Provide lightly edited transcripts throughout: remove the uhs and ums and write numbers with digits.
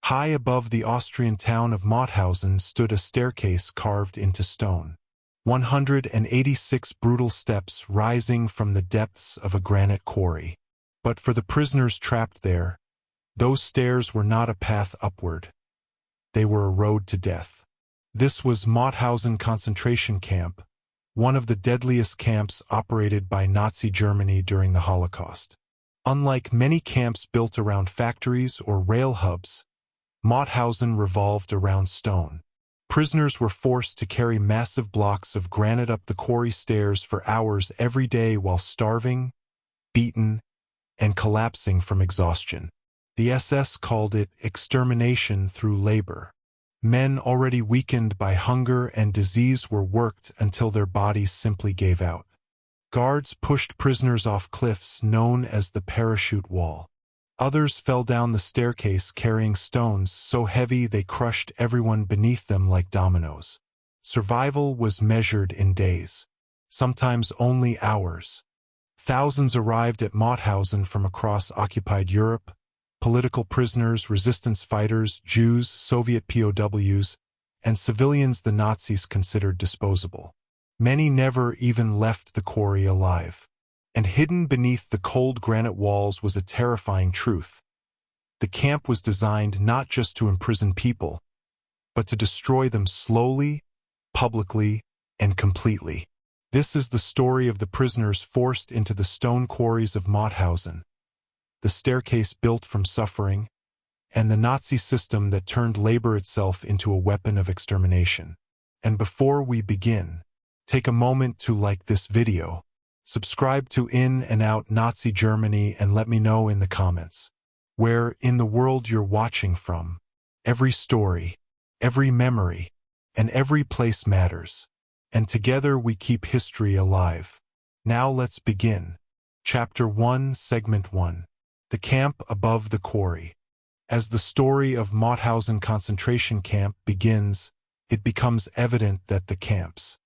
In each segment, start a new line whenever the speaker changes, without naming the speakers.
High above the Austrian town of Mauthausen stood a staircase carved into stone. 186 brutal steps rising from the depths of a granite quarry. But for the prisoners trapped there, those stairs were not a path upward. They were a road to death. This was Mauthausen concentration camp, one of the deadliest camps operated by Nazi Germany during the Holocaust. Unlike many camps built around factories or rail hubs, Mauthausen revolved around stone. Prisoners were forced to carry massive blocks of granite up the quarry stairs for hours every day while starving, beaten, and collapsing from exhaustion. The SS called it extermination through labor. Men already weakened by hunger and disease were worked until their bodies simply gave out. Guards pushed prisoners off cliffs known as the parachute wall. Others fell down the staircase carrying stones so heavy they crushed everyone beneath them like dominoes. Survival was measured in days, sometimes only hours. Thousands arrived at Mauthausen from across occupied Europe: political prisoners, resistance fighters, Jews, Soviet POWs, and civilians the Nazis considered disposable. Many never even left the quarry alive. And hidden beneath the cold granite walls was a terrifying truth. The camp was designed not just to imprison people, but to destroy them slowly, publicly, and completely. This is the story of the prisoners forced into the stone quarries of Mauthausen, the staircase built from suffering, and the Nazi system that turned labor itself into a weapon of extermination. And before we begin, take a moment to like this video, subscribe to In&Out Nazi Germany, and let me know in the comments where in the world you're watching from. Every story, every memory, and every place matters. And together we keep history alive. Now let's begin. Chapter 1, Segment 1. The camp above the quarry. As the story of Mauthausen concentration camp begins, it becomes evident that the camp's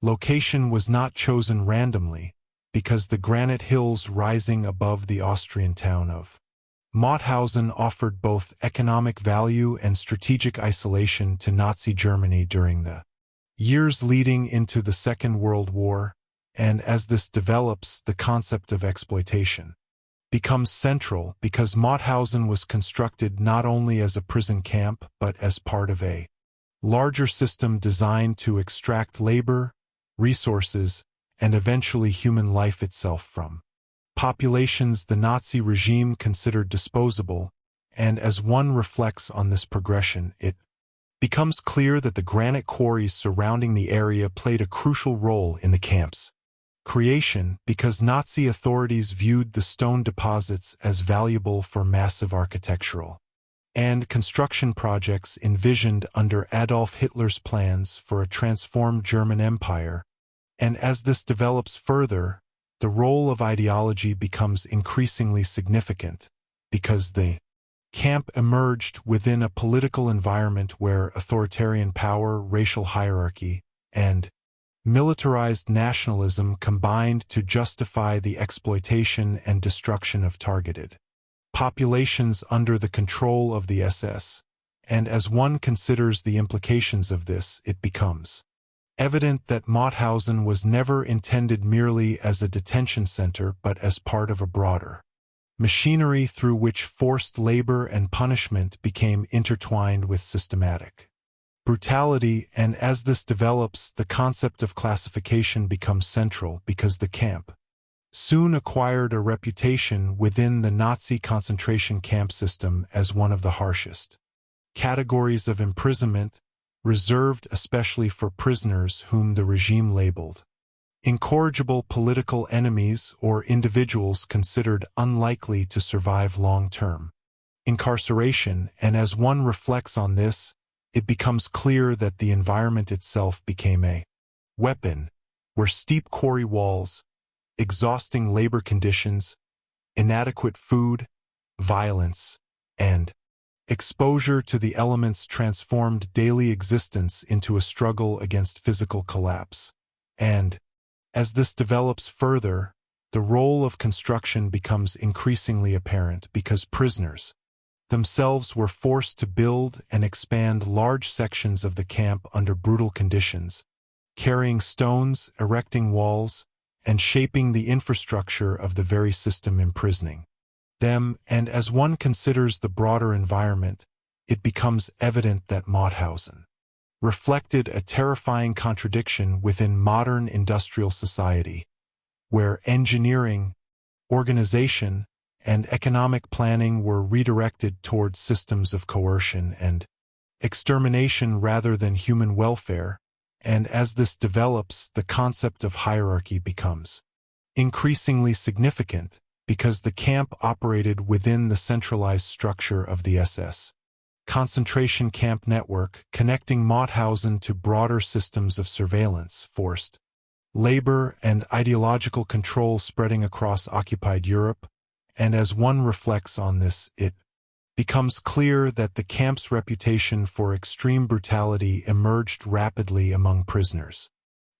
location was not chosen randomly, because the granite hills rising above the Austrian town of Mauthausen offered both economic value and strategic isolation to Nazi Germany during the years leading into the Second World War, and as this develops, the concept of exploitation becomes central because Mauthausen was constructed not only as a prison camp but as part of a larger system designed to extract labor, resources, and eventually human life itself from populations the Nazi regime considered disposable, and as one reflects on this progression, it becomes clear that the granite quarries surrounding the area played a crucial role in the camp's creation because Nazi authorities viewed the stone deposits as valuable for massive architectural and construction projects envisioned under Adolf Hitler's plans for a transformed German Empire. And as this develops further, the role of ideology becomes increasingly significant because the camp emerged within a political environment where authoritarian power, racial hierarchy, and militarized nationalism combined to justify the exploitation and destruction of targeted populations under the control of the SS. And as one considers the implications of this, it becomes evident that Mauthausen was never intended merely as a detention center but as part of a broader machinery through which forced labor and punishment became intertwined with systematic brutality. And as this develops, the concept of classification becomes central because the camp soon acquired a reputation within the Nazi concentration camp system as one of the harshest categories of imprisonment, reserved especially for prisoners whom the regime labeled incorrigible political enemies or individuals considered unlikely to survive long-term incarceration. And as one reflects on this, it becomes clear that the environment itself became a weapon where steep quarry walls, exhausting labor conditions, inadequate food, violence, and exposure to the elements transformed daily existence into a struggle against physical collapse. And as this develops further, the role of construction becomes increasingly apparent because prisoners themselves were forced to build and expand large sections of the camp under brutal conditions, carrying stones, erecting walls, and shaping the infrastructure of the very system imprisoning them. And as one considers the broader environment, it becomes evident that Mauthausen reflected a terrifying contradiction within modern industrial society, where engineering, organization, and economic planning were redirected towards systems of coercion and extermination rather than human welfare, and as this develops, the concept of hierarchy becomes increasingly significant because the camp operated within the centralized structure of the SS concentration camp network, connecting Mauthausen to broader systems of surveillance, forced labor, and ideological control spreading across occupied Europe. And as one reflects on this, it becomes clear that the camp's reputation for extreme brutality emerged rapidly among prisoners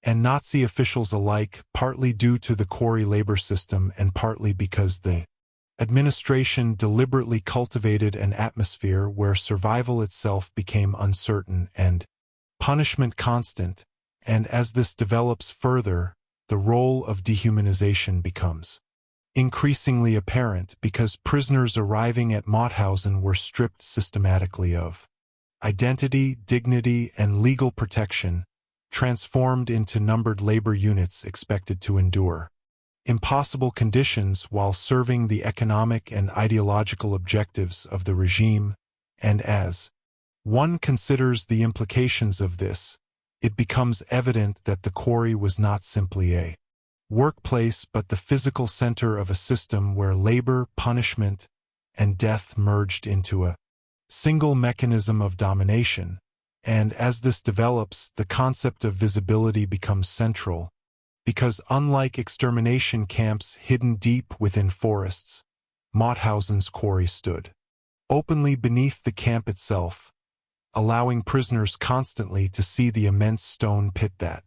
and Nazi officials alike, partly due to the Quarry labor system and partly because the administration deliberately cultivated an atmosphere where survival itself became uncertain and punishment constant. And as this develops further, the role of dehumanization becomes increasingly apparent because prisoners arriving at Mauthausen were stripped systematically of identity, dignity, and legal protection, transformed into numbered labor units expected to endure impossible conditions while serving the economic and ideological objectives of the regime. And as one considers the implications of this, it becomes evident that the Quarry was not simply a workplace but the physical center of a system where labor, punishment, and death merged into a single mechanism of domination. And as this develops, the concept of visibility becomes central, because unlike extermination camps hidden deep within forests, Mauthausen's Quarry stood openly beneath the camp itself, allowing prisoners constantly to see the immense stone pit that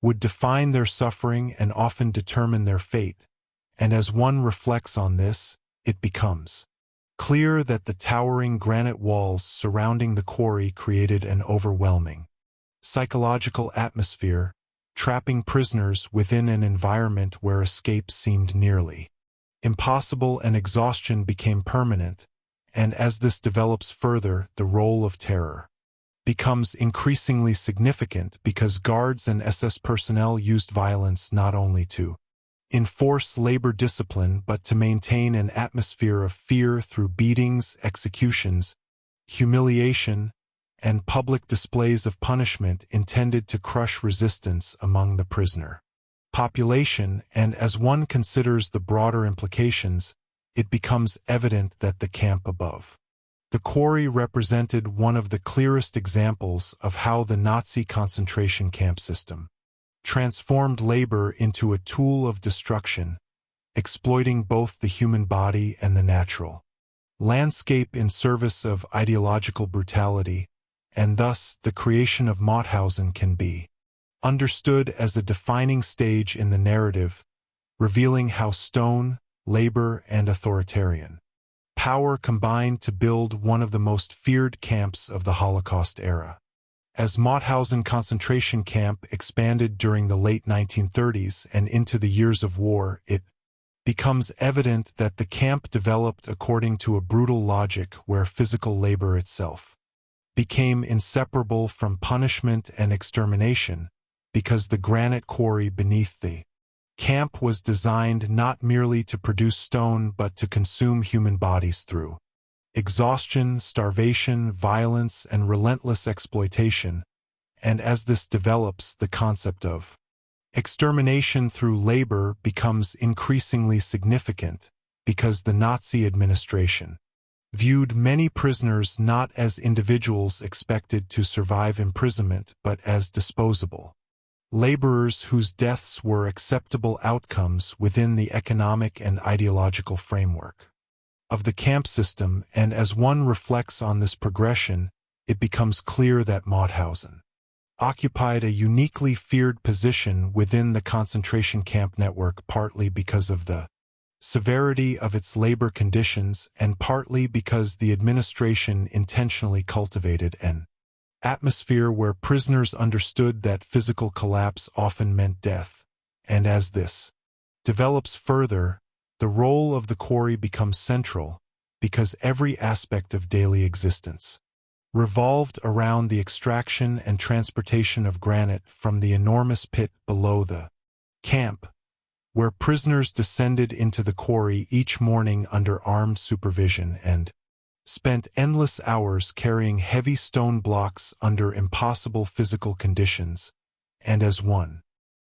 would define their suffering and often determine their fate. And as one reflects on this, it becomes clear that the towering granite walls surrounding the Quarry created an overwhelming psychological atmosphere, trapping prisoners within an environment where escape seemed nearly impossible and exhaustion became permanent. And as this develops further, the role of terror becomes increasingly significant because guards and SS personnel used violence not only to enforce labor discipline but to maintain an atmosphere of fear through beatings, executions, humiliation, and public displays of punishment intended to crush resistance among the prisoner population. And as one considers the broader implications, it becomes evident that the camp above the Quarry represented one of the clearest examples of how the Nazi concentration camp system transformed labor into a tool of destruction, exploiting both the human body and the natural landscape in service of ideological brutality. And thus the creation of Mauthausen can be understood as a defining stage in the narrative, revealing how stone, labor, and authoritarian power combined to build one of the most feared camps of the Holocaust era. As Mauthausen concentration camp expanded during the late 1930s and into the years of war, it becomes evident that the camp developed according to a brutal logic where physical labor itself became inseparable from punishment and extermination, because the granite quarry beneath the camp was designed not merely to produce stone but to consume human bodies through exhaustion, starvation, violence, and relentless exploitation. And as this develops, the concept of extermination through labor becomes increasingly significant because the Nazi administration viewed many prisoners not as individuals expected to survive imprisonment but as disposable laborers whose deaths were acceptable outcomes within the economic and ideological framework of the camp system. And as one reflects on this progression, it becomes clear that Mauthausen occupied a uniquely feared position within the concentration camp network, partly because of the severity of its labor conditions, and partly because the administration intentionally cultivated an atmosphere where prisoners understood that physical collapse often meant death. And as this develops further, the role of the quarry becomes central, because every aspect of daily existence revolved around the extraction and transportation of granite from the enormous pit below the camp, where prisoners descended into the quarry each morning under armed supervision and spent endless hours carrying heavy stone blocks under impossible physical conditions. And as one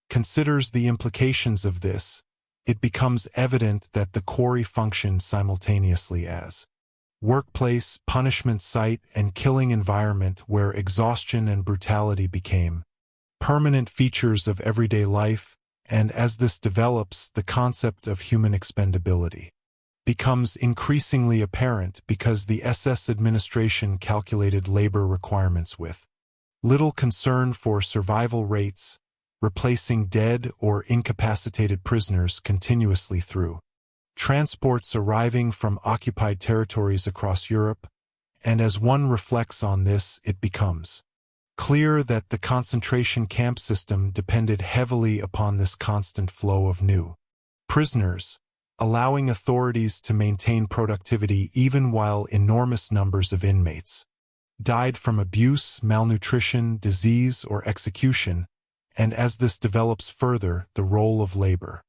considers the implications of this, it becomes evident that the quarry functioned simultaneously as workplace, punishment site, and killing environment where exhaustion and brutality became permanent features of everyday life. And as this develops, the concept of human expendability becomes increasingly apparent because the SS administration calculated labor requirements with little concern for survival rates, replacing dead or incapacitated prisoners continuously through transports arriving from occupied territories across Europe. And as one reflects on this, it becomes clear that the concentration camp system depended heavily upon this constant flow of new prisoners, allowing authorities to maintain productivity even while enormous numbers of inmates died from abuse, malnutrition, disease, or execution. And as this develops further, the role of labor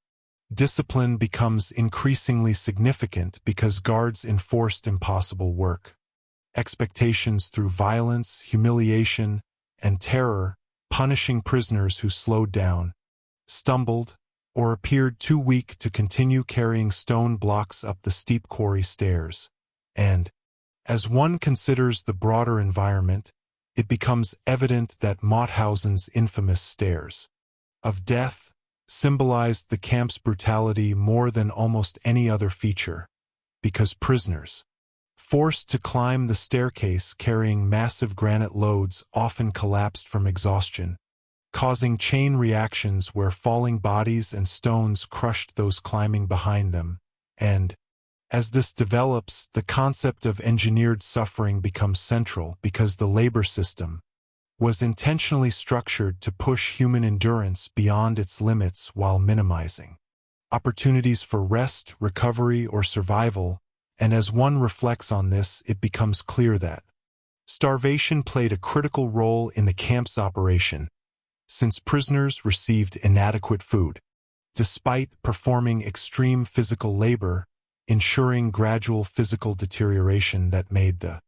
discipline becomes increasingly significant because guards enforced impossible work expectations through violence, humiliation, and terror, punishing prisoners who slowed down, stumbled, or appeared too weak to continue carrying stone blocks up the steep quarry stairs. And as one considers the broader environment, it becomes evident that Mauthausen's infamous stairs of death symbolized the camp's brutality more than almost any other feature, because prisoners forced to climb the staircase carrying massive granite loads often collapsed from exhaustion, causing chain reactions where falling bodies and stones crushed those climbing behind them. And as this develops, the concept of engineered suffering becomes central because the labor system was intentionally structured to push human endurance beyond its limits while minimizing opportunities for rest, recovery, or survival. And as one reflects on this, it becomes clear that starvation played a critical role in the camp's operation, since prisoners received inadequate food, despite performing extreme physical labor, ensuring gradual physical deterioration that made the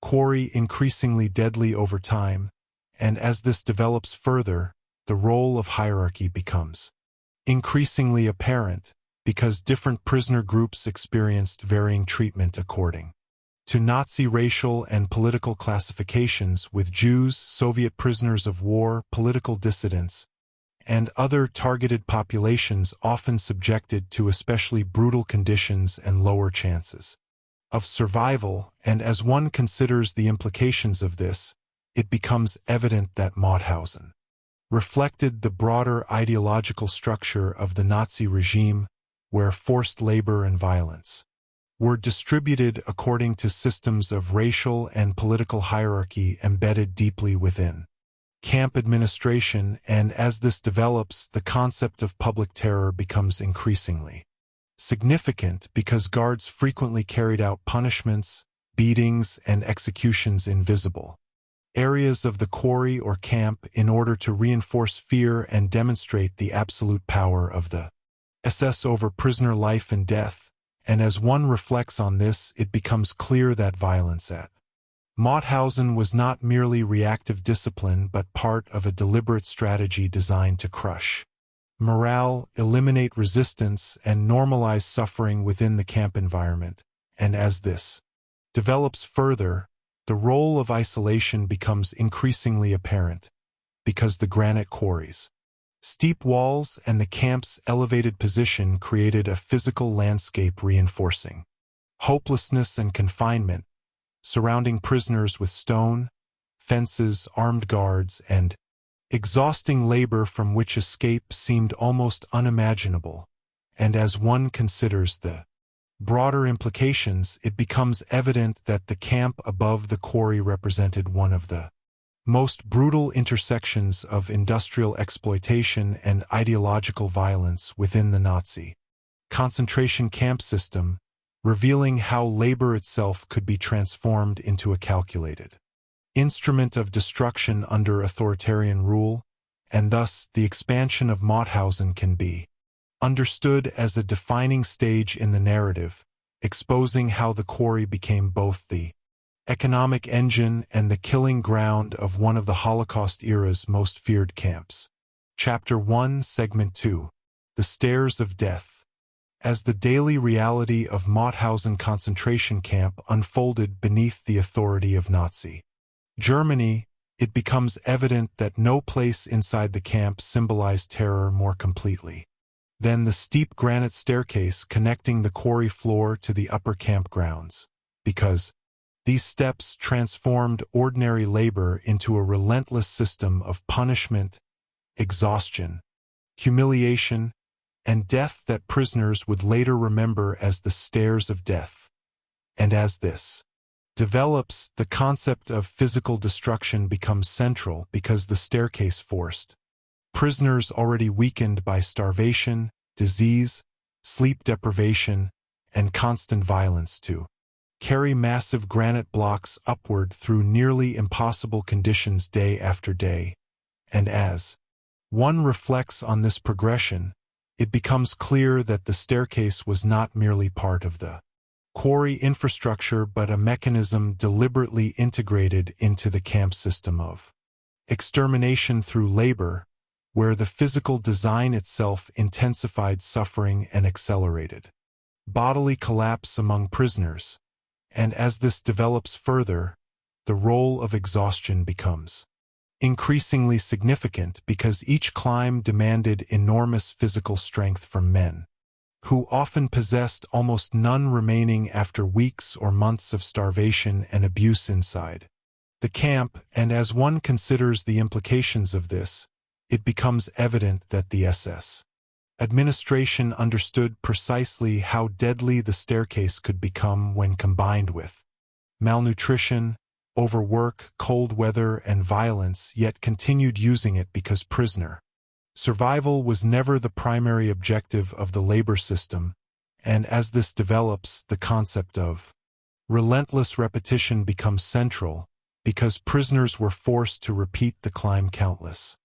quarry increasingly deadly over time. And as this develops further, the role of hierarchy becomes increasingly apparent, because different prisoner groups experienced varying treatment according to Nazi racial and political classifications, with Jews, Soviet prisoners of war, political dissidents, and other targeted populations often subjected to especially brutal conditions and lower chances of survival. And as one considers the implications of this, it becomes evident that Mauthausen reflected the broader ideological structure of the Nazi regime, where forced labor and violence were distributed according to systems of racial and political hierarchy embedded deeply within camp administration. And as this develops, the concept of public terror becomes increasingly significant because guards frequently carried out punishments, beatings, and executions in visible areas of the quarry or camp in order to reinforce fear and demonstrate the absolute power of the SS over prisoner life and death. And as one reflects on this, it becomes clear that violence at Mauthausen was not merely reactive discipline but part of a deliberate strategy designed to crush morale, eliminate resistance, and normalize suffering within the camp environment. And as this develops further, the role of isolation becomes increasingly apparent, because the granite quarries, steep walls, and the camp's elevated position created a physical landscape reinforcing hopelessness and confinement, surrounding prisoners with stone, fences, armed guards, and exhausting labor from which escape seemed almost unimaginable. and as one considers the broader implications, it becomes evident that the camp above the quarry represented one of the most brutal intersections of industrial exploitation and ideological violence within the Nazi concentration camp system, revealing how labor itself could be transformed into a calculated instrument of destruction under authoritarian rule, and thus the expansion of Mauthausen can be understood as a defining stage in the narrative, exposing how the quarry became both the economic engine and the killing ground of one of the Holocaust era's most feared camps. Chapter 1, Segment 2. The Stairs of Death. As the daily reality of Mauthausen concentration camp unfolded beneath the authority of Nazi Germany, it becomes evident that no place inside the camp symbolized terror more completely than the steep granite staircase connecting the quarry floor to the upper campgrounds, because these steps transformed ordinary labor into a relentless system of punishment, exhaustion, humiliation, and death that prisoners would later remember as the stairs of death. And as this develops, the concept of physical destruction becomes central because the staircase forced prisoners already weakened by starvation, disease, sleep deprivation, and constant violence to carry massive granite blocks upward through nearly impossible conditions day after day. And as one reflects on this progression, it becomes clear that the staircase was not merely part of the quarry infrastructure but a mechanism deliberately integrated into the camp system of extermination through labor, where the physical design itself intensified suffering and accelerated bodily collapse among prisoners. And as this develops further, the role of exhaustion becomes increasingly significant because each climb demanded enormous physical strength from men, who often possessed almost none remaining after weeks or months of starvation and abuse inside the camp. And as one considers the implications of this, it becomes evident that the SS administration understood precisely how deadly the staircase could become when combined with malnutrition, overwork, cold weather, and violence, yet continued using it because prisoner survival was never the primary objective of the labor system. And as this develops, the concept of relentless repetition becomes central because prisoners were forced to repeat the climb countless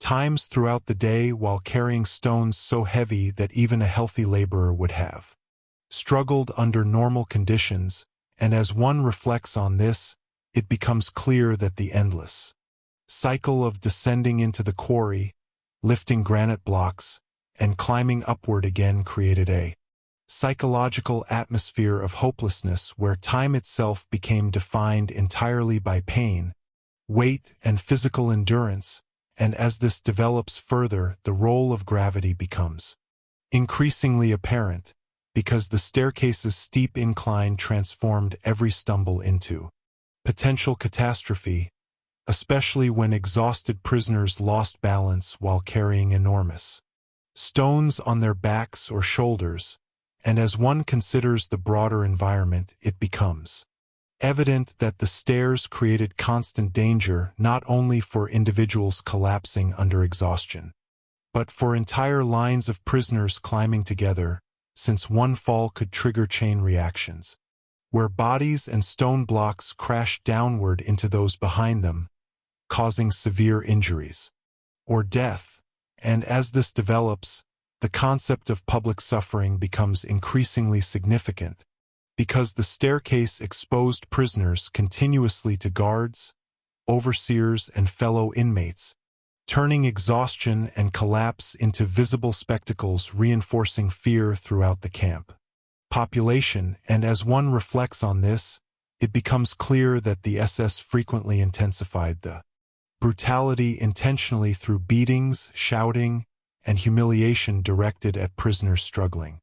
times throughout the day while carrying stones so heavy that even a healthy laborer would have struggled under normal conditions. And as one reflects on this, it becomes clear that the endless cycle of descending into the quarry, lifting granite blocks, and climbing upward again created a psychological atmosphere of hopelessness where time itself became defined entirely by pain, weight, and physical endurance. And as this develops further, the role of gravity becomes increasingly apparent because the staircase's steep incline transformed every stumble into potential catastrophe, especially when exhausted prisoners lost balance while carrying enormous stones on their backs or shoulders. And as one considers the broader environment, it becomes evident that the stairs created constant danger not only for individuals collapsing under exhaustion, but for entire lines of prisoners climbing together, since one fall could trigger chain reactions, where bodies and stone blocks crashed downward into those behind them, causing severe injuries or death. And as this develops, the concept of public suffering becomes increasingly significant, because the staircase exposed prisoners continuously to guards, overseers, and fellow inmates, turning exhaustion and collapse into visible spectacles, reinforcing fear throughout the camp population. And as one reflects on this, it becomes clear that the SS frequently intensified the brutality intentionally through beatings, shouting, and humiliation directed at prisoners struggling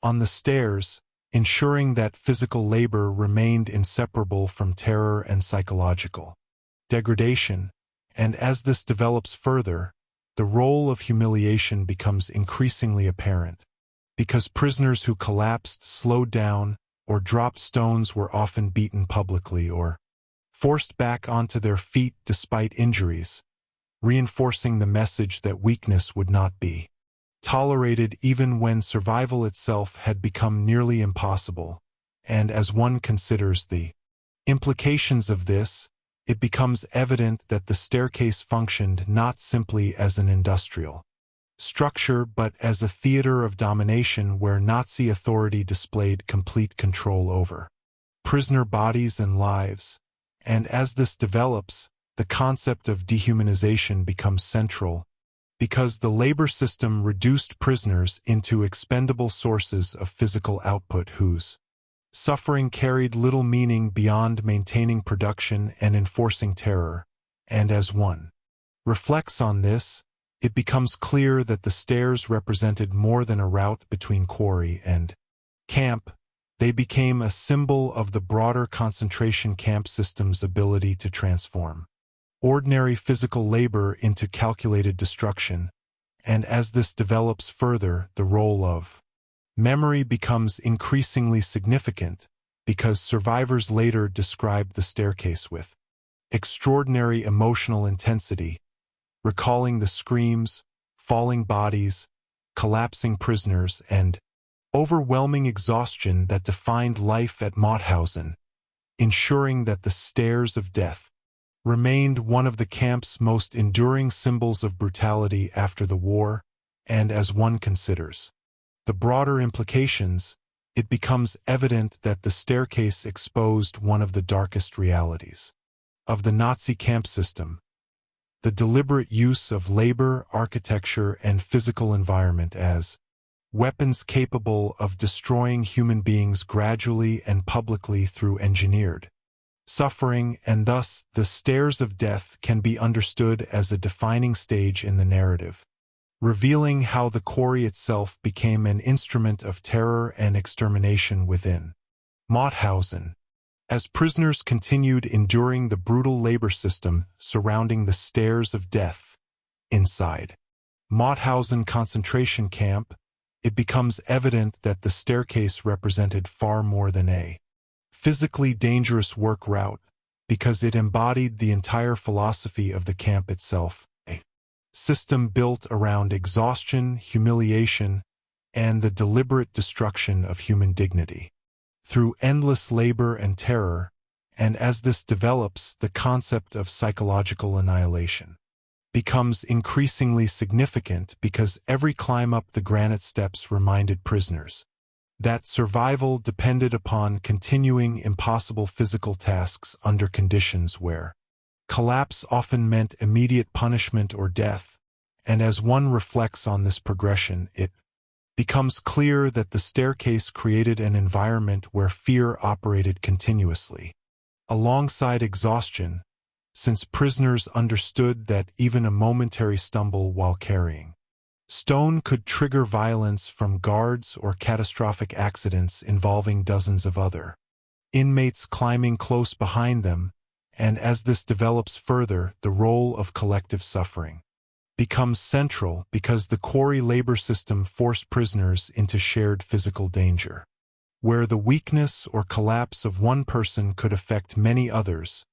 on the stairs, ensuring that physical labor remained inseparable from terror and psychological degradation. And as this develops further, the role of humiliation becomes increasingly apparent, because prisoners who collapsed, slowed down, or dropped stones were often beaten publicly or forced back onto their feet despite injuries, reinforcing the message that weakness would not be tolerated even when survival itself had become nearly impossible. And as one considers the implications of this, it becomes evident that the staircase functioned not simply as an industrial structure but as a theater of domination where Nazi authority displayed complete control over prisoner bodies and lives. And as this develops, the concept of dehumanization becomes central, because the labor system reduced prisoners into expendable sources of physical output whose suffering carried little meaning beyond maintaining production and enforcing terror. And as one reflects on this, it becomes clear that the stairs represented more than a route between quarry and camp. They became a symbol of the broader concentration camp system's ability to transform ordinary physical labor into calculated destruction. And as this develops further, the role of memory becomes increasingly significant, because survivors later described the staircase with extraordinary emotional intensity, recalling the screams, falling bodies, collapsing prisoners, and overwhelming exhaustion that defined life at Mauthausen, ensuring that the stairs of death remained one of the camp's most enduring symbols of brutality after the war. And as one considers the broader implications, it becomes evident that the staircase exposed one of the darkest realities of the Nazi camp system: the deliberate use of labor, architecture, and physical environment as weapons capable of destroying human beings gradually and publicly through engineered suffering. And thus, the stairs of death can be understood as a defining stage in the narrative, revealing how the quarry itself became an instrument of terror and extermination within Mauthausen. As prisoners continued enduring the brutal labor system surrounding the stairs of death inside Mauthausen concentration camp, it becomes evident that the staircase represented far more than a physically dangerous work route, because it embodied the entire philosophy of the camp itself, a system built around exhaustion, humiliation, and the deliberate destruction of human dignity through endless labor and terror. And as this develops, the concept of psychological annihilation becomes increasingly significant, because every climb up the granite steps reminded prisoners that survival depended upon continuing impossible physical tasks under conditions where collapse often meant immediate punishment or death. And as one reflects on this progression, it becomes clear that the staircase created an environment where fear operated continuously alongside exhaustion, since prisoners understood that even a momentary stumble while carrying stone could trigger violence from guards or catastrophic accidents involving dozens of other inmates climbing close behind them. And as this develops further, the role of collective suffering becomes central, because the quarry labor system forced prisoners into shared physical danger, where the weakness or collapse of one person could affect many others,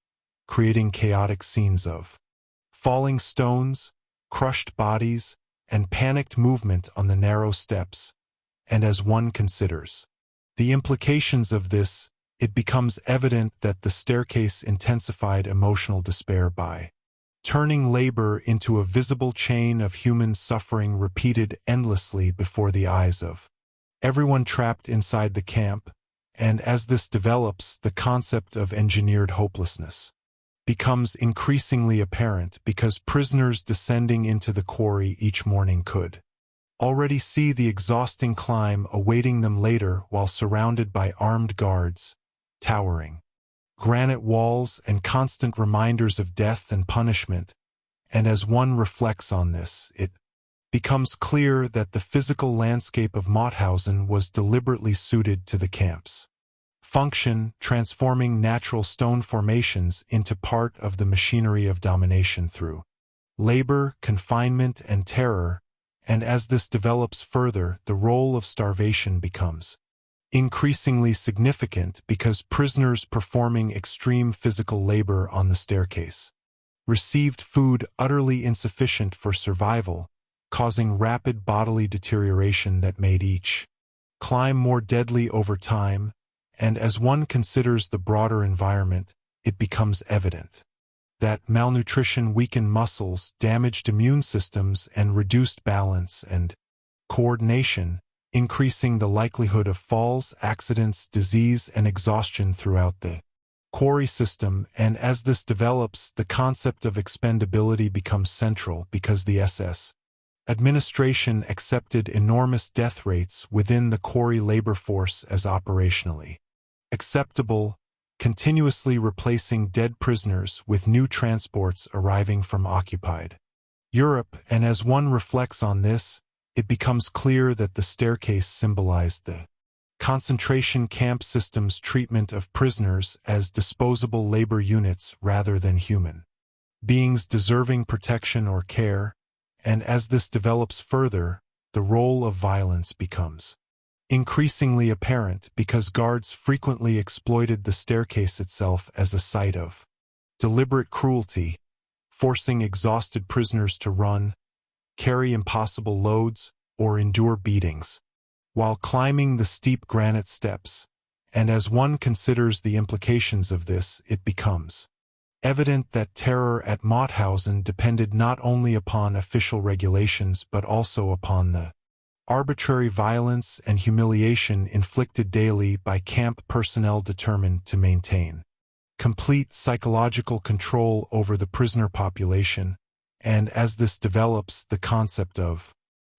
creating chaotic scenes of falling stones, crushed bodies, and panicked movement on the narrow steps. And as one considers the implications of this, it becomes evident that the staircase intensified emotional despair by turning labor into a visible chain of human suffering repeated endlessly before the eyes of everyone trapped inside the camp. And as this develops, the concept of engineered hopelessness becomes increasingly apparent, because prisoners descending into the quarry each morning could already see the exhausting climb awaiting them later, while surrounded by armed guards, towering granite walls, and constant reminders of death and punishment. And as one reflects on this, it becomes clear that the physical landscape of Mauthausen was deliberately suited to the camp's function, transforming natural stone formations into part of the machinery of domination through labor, confinement, and terror. and as this develops further, the role of starvation becomes increasingly significant because prisoners performing extreme physical labor on the staircase received food utterly insufficient for survival, causing rapid bodily deterioration that made each climb more deadly over time, and as one considers the broader environment, it becomes evident that malnutrition weakened muscles, damaged immune systems, and reduced balance and coordination, increasing the likelihood of falls, accidents, disease, and exhaustion throughout the quarry system. And as this develops, the concept of expendability becomes central because the SS administration accepted enormous death rates within the quarry labor force as operationally acceptable, continuously replacing dead prisoners with new transports arriving from occupied Europe. And as one reflects on this, it becomes clear that the staircase symbolized the concentration camp system's treatment of prisoners as disposable labor units rather than human beings deserving protection or care. And as this develops further, the role of violence becomes increasingly apparent because guards frequently exploited the staircase itself as a site of deliberate cruelty, forcing exhausted prisoners to run, carry impossible loads, or endure beatings while climbing the steep granite steps. And as one considers the implications of this, it becomes evident that terror at Mauthausen depended not only upon official regulations but also upon the arbitrary violence and humiliation inflicted daily by camp personnel determined to maintain complete psychological control over the prisoner population. And as this develops, the concept of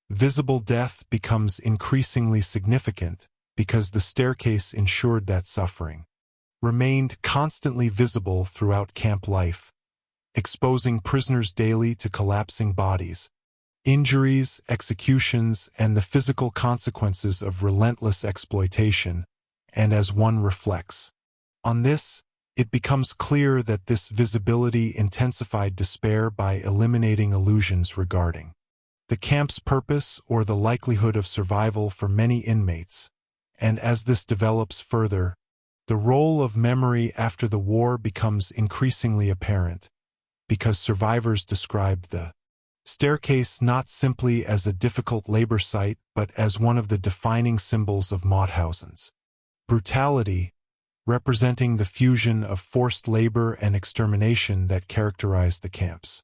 visible death becomes increasingly significant because the staircase ensured that suffering remained constantly visible throughout camp life, exposing prisoners daily to collapsing bodies, injuries, executions, and the physical consequences of relentless exploitation. And as one reflects on this, it becomes clear that this visibility intensified despair by eliminating illusions regarding the camp's purpose or the likelihood of survival for many inmates. And as this develops further, the role of memory after the war becomes increasingly apparent because survivors described the staircase not simply as a difficult labor site but as one of the defining symbols of Mauthausen's brutality, representing the fusion of forced labor and extermination that characterized the camp's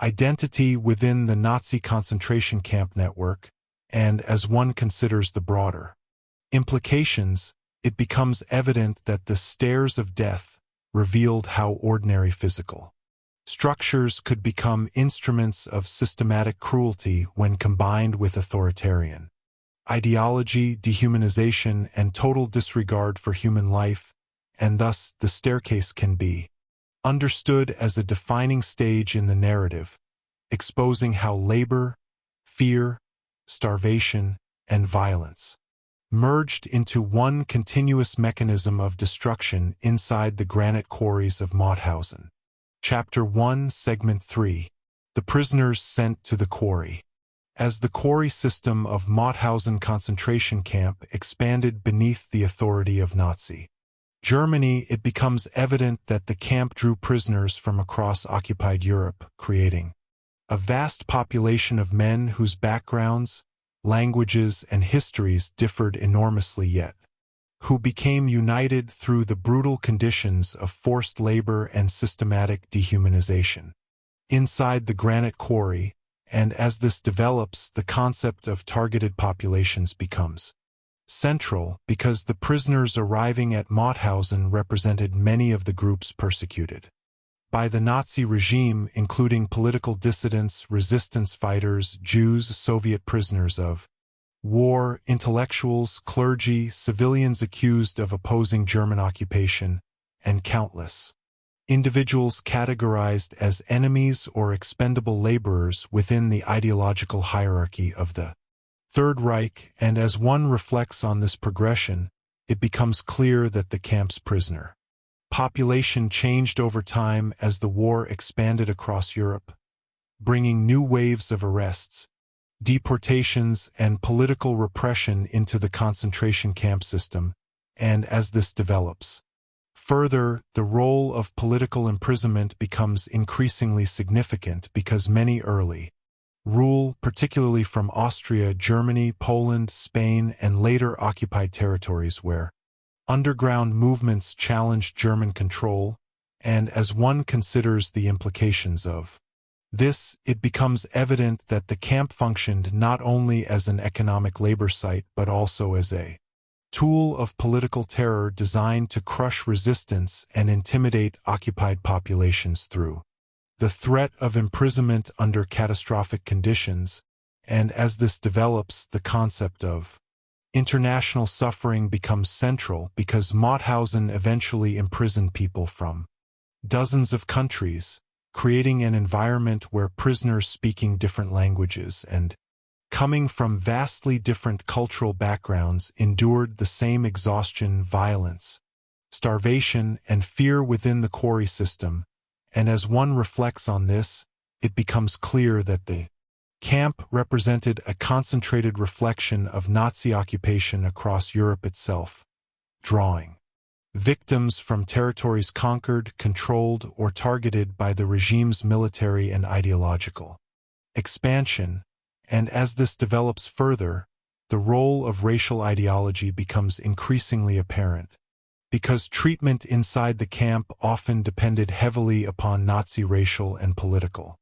identity within the Nazi concentration camp network. And as one considers the broader implications, it becomes evident that the stairs of death revealed how ordinary physical structures could become instruments of systematic cruelty when combined with authoritarian ideology, dehumanization, and total disregard for human life. And thus the staircase can be understood as a defining stage in the narrative, exposing how labor, fear, starvation, and violence merged into one continuous mechanism of destruction inside the granite quarries of Mauthausen. Chapter 1, Segment 3. The prisoners sent to the quarry. As the quarry system of Mauthausen concentration camp expanded beneath the authority of Nazi Germany, it becomes evident that the camp drew prisoners from across occupied Europe, creating a vast population of men whose backgrounds, languages, and histories differed enormously yet who became united through the brutal conditions of forced labor and systematic dehumanization inside the granite quarry. And as this develops, the concept of targeted populations becomes central because the prisoners arriving at Mauthausen represented many of the groups persecuted by the Nazi regime, including political dissidents, resistance fighters, Jews, Soviet prisoners of war, intellectuals, clergy, civilians accused of opposing German occupation, and countless individuals categorized as enemies or expendable laborers within the ideological hierarchy of the Third Reich. And as one reflects on this progression, it becomes clear that the camp's prisoner population changed over time as the war expanded across Europe, bringing new waves of arrests, deportations, and political repression into the concentration camp system, and as this develops further, the role of political imprisonment becomes increasingly significant because many early rule, particularly from Austria, Germany, Poland, Spain, and later occupied territories where underground movements challenged German control, and as one considers the implications of this, it becomes evident that the camp functioned not only as an economic labor site but also as a tool of political terror designed to crush resistance and intimidate occupied populations through the threat of imprisonment under catastrophic conditions, and as this develops, the concept of international suffering becomes central because Mauthausen eventually imprisoned people from dozens of countries, creating an environment where prisoners speaking different languages and coming from vastly different cultural backgrounds endured the same exhaustion, violence, starvation, and fear within the Quarry system, and as one reflects on this, it becomes clear that the camp represented a concentrated reflection of Nazi occupation across Europe itself, drawing victims from territories conquered, controlled, or targeted by the regime's military and ideological expansion. And as this develops further, the role of racial ideology becomes increasingly apparent, because treatment inside the camp often depended heavily upon Nazi racial and political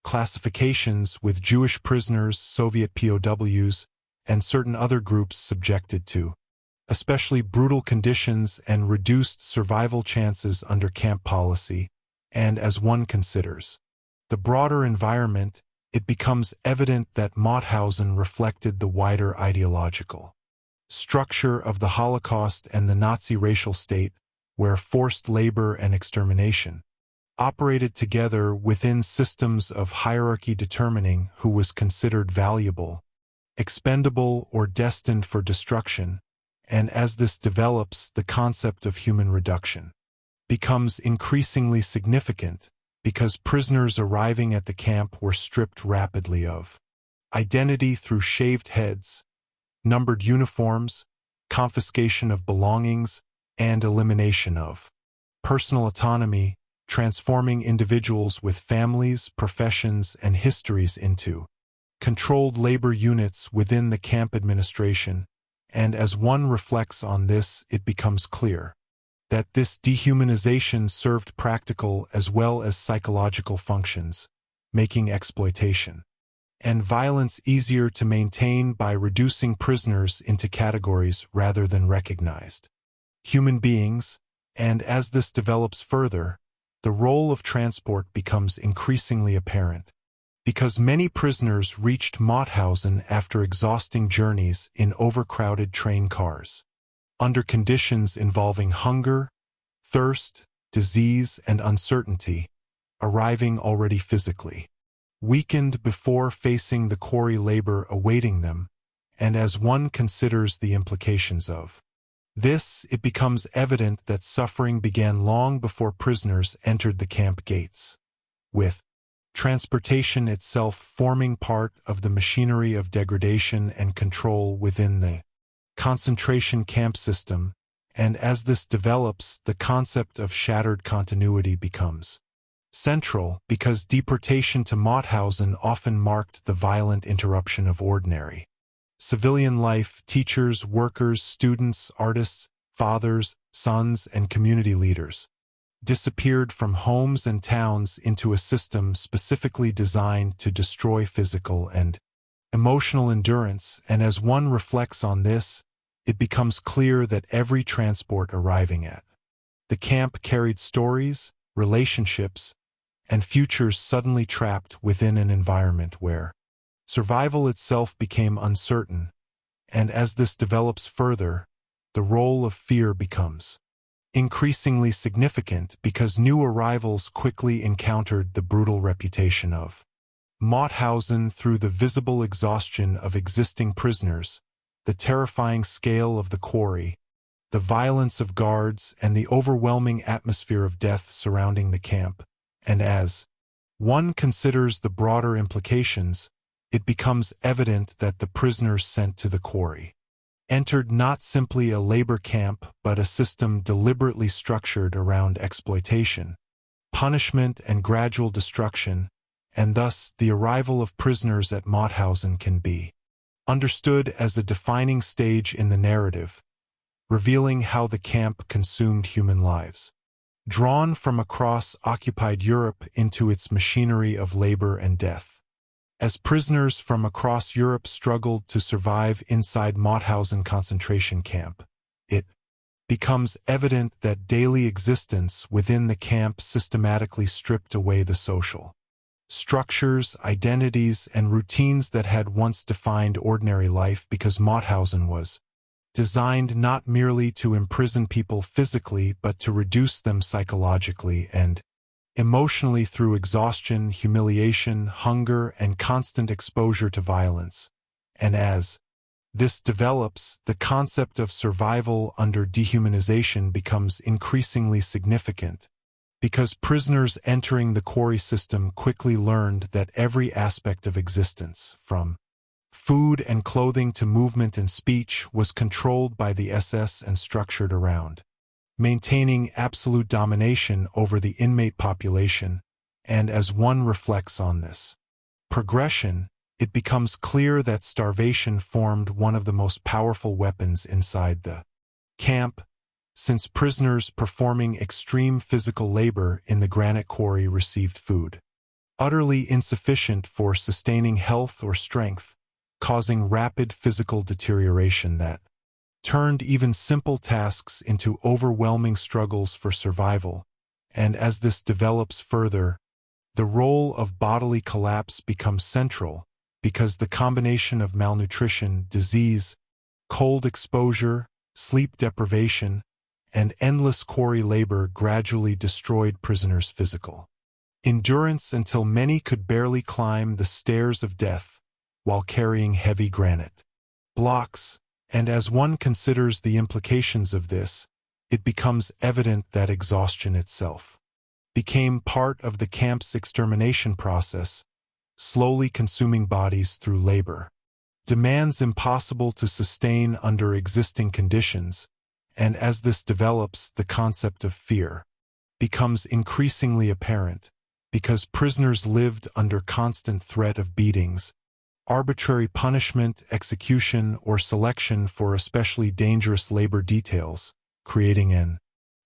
classifications, with Jewish prisoners, Soviet POWs, and certain other groups subjected to especially brutal conditions and reduced survival chances under camp policy. And as one considers the broader environment, it becomes evident that Mauthausen reflected the wider ideological structure of the Holocaust and the Nazi racial state, where forced labor and extermination operated together within systems of hierarchy determining who was considered valuable, expendable, or destined for destruction. And as this develops, the concept of human reduction becomes increasingly significant, because prisoners arriving at the camp were stripped rapidly of identity through shaved heads, numbered uniforms, confiscation of belongings, and elimination of personal autonomy, transforming individuals with families, professions, and histories into controlled labor units within the camp administration. And as one reflects on this, it becomes clear that this dehumanization served practical as well as psychological functions, making exploitation and violence easier to maintain by reducing prisoners into categories rather than recognized human beings. And as this develops further, the role of transport becomes increasingly apparent, because many prisoners reached Mauthausen after exhausting journeys in overcrowded train cars, under conditions involving hunger, thirst, disease, and uncertainty, arriving already physically weakened before facing the quarry labor awaiting them. And as one considers the implications of this, it becomes evident that suffering began long before prisoners entered the camp gates, with transportation itself forming part of the machinery of degradation and control within the concentration camp system. And as this develops, the concept of shattered continuity becomes central, because deportation to Mauthausen often marked the violent interruption of ordinary civilian life. Teachers, workers, students, artists, fathers, sons, and community leaders disappeared from homes and towns into a system specifically designed to destroy physical and emotional endurance. And as one reflects on this, it becomes clear that every transport arriving at the camp carried stories, relationships, and futures suddenly trapped within an environment where survival itself became uncertain. And as this develops further, the role of fear becomes increasingly significant, because new arrivals quickly encountered the brutal reputation of Mauthausen through the visible exhaustion of existing prisoners, the terrifying scale of the quarry, the violence of guards, and the overwhelming atmosphere of death surrounding the camp. And as one considers the broader implications, it becomes evident that the prisoners sent to the quarry entered not simply a labor camp but a system deliberately structured around exploitation, punishment, and gradual destruction, and thus the arrival of prisoners at Mauthausen can be understood as a defining stage in the narrative, revealing how the camp consumed human lives, drawn from across occupied Europe into its machinery of labor and death. As prisoners from across Europe struggled to survive inside Mauthausen concentration camp, it becomes evident that daily existence within the camp systematically stripped away the social structures, identities, and routines that had once defined ordinary life, because Mauthausen was designed not merely to imprison people physically but to reduce them psychologically and emotionally through exhaustion, humiliation, hunger, and constant exposure to violence. And as this develops, the concept of survival under dehumanization becomes increasingly significant, because prisoners entering the quarry system quickly learned that every aspect of existence, from food and clothing to movement and speech, was controlled by the SS and structured around maintaining absolute domination over the inmate population. And as one reflects on this progression, it becomes clear that starvation formed one of the most powerful weapons inside the camp, since prisoners performing extreme physical labor in the granite quarry received food utterly insufficient for sustaining health or strength, causing rapid physical deterioration that turned even simple tasks into overwhelming struggles for survival. And as this develops further, the role of bodily collapse becomes central, because the combination of malnutrition, disease, cold exposure, sleep deprivation, and endless quarry labor gradually destroyed prisoners' physical endurance until many could barely climb the stairs of death while carrying heavy granite blocks. And as one considers the implications of this, it becomes evident that exhaustion itself became part of the camp's extermination process, slowly consuming bodies through labor, demands impossible to sustain under existing conditions. And as this develops, the concept of fear becomes increasingly apparent, because prisoners lived under constant threat of beatings, arbitrary punishment, execution, or selection for especially dangerous labor details, creating an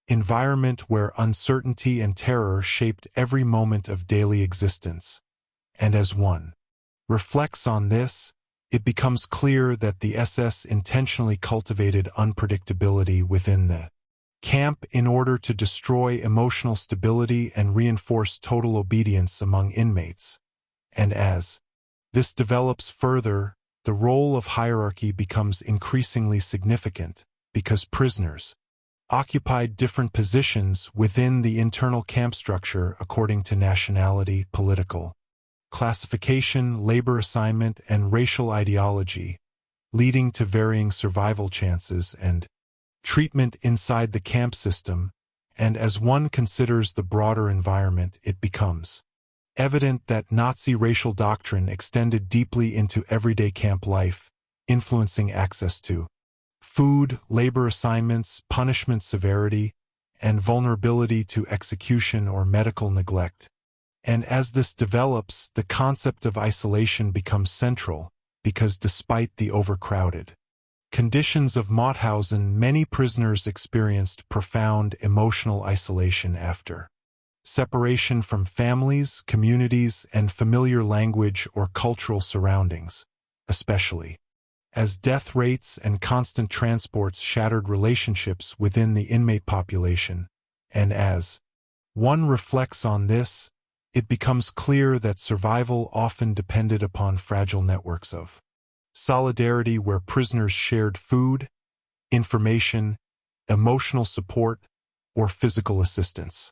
environment where uncertainty and terror shaped every moment of daily existence. And as one reflects on this, it becomes clear that the SS intentionally cultivated unpredictability within the camp in order to destroy emotional stability and reinforce total obedience among inmates. And as this develops further, the role of hierarchy becomes increasingly significant, because prisoners occupied different positions within the internal camp structure according to nationality, political classification, labor assignment, and racial ideology, leading to varying survival chances and treatment inside the camp system. And as one considers the broader environment, it becomes evident that Nazi racial doctrine extended deeply into everyday camp life, influencing access to food, labor assignments, punishment severity, and vulnerability to execution or medical neglect. And as this develops, the concept of isolation becomes central, because despite the overcrowded conditions of Mauthausen, many prisoners experienced profound emotional isolation after separation from families, communities, and familiar language or cultural surroundings, especially as death rates and constant transports shattered relationships within the inmate population. And as one reflects on this, it becomes clear that survival often depended upon fragile networks of solidarity where prisoners shared food, information, emotional support, or physical assistance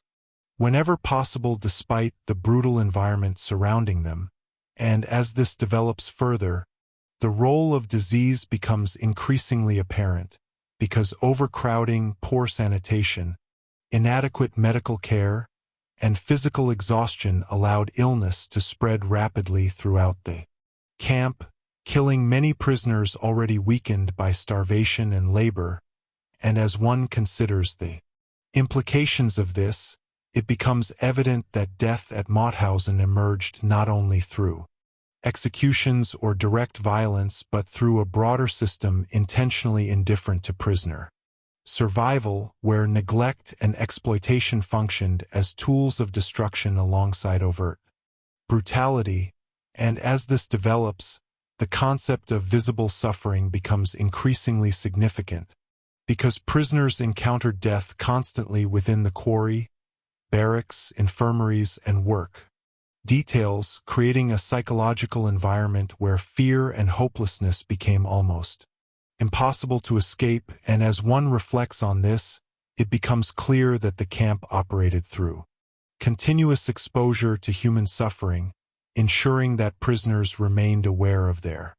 whenever possible, despite the brutal environment surrounding them. And as this develops further, the role of disease becomes increasingly apparent, because overcrowding, poor sanitation, inadequate medical care, and physical exhaustion allowed illness to spread rapidly throughout the camp, killing many prisoners already weakened by starvation and labor, and as one considers the implications of this, it becomes evident that death at Mauthausen emerged not only through executions or direct violence but through a broader system intentionally indifferent to prisoner survival, where neglect and exploitation functioned as tools of destruction alongside overt brutality, and as this develops, the concept of visible suffering becomes increasingly significant, because prisoners encountered death constantly within the quarry, barracks, infirmaries, and work details, creating a psychological environment where fear and hopelessness became almost impossible to escape, and as one reflects on this, it becomes clear that the camp operated through continuous exposure to human suffering, ensuring that prisoners remained aware of their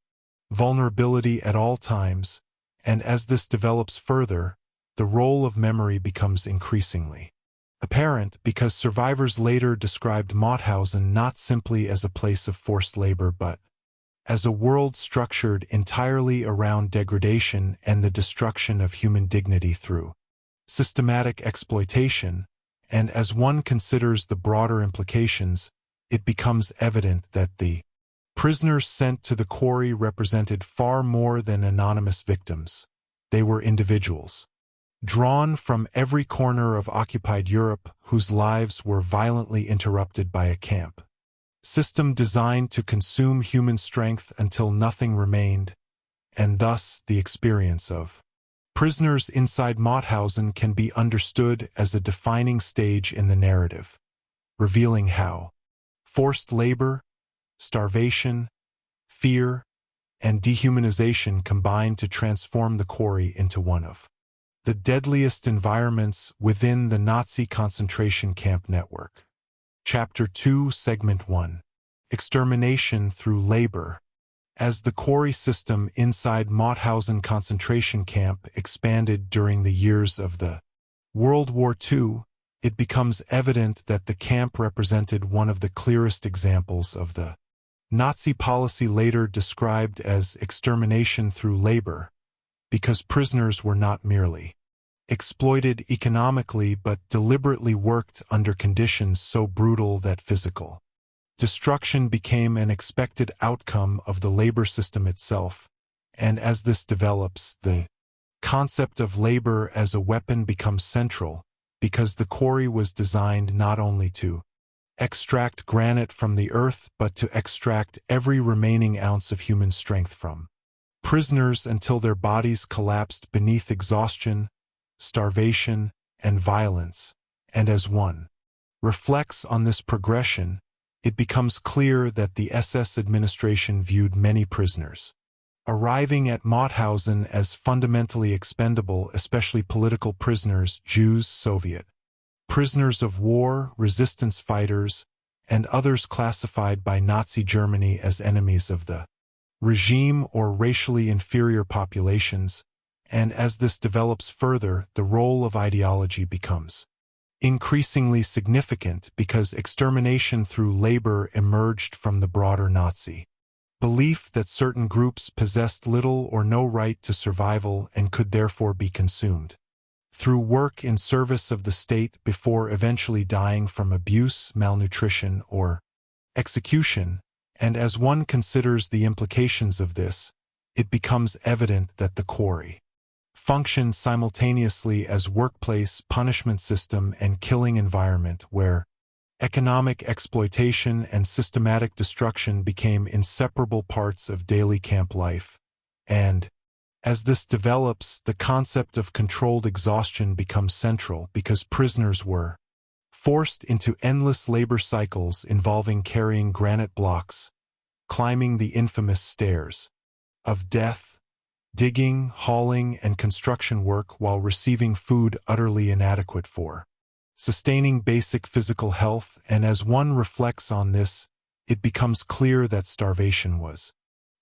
vulnerability at all times, and as this develops further, the role of memory becomes increasingly apparent because survivors later described Mauthausen not simply as a place of forced labor but as a world structured entirely around degradation and the destruction of human dignity through systematic exploitation, and as one considers the broader implications, it becomes evident that the prisoners sent to the quarry represented far more than anonymous victims. They were individuals, drawn from every corner of occupied Europe, whose lives were violently interrupted by a camp system designed to consume human strength until nothing remained, and thus the experience of prisoners inside Mauthausen can be understood as a defining stage in the narrative, revealing how forced labor, starvation, fear, and dehumanization combined to transform the quarry into one of the deadliest environments within the Nazi concentration camp network. Chapter 2, Segment 1. Extermination through labor. As the quarry system inside Mauthausen concentration camp expanded during the years of the World War II, it becomes evident that the camp represented one of the clearest examples of the Nazi policy later described as extermination through labor, because prisoners were not merely exploited economically but deliberately worked under conditions so brutal that physical destruction became an expected outcome of the labor system itself, and as this develops, the concept of labor as a weapon becomes central, because the quarry was designed not only to extract granite from the earth but to extract every remaining ounce of human strength from prisoners until their bodies collapsed beneath exhaustion, starvation, and violence, and as one reflects on this progression, it becomes clear that the SS administration viewed many prisoners arriving at Mauthausen as fundamentally expendable, especially political prisoners, Jews, Soviet prisoners of war, resistance fighters, and others classified by Nazi Germany as enemies of the regime or racially inferior populations, and as this develops further, the role of ideology becomes increasingly significant because extermination through labor emerged from the broader Nazi belief that certain groups possessed little or no right to survival and could therefore be consumed through work in service of the state before eventually dying from abuse, malnutrition, or execution, and as one considers the implications of this, it becomes evident that the quarry functioned simultaneously as workplace, punishment system, and killing environment where economic exploitation and systematic destruction became inseparable parts of daily camp life, and as this develops, the concept of controlled exhaustion becomes central because prisoners were forced into endless labor cycles involving carrying granite blocks, climbing the infamous stairs of death, digging, hauling, and construction work while receiving food utterly inadequate for sustaining basic physical health, and as one reflects on this, it becomes clear that starvation was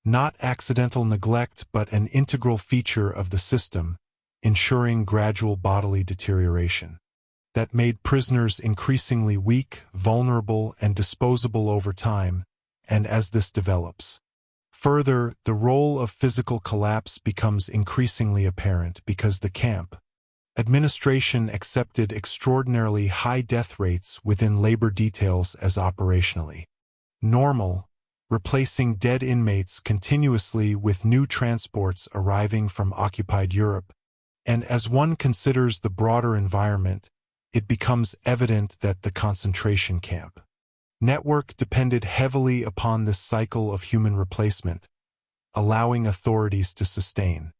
not accidental neglect but an integral feature of the system, ensuring gradual bodily deterioration that made prisoners increasingly weak, vulnerable, and disposable over time, and as this develops Further, the role of physical collapse becomes increasingly apparent because the camp administration accepted extraordinarily high death rates within labor details as operationally normal, replacing dead inmates continuously with new transports arriving from occupied Europe. And as one considers the broader environment, it becomes evident that the concentration camp network depended heavily upon this cycle of human replacement, allowing authorities to sustain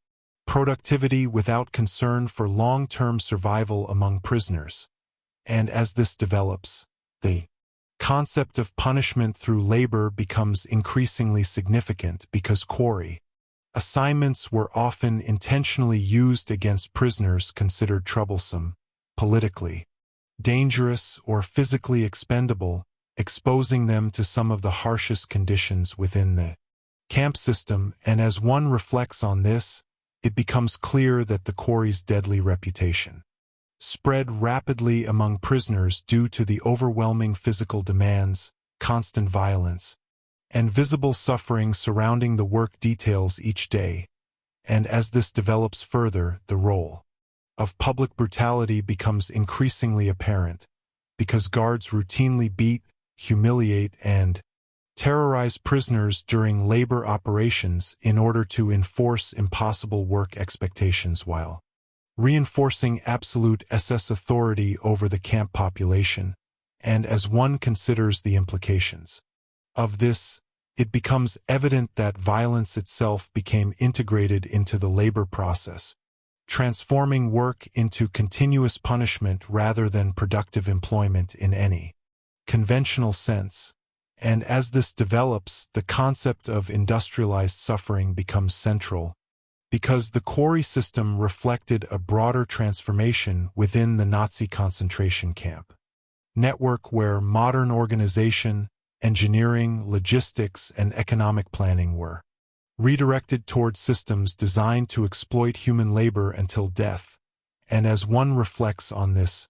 productivity without concern for long-term survival among prisoners. And as this develops, the concept of punishment through labor becomes increasingly significant because quarry assignments were often intentionally used against prisoners considered troublesome, politically dangerous, or physically expendable, exposing them to some of the harshest conditions within the camp system. And as one reflects on this, it becomes clear that the quarry's deadly reputation spread rapidly among prisoners due to the overwhelming physical demands, constant violence, and visible suffering surrounding the work details each day. And as this develops further, the role of public brutality becomes increasingly apparent, because guards routinely beat, humiliate, and terrorize prisoners during labor operations in order to enforce impossible work expectations while reinforcing absolute SS authority over the camp population. And as one considers the implications of this, it becomes evident that violence itself became integrated into the labor process, transforming work into continuous punishment rather than productive employment in any conventional sense. And as this develops, the concept of industrialized suffering becomes central, because the quarry system reflected a broader transformation within the Nazi concentration camp network, where modern organization, engineering, logistics, and economic planning were redirected toward systems designed to exploit human labor until death. And as one reflects on this,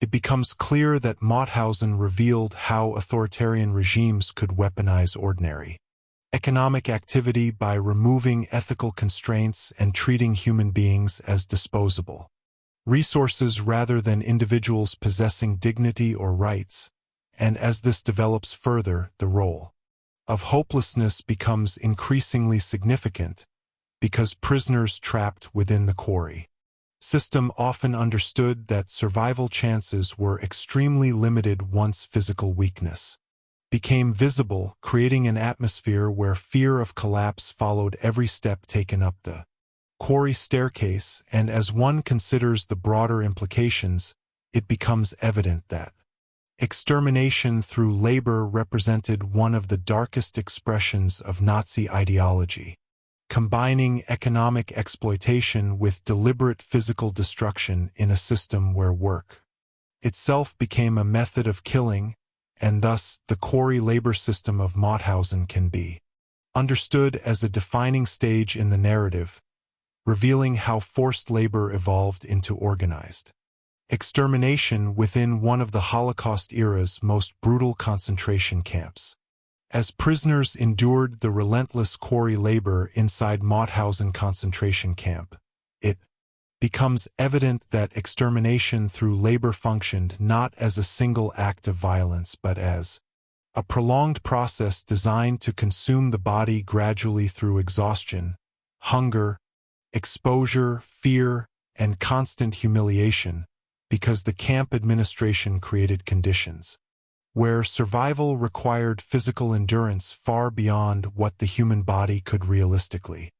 it becomes clear that Mauthausen revealed how authoritarian regimes could weaponize ordinary economic activity by removing ethical constraints and treating human beings as disposable resources rather than individuals possessing dignity or rights. And as this develops further, the role of hopelessness becomes increasingly significant, because prisoners trapped within the quarry system often understood that survival chances were extremely limited once physical weakness became visible, creating an atmosphere where fear of collapse followed every step taken up the quarry staircase. And as one considers the broader implications, it becomes evident that extermination through labor represented one of the darkest expressions of Nazi ideology, combining economic exploitation with deliberate physical destruction in a system where work itself became a method of killing. And thus, the quarry labor system of Mauthausen can be understood as a defining stage in the narrative, revealing how forced labor evolved into organized extermination within one of the Holocaust era's most brutal concentration camps. As prisoners endured the relentless quarry labor inside Mauthausen concentration camp, it becomes evident that extermination through labor functioned not as a single act of violence but as a prolonged process designed to consume the body gradually through exhaustion, hunger, exposure, fear, and constant humiliation, because the camp administration created conditions where survival required physical endurance far beyond what the human body could realistically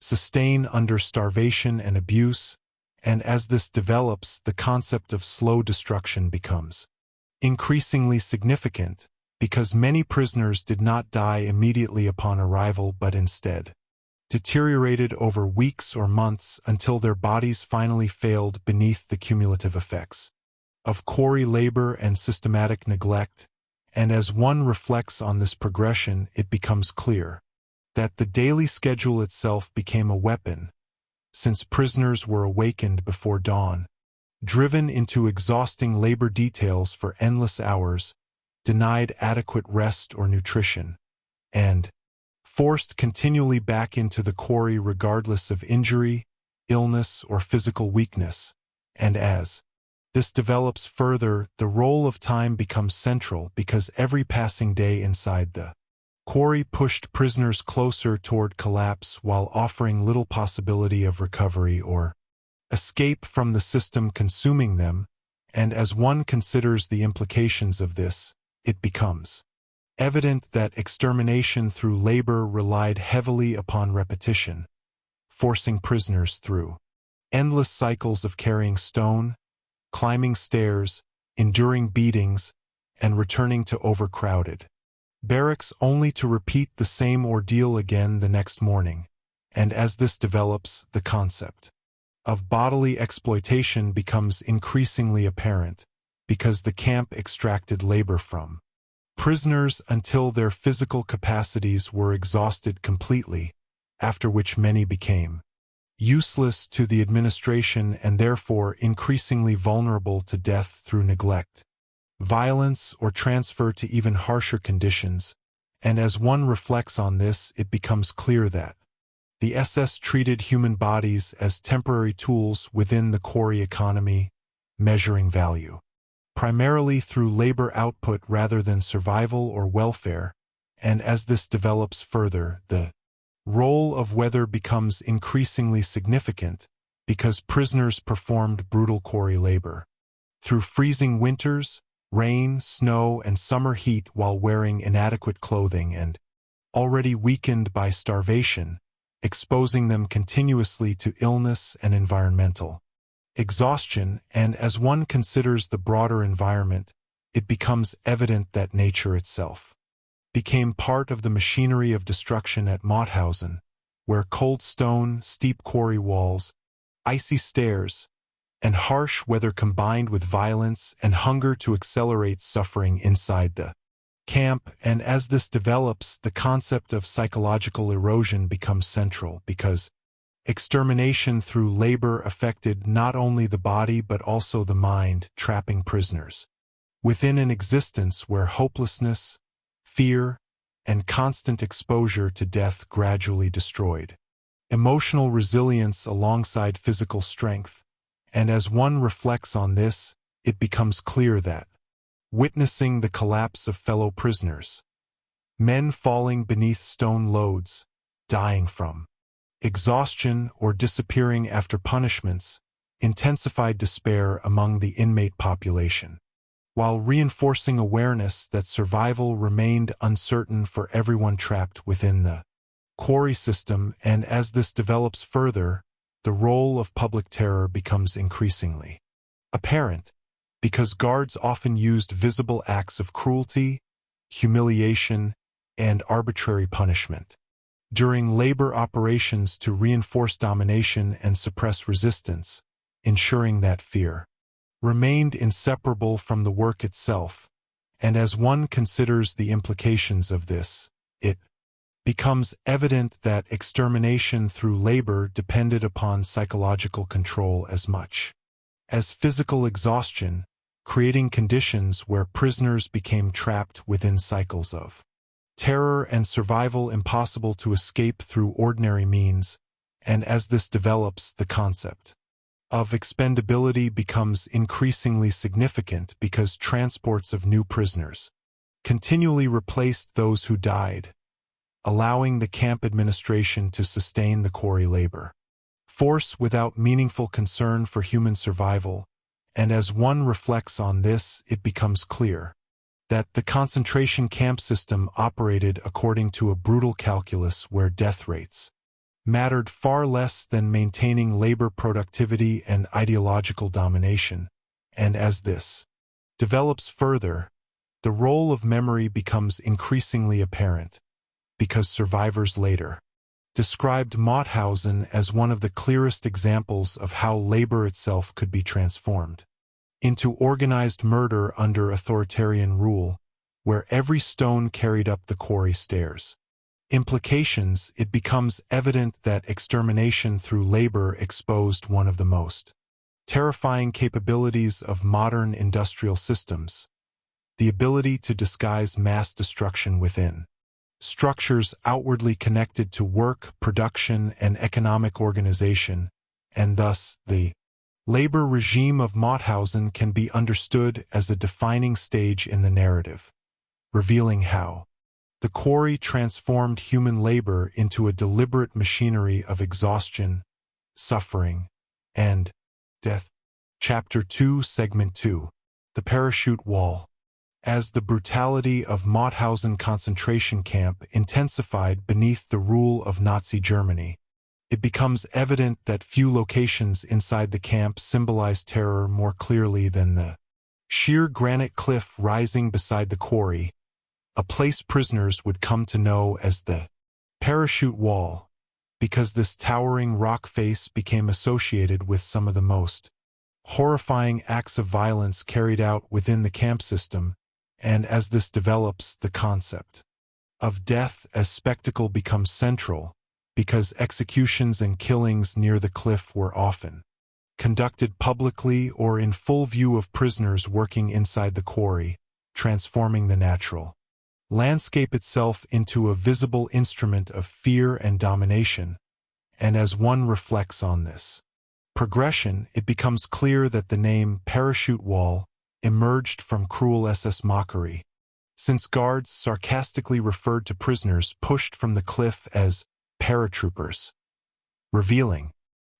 sustain under starvation and abuse. And as this develops, the concept of slow destruction becomes increasingly significant, because many prisoners did not die immediately upon arrival but instead deteriorated over weeks or months until their bodies finally failed beneath the cumulative effects of quarry labor and systematic neglect. And as one reflects on this progression, it becomes clear that the daily schedule itself became a weapon, since prisoners were awakened before dawn, driven into exhausting labor details for endless hours, denied adequate rest or nutrition, and forced continually back into the quarry regardless of injury, illness, or physical weakness, and as this develops further, the role of time becomes central because every passing day inside the quarry pushed prisoners closer toward collapse while offering little possibility of recovery or escape from the system consuming them, and as one considers the implications of this, it becomes evident that extermination through labor relied heavily upon repetition, forcing prisoners through endless cycles of carrying stone, climbing stairs, enduring beatings, and returning to overcrowded barracks only to repeat the same ordeal again the next morning. And as this develops, the concept of bodily exploitation becomes increasingly apparent because the camp extracted labor from prisoners until their physical capacities were exhausted completely, after which many became useless to the administration and therefore increasingly vulnerable to death through neglect, violence, or transfer to even harsher conditions. And as one reflects on this, it becomes clear that the SS treated human bodies as temporary tools within the quarry economy, measuring value primarily through labor output rather than survival or welfare. And as this develops further, the role of weather becomes increasingly significant because prisoners performed brutal quarry labor through freezing winters, rain, snow, and summer heat while wearing inadequate clothing and already weakened by starvation, exposing them continuously to illness and environmental exhaustion. And as one considers the broader environment, it becomes evident that nature itself became part of the machinery of destruction at Mauthausen, where cold stone, steep quarry walls, icy stairs, and harsh weather combined with violence and hunger to accelerate suffering inside the camp. And as this develops, the concept of psychological erosion becomes central because extermination through labor affected not only the body but also the mind, trapping prisoners within an existence where hopelessness, fear, and constant exposure to death gradually destroyed emotional resilience alongside physical strength. And as one reflects on this, it becomes clear that witnessing the collapse of fellow prisoners, men falling beneath stone loads, dying from exhaustion or disappearing after punishments, intensified despair among the inmate population, while reinforcing awareness that survival remained uncertain for everyone trapped within the quarry system. And as this develops further, the role of public terror becomes increasingly apparent because guards often used visible acts of cruelty, humiliation, and arbitrary punishment during labor operations to reinforce domination and suppress resistance, ensuring that fear remained inseparable from the work itself. And as one considers the implications of this, it becomes evident that extermination through labor depended upon psychological control as much as physical exhaustion, creating conditions where prisoners became trapped within cycles of terror and survival impossible to escape through ordinary means. And as this develops, the concept of expendability becomes increasingly significant because transports of new prisoners continually replaced those who died, allowing the camp administration to sustain the quarry labor force without meaningful concern for human survival. And as one reflects on this, it becomes clear that the concentration camp system operated according to a brutal calculus where death rates mattered far less than maintaining labor productivity and ideological domination. And as this develops further, the role of memory becomes increasingly apparent because survivors later described Mauthausen as one of the clearest examples of how labor itself could be transformed into organized murder under authoritarian rule, where every stone carried up the quarry stairs implications. It becomes evident that extermination through labor exposed one of the most terrifying capabilities of modern industrial systems, the ability to disguise mass destruction within structures outwardly connected to work, production, and economic organization, and thus the labor regime of Mauthausen can be understood as a defining stage in the narrative, revealing how the quarry transformed human labor into a deliberate machinery of exhaustion, suffering, and death. Chapter 2, Segment 2. The Parachute Wall. As the brutality of Mauthausen concentration camp intensified beneath the rule of Nazi Germany, it becomes evident that few locations inside the camp symbolize terror more clearly than the sheer granite cliff rising beside the quarry, a place prisoners would come to know as the Parachute Wall, because this towering rock face became associated with some of the most horrifying acts of violence carried out within the camp system, and as this develops, the concept of death as spectacle becomes central, because executions and killings near the cliff were often conducted publicly or in full view of prisoners working inside the quarry, transforming the natural landscape itself into a visible instrument of fear and domination. And as one reflects on this progression, it becomes clear that the name Parachute Wall emerged from cruel SS mockery, since guards sarcastically referred to prisoners pushed from the cliff as paratroopers, revealing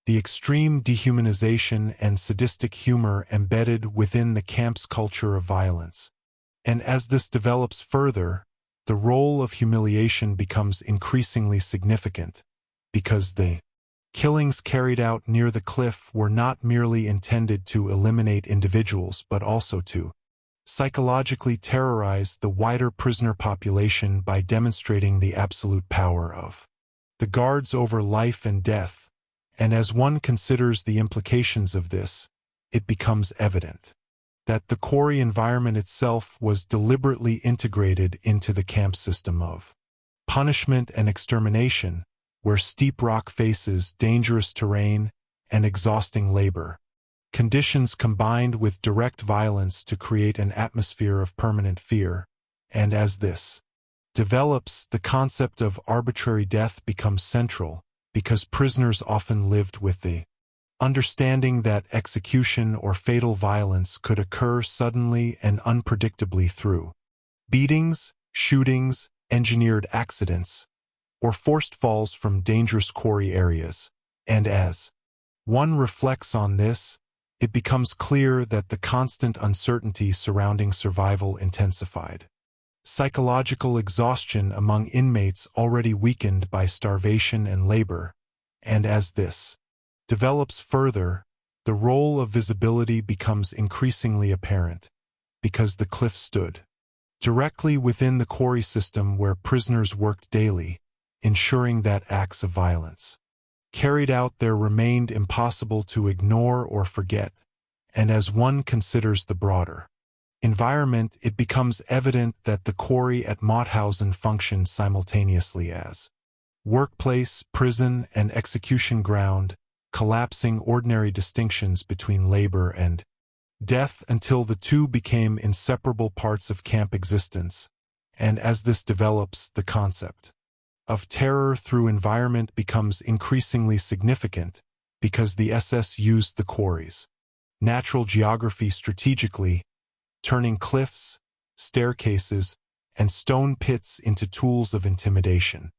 the extreme dehumanization and sadistic humor embedded within the camp's culture of violence. And as this develops further, the role of humiliation becomes increasingly significant, because the killings carried out near the cliff were not merely intended to eliminate individuals but also to psychologically terrorize the wider prisoner population by demonstrating the absolute power of the guards over life and death. And as one considers the implications of this, it becomes evident that the quarry environment itself was deliberately integrated into the camp system of punishment and extermination, where steep rock faces, dangerous terrain, and exhausting labor conditions combined with direct violence to create an atmosphere of permanent fear. And as this develops, the concept of arbitrary death becomes central, because prisoners often lived with the understanding that execution or fatal violence could occur suddenly and unpredictably through beatings, shootings, engineered accidents, or forced falls from dangerous quarry areas. And as one reflects on this, it becomes clear that the constant uncertainty surrounding survival intensified psychological exhaustion among inmates already weakened by starvation and labor. And as this develops further, the role of visibility becomes increasingly apparent, because the cliff stood directly within the quarry system where prisoners worked daily, ensuring that acts of violence carried out there remained impossible to ignore or forget. And as one considers the broader environment, it becomes evident that the quarry at Mauthausen functioned simultaneously as workplace, prison, and execution ground, collapsing ordinary distinctions between labor and death until the two became inseparable parts of camp existence. And as this develops, the concept of terror through environment becomes increasingly significant, because the SS used the quarry's natural geography strategically, turning cliffs, staircases, and stone pits into tools of intimidation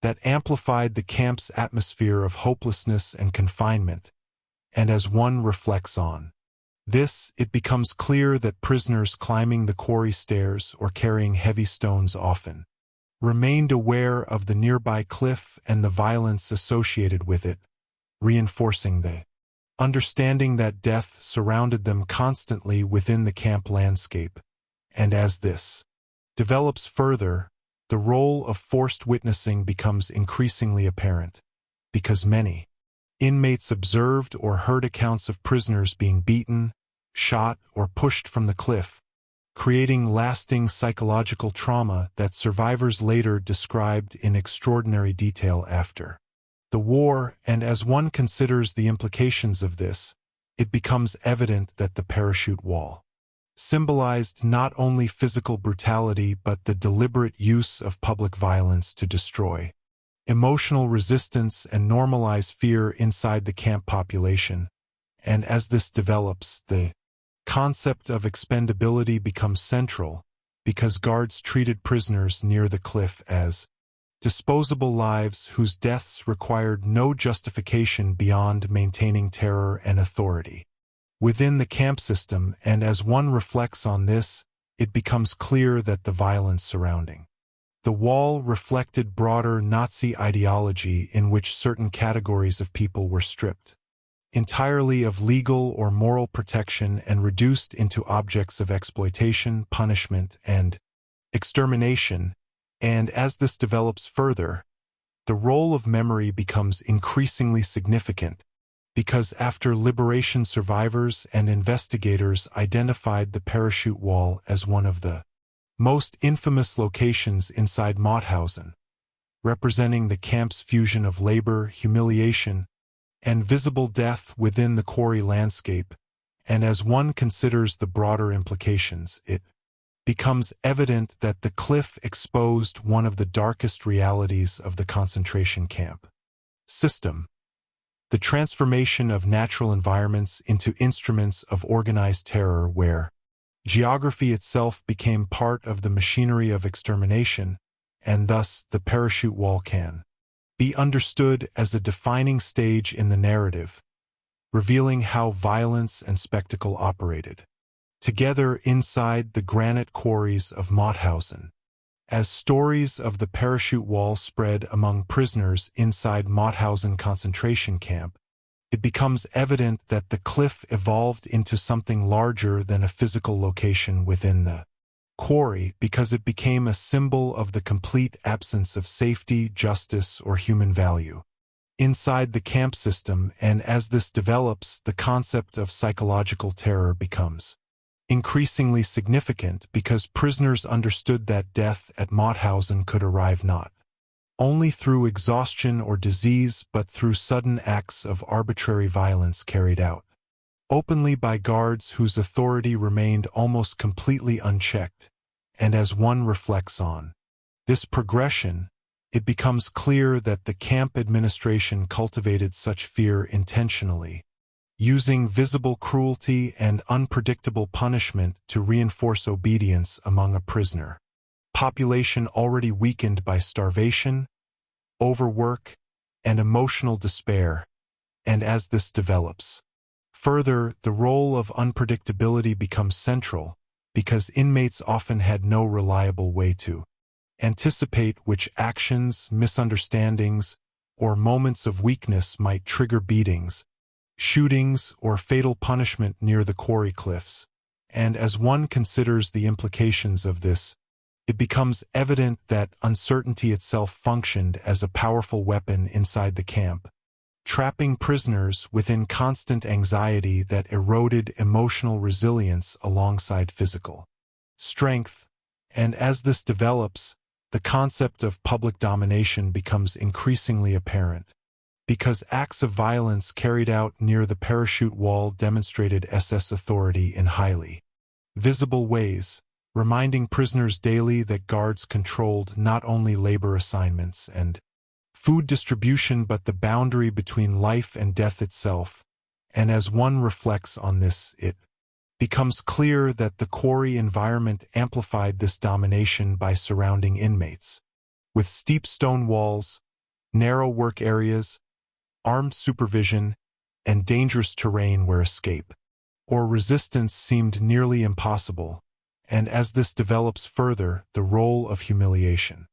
that amplified the camp's atmosphere of hopelessness and confinement. And as one reflects on this, it becomes clear that prisoners climbing the quarry stairs or carrying heavy stones often remained aware of the nearby cliff and the violence associated with it, reinforcing the understanding that death surrounded them constantly within the camp landscape. And as this develops further, the role of forced witnessing becomes increasingly apparent, because many inmates observed or heard accounts of prisoners being beaten, shot, or pushed from the cliff, creating lasting psychological trauma that survivors later described in extraordinary detail after the war. And as one considers the implications of this, it becomes evident that the parachute wall symbolized not only physical brutality but the deliberate use of public violence to destroy emotional resistance and normalize fear inside the camp population. And as this develops, the concept of expendability becomes central because guards treated prisoners near the cliff as disposable lives whose deaths required no justification beyond maintaining terror and authority within the camp system. And as one reflects on this, it becomes clear that the violence surrounding the wall reflected broader Nazi ideology in which certain categories of people were stripped entirely of legal or moral protection and reduced into objects of exploitation, punishment, and extermination. And as this develops further, the role of memory becomes increasingly significant because after liberation, survivors and investigators identified the parachute wall as one of the most infamous locations inside Mauthausen, representing the camp's fusion of labor, humiliation, and visible death within the Quarry landscape. And as one considers the broader implications, it becomes evident that the cliff exposed one of the darkest realities of the concentration camp system: the transformation of natural environments into instruments of organized terror, where geography itself became part of the machinery of extermination. And thus the parachute wall can be understood as a defining stage in the narrative, revealing how violence and spectacle operated together inside the granite quarries of Mauthausen. As stories of the parachute wall spread among prisoners inside Mauthausen concentration camp, it becomes evident that the cliff evolved into something larger than a physical location within the quarry because it became a symbol of the complete absence of safety, justice, or human value inside the camp system. And as this develops, the concept of psychological terror becomes increasingly significant because prisoners understood that death at Mauthausen could arrive not only through exhaustion or disease but through sudden acts of arbitrary violence carried out openly by guards whose authority remained almost completely unchecked. And as one reflects on this progression, it becomes clear that the camp administration cultivated such fear intentionally, using visible cruelty and unpredictable punishment to reinforce obedience among a prisoner population already weakened by starvation, overwork, and emotional despair. And as this develops further, the role of unpredictability becomes central because inmates often had no reliable way to anticipate which actions, misunderstandings, or moments of weakness might trigger beatings, shootings, or fatal punishment near the quarry cliffs. And as one considers the implications of this, it becomes evident that uncertainty itself functioned as a powerful weapon inside the camp, trapping prisoners within constant anxiety that eroded emotional resilience alongside physical strength. And as this develops, the concept of public domination becomes increasingly apparent, because acts of violence carried out near the parachute wall demonstrated SS authority in highly visible ways, reminding prisoners daily that guards controlled not only labor assignments and food distribution but the boundary between life and death itself. And as one reflects on this, it becomes clear that the quarry environment amplified this domination by surrounding inmates with steep stone walls, narrow work areas, armed supervision, and dangerous terrain where escape or resistance seemed nearly impossible. And as this develops further, the role of humiliation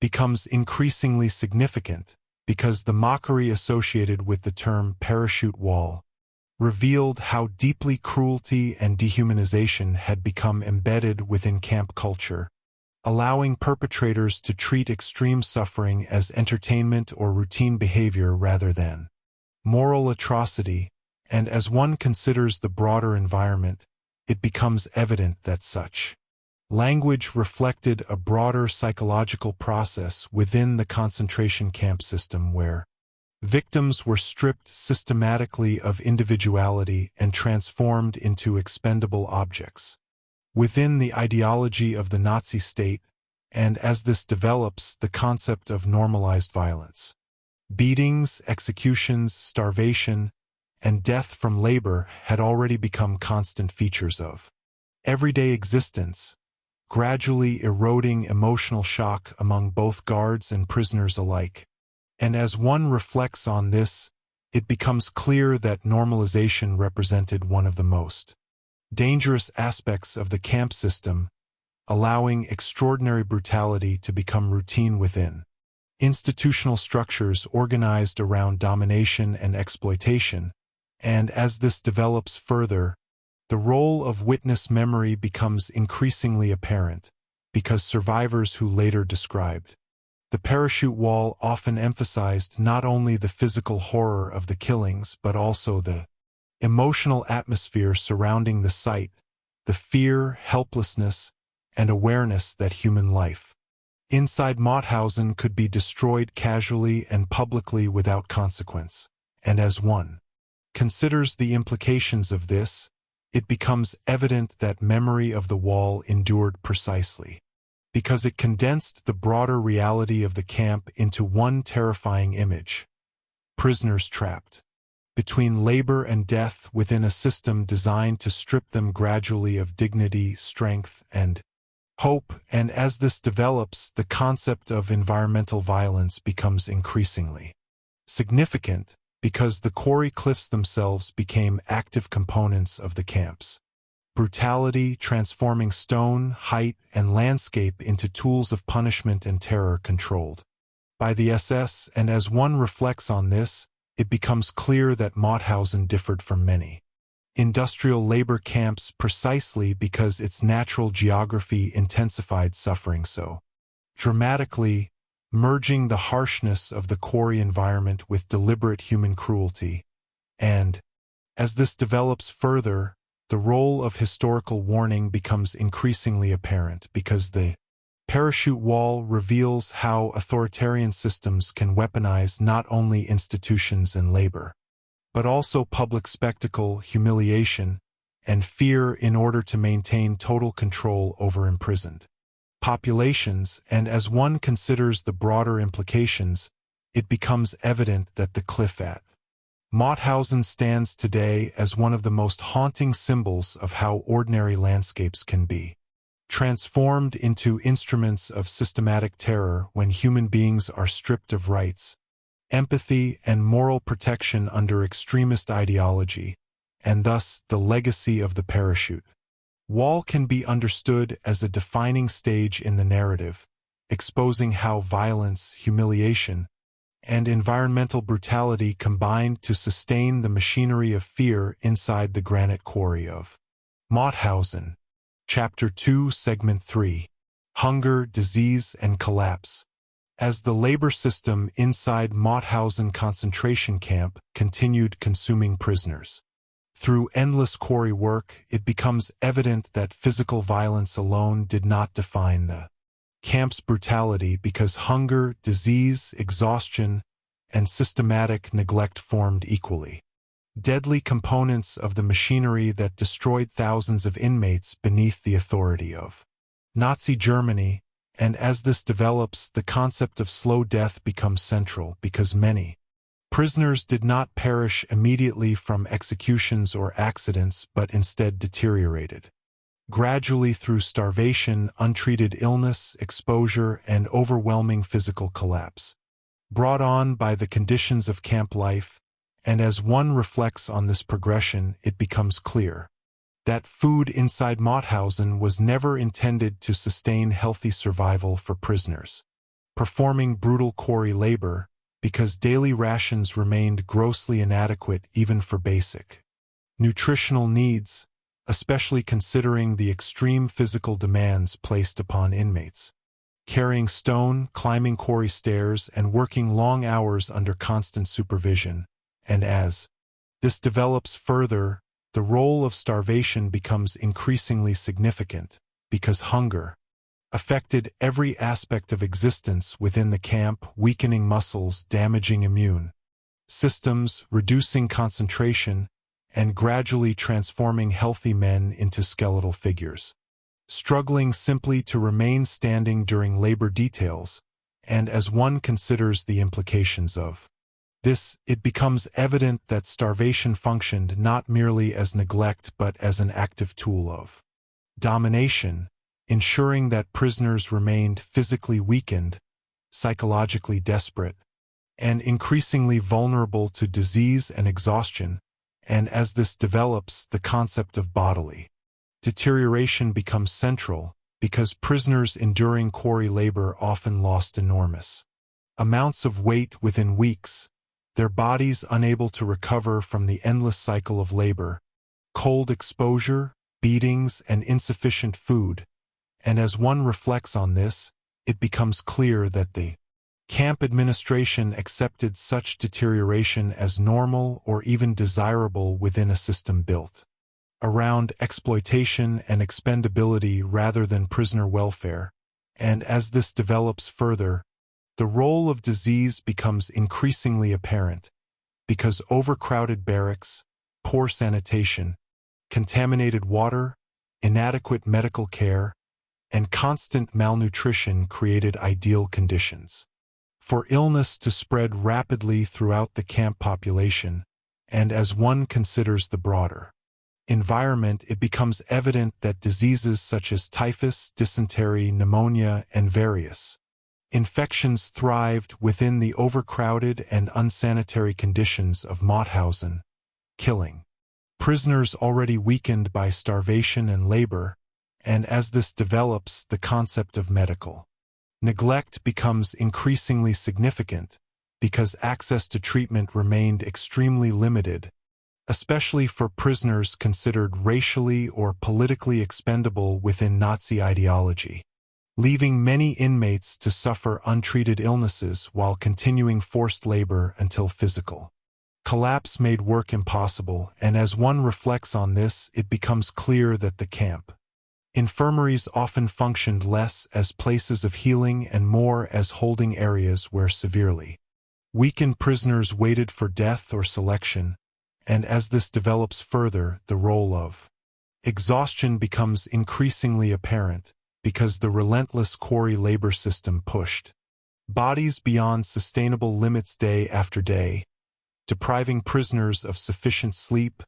becomes increasingly significant because the mockery associated with the term parachute wall revealed how deeply cruelty and dehumanization had become embedded within camp culture, allowing perpetrators to treat extreme suffering as entertainment or routine behavior rather than moral atrocity. And as one considers the broader environment, it becomes evident that such language reflected a broader psychological process within the concentration camp system where victims were stripped systematically of individuality and transformed into expendable objects. within the ideology of the Nazi state, and as this develops, the concept of normalized violence. Beatings, executions, starvation, and death from labor had already become constant features of everyday existence, gradually eroding emotional shock among both guards and prisoners alike. And as one reflects on this, it becomes clear that normalization represented one of the most dangerous aspects of the camp system, allowing extraordinary brutality to become routine within institutional structures organized around domination and exploitation. And as this develops further, the role of witness memory becomes increasingly apparent, because survivors who later described the parachute wall often emphasized not only the physical horror of the killings but also the emotional atmosphere surrounding the site, the fear, helplessness, and awareness that human life inside Mauthausen could be destroyed casually and publicly without consequence. And as one considers the implications of this, it becomes evident that memory of the wall endured precisely because it condensed the broader reality of the camp into one terrifying image: prisoners trapped between labor and death within a system designed to strip them gradually of dignity, strength, and hope. And as this develops, the concept of environmental violence becomes increasingly significant, because the quarry cliffs themselves became active components of the camps. Brutality, transforming stone, height, and landscape into tools of punishment and terror controlled by the SS. And as one reflects on this, it becomes clear that Mauthausen differed from many industrial labor camps precisely because its natural geography intensified suffering so dramatically, merging the harshness of the quarry environment with deliberate human cruelty. And as this develops further, the role of historical warning becomes increasingly apparent, because the parachute wall reveals how authoritarian systems can weaponize not only institutions and labor, but also public spectacle, humiliation, and fear in order to maintain total control over imprisoned populations. And as one considers the broader implications, it becomes evident that the cliff at Mauthausen stands today as one of the most haunting symbols of how ordinary landscapes can be transformed into instruments of systematic terror when human beings are stripped of rights, empathy, and moral protection under extremist ideology. And thus the legacy of the parachute wall can be understood as a defining stage in the narrative, exposing how violence, humiliation, and environmental brutality combined to sustain the machinery of fear inside the granite quarry of Mauthausen. Chapter 2, Segment 3: Hunger, Disease, and Collapse. As the labor system inside Mauthausen concentration camp continued consuming prisoners through endless quarry work, it becomes evident that physical violence alone did not define the camp's brutality, because hunger, disease, exhaustion, and systematic neglect formed equally deadly components of the machinery that destroyed thousands of inmates beneath the authority of Nazi Germany. And as this develops, the concept of slow death becomes central, because many prisoners did not perish immediately from executions or accidents, but instead deteriorated gradually through starvation, untreated illness, exposure, and overwhelming physical collapse brought on by the conditions of camp life. And as one reflects on this progression, it becomes clear that food inside Mauthausen was never intended to sustain healthy survival for prisoners performing brutal quarry labor, because daily rations remained grossly inadequate even for basic nutritional needs, especially considering the extreme physical demands placed upon inmates carrying stone, climbing quarry stairs, and working long hours under constant supervision. And as this develops further, the role of starvation becomes increasingly significant, because hunger affected every aspect of existence within the camp, weakening muscles, damaging immune systems, reducing concentration, and gradually transforming healthy men into skeletal figures. struggling simply to remain standing during labor details, and as one considers the implications of this, it becomes evident that starvation functioned not merely as neglect but as an active tool of domination, ensuring that prisoners remained physically weakened, psychologically desperate, and increasingly vulnerable to disease and exhaustion, and as this develops, the concept of bodily deterioration becomes central, because prisoners enduring quarry labor often lost enormous amounts of weight within weeks, their bodies unable to recover from the endless cycle of labor, cold exposure, beatings, and insufficient food, and as one reflects on this, it becomes clear that the camp administration accepted such deterioration as normal or even desirable within a system built around exploitation and expendability rather than prisoner welfare, and as this develops further, the role of disease becomes increasingly apparent, because overcrowded barracks, poor sanitation, contaminated water, inadequate medical care, and constant malnutrition created ideal conditions for illness to spread rapidly throughout the camp population, and as one considers the broader environment, it becomes evident that diseases such as typhus, dysentery, pneumonia, and various infections thrived within the overcrowded and unsanitary conditions of Mauthausen, killing prisoners already weakened by starvation and labor, and as this develops, the concept of medical neglect becomes increasingly significant, because access to treatment remained extremely limited, especially for prisoners considered racially or politically expendable within Nazi ideology, leaving many inmates to suffer untreated illnesses while continuing forced labor until physical collapse made work impossible, and as one reflects on this, it becomes clear that the camp infirmaries often functioned less as places of healing and more as holding areas where severely weakened prisoners waited for death or selection, and as this develops further, the role of exhaustion becomes increasingly apparent, because the relentless quarry labor system pushed bodies beyond sustainable limits day after day, depriving prisoners of sufficient sleep,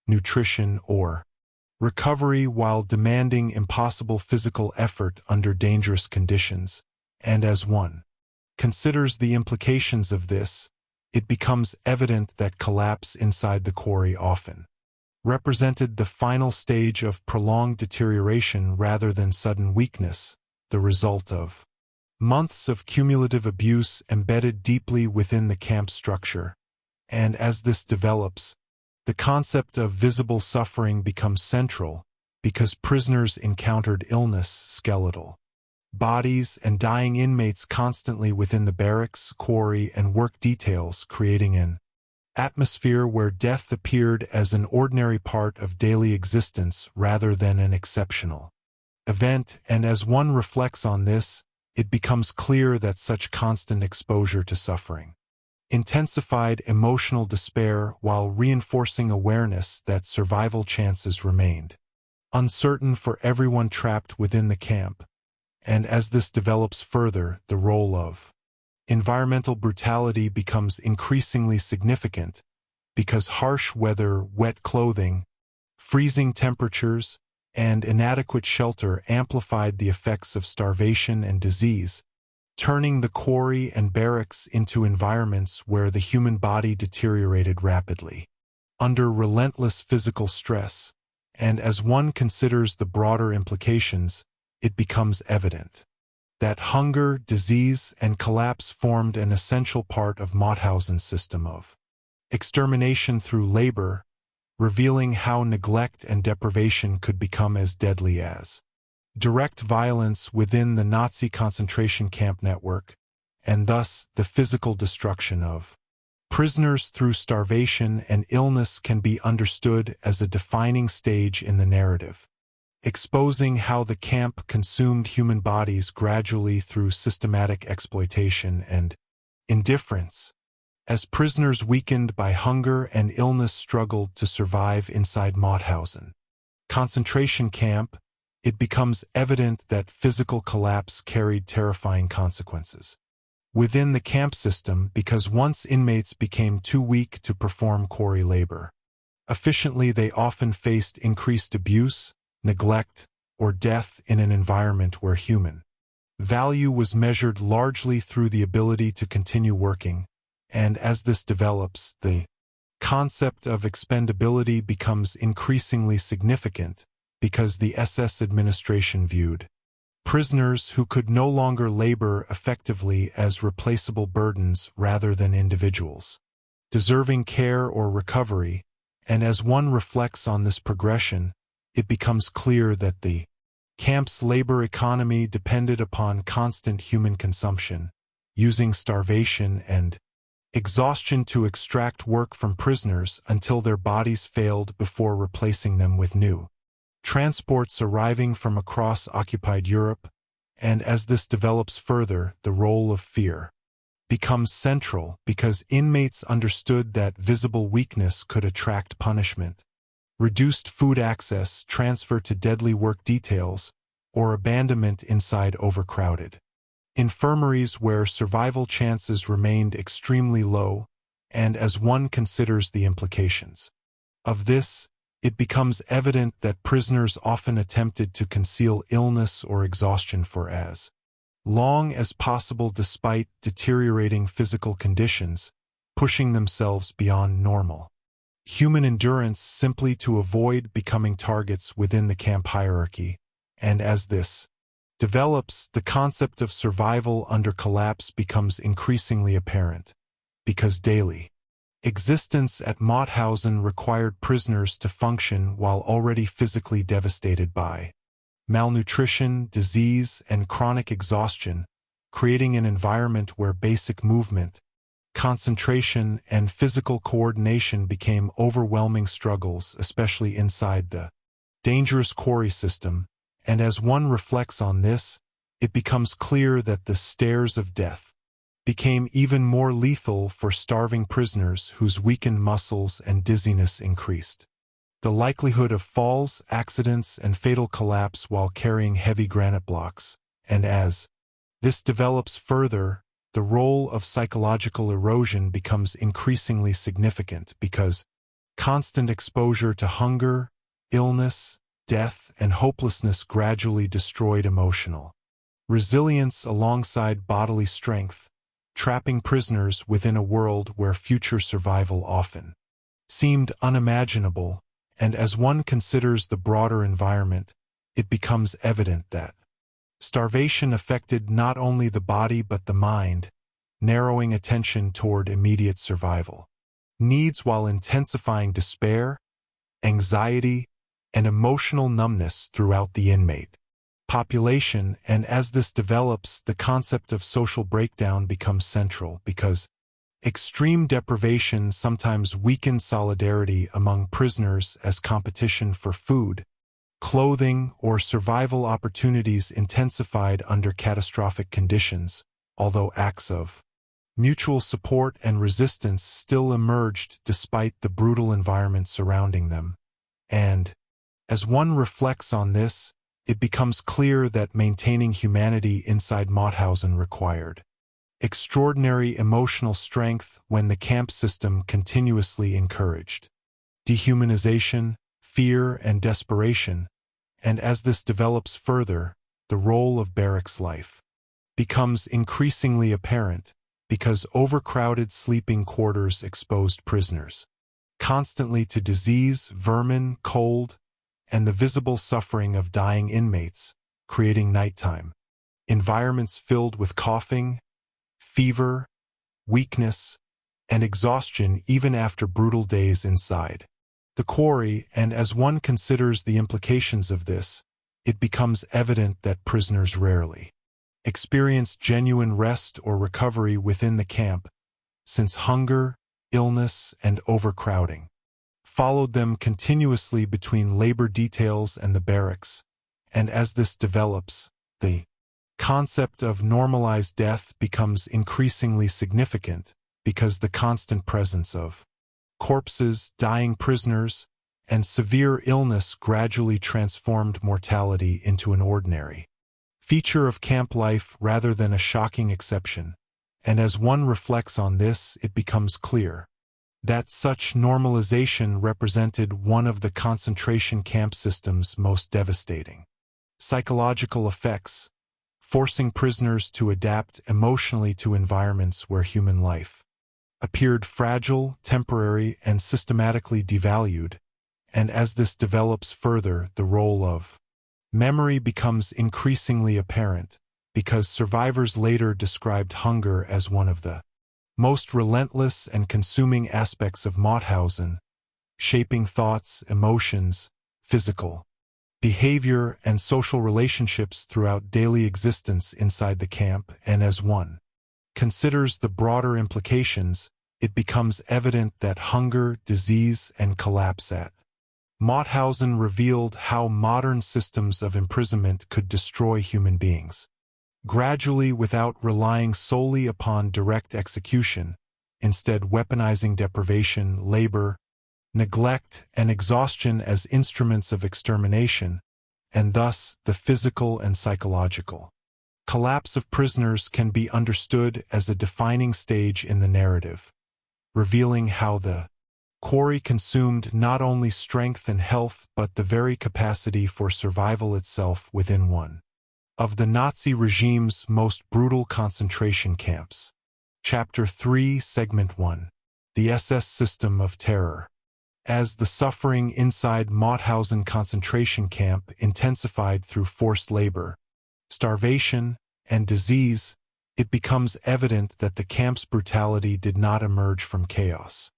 nutrition, or recovery while demanding impossible physical effort under dangerous conditions, and as one considers the implications of this, it becomes evident that collapse inside the quarry often represented the final stage of prolonged deterioration rather than sudden weakness, the result of months of cumulative abuse embedded deeply within the camp structure, and as this develops, the concept of visible suffering becomes central, because prisoners encountered illness, skeletal bodies, and dying inmates constantly within the barracks, quarry, and work details, creating an atmosphere where death appeared as an ordinary part of daily existence rather than an exceptional event, and as one reflects on this, it becomes clear that such constant exposure to suffering intensified emotional despair while reinforcing awareness that survival chances remained uncertain for everyone trapped within the camp, and as this develops further, the role of environmental brutality becomes increasingly significant, because harsh weather, wet clothing, freezing temperatures, and inadequate shelter amplified the effects of starvation and disease, turning the quarry and barracks into environments where the human body deteriorated rapidly under relentless physical stress, and as one considers the broader implications, it becomes evident that hunger, disease, and collapse formed an essential part of Mauthausen's system of extermination through labor, revealing how neglect and deprivation could become as deadly as direct violence within the Nazi concentration camp network, and thus the physical destruction of prisoners through starvation and illness can be understood as a defining stage in the narrative, exposing how the camp consumed human bodies gradually through systematic exploitation and indifference, as prisoners weakened by hunger and illness struggled to survive inside Mauthausen concentration camp. it becomes evident that physical collapse carried terrifying consequences within the camp system because once inmates became too weak to perform quarry labor efficiently, they often faced increased abuse, neglect, or death in an environment where human value was measured largely through the ability to continue working, and as this develops, the concept of expendability becomes increasingly significant because the SS administration viewed prisoners who could no longer labor effectively as replaceable burdens rather than individuals deserving care or recovery, and as one reflects on this progression, it becomes clear that the camp's labor economy depended upon constant human consumption, using starvation and exhaustion to extract work from prisoners until their bodies failed before replacing them with new transports arriving from across occupied Europe, and as this develops further, the role of fear becomes central because inmates understood that visible weakness could attract punishment. Reduced food access, transfer to deadly work details, or abandonment inside overcrowded infirmaries where survival chances remained extremely low, and as one considers the implications of this, it becomes evident that prisoners often attempted to conceal illness or exhaustion for as long as possible despite deteriorating physical conditions, pushing themselves beyond normal human endurance simply to avoid becoming targets within the camp hierarchy, and as this develops, the concept of survival under collapse becomes increasingly apparent, because daily existence at Mauthausen required prisoners to function while already physically devastated by malnutrition, disease, and chronic exhaustion, creating an environment where basic movement, concentration, and physical coordination became overwhelming struggles, especially inside the dangerous quarry system, and as one reflects on this, it becomes clear that the stares of death became even more lethal for starving prisoners whose weakened muscles and dizziness increased the likelihood of falls, accidents, and fatal collapse while carrying heavy granite blocks, and as this develops further, the role of psychological erosion becomes increasingly significant because constant exposure to hunger, illness, death, and hopelessness gradually destroyed emotional resilience alongside bodily strength, trapping prisoners within a world where future survival often seemed unimaginable, and as one considers the broader environment, it becomes evident that starvation affected not only the body but the mind, narrowing attention toward immediate survival needs while intensifying despair, anxiety, and emotional numbness throughout the inmate population, and as this develops, the concept of social breakdown becomes central because extreme deprivation sometimes weakened solidarity among prisoners as competition for food, clothing, or survival opportunities intensified under catastrophic conditions, although acts of mutual support and resistance still emerged despite the brutal environment surrounding them. And as one reflects on this, it becomes clear that maintaining humanity inside Mauthausen required extraordinary emotional strength when the camp system continuously encouraged dehumanization, fear, and desperation, and as this develops further, the role of barracks life becomes increasingly apparent because overcrowded sleeping quarters exposed prisoners constantly to disease, vermin, cold, and the visible suffering of dying inmates, creating nighttime environments filled with coughing, fever, weakness, and exhaustion even after brutal days inside the quarry, and as one considers the implications of this, it becomes evident that prisoners rarely experienced genuine rest or recovery within the camp, since hunger, illness, and overcrowding followed them continuously between labor details and the barracks, and as this develops, the concept of normalized death becomes increasingly significant because the constant presence of corpses, dying prisoners, and severe illness gradually transformed mortality into an ordinary feature of camp life rather than a shocking exception, and as one reflects on this, it becomes clear that such normalization represented one of the concentration camp system's most devastating psychological effects, forcing prisoners to adapt emotionally to environments where human life appeared fragile, temporary, and systematically devalued, and as this develops further, the role of memory becomes increasingly apparent, because survivors later described hunger as one of the most relentless and consuming aspects of Mauthausen, shaping thoughts, emotions, physical behavior, and social relationships throughout daily existence inside the camp, and as one considers the broader implications, it becomes evident that hunger, disease, and collapse at Mauthausen revealed how modern systems of imprisonment could destroy human beings, gradually without relying solely upon direct execution, instead weaponizing deprivation, labor, neglect, and exhaustion as instruments of extermination, and thus the physical and psychological collapse of prisoners can be understood as a defining stage in the narrative, revealing how the Quarry consumed not only strength and health but the very capacity for survival itself within one of the Nazi regime's most brutal concentration camps. Chapter 3, Segment 1. The SS System of Terror. As the suffering inside Mauthausen concentration camp intensified through forced labor, starvation, and disease, it becomes evident that the camp's brutality did not emerge from chaos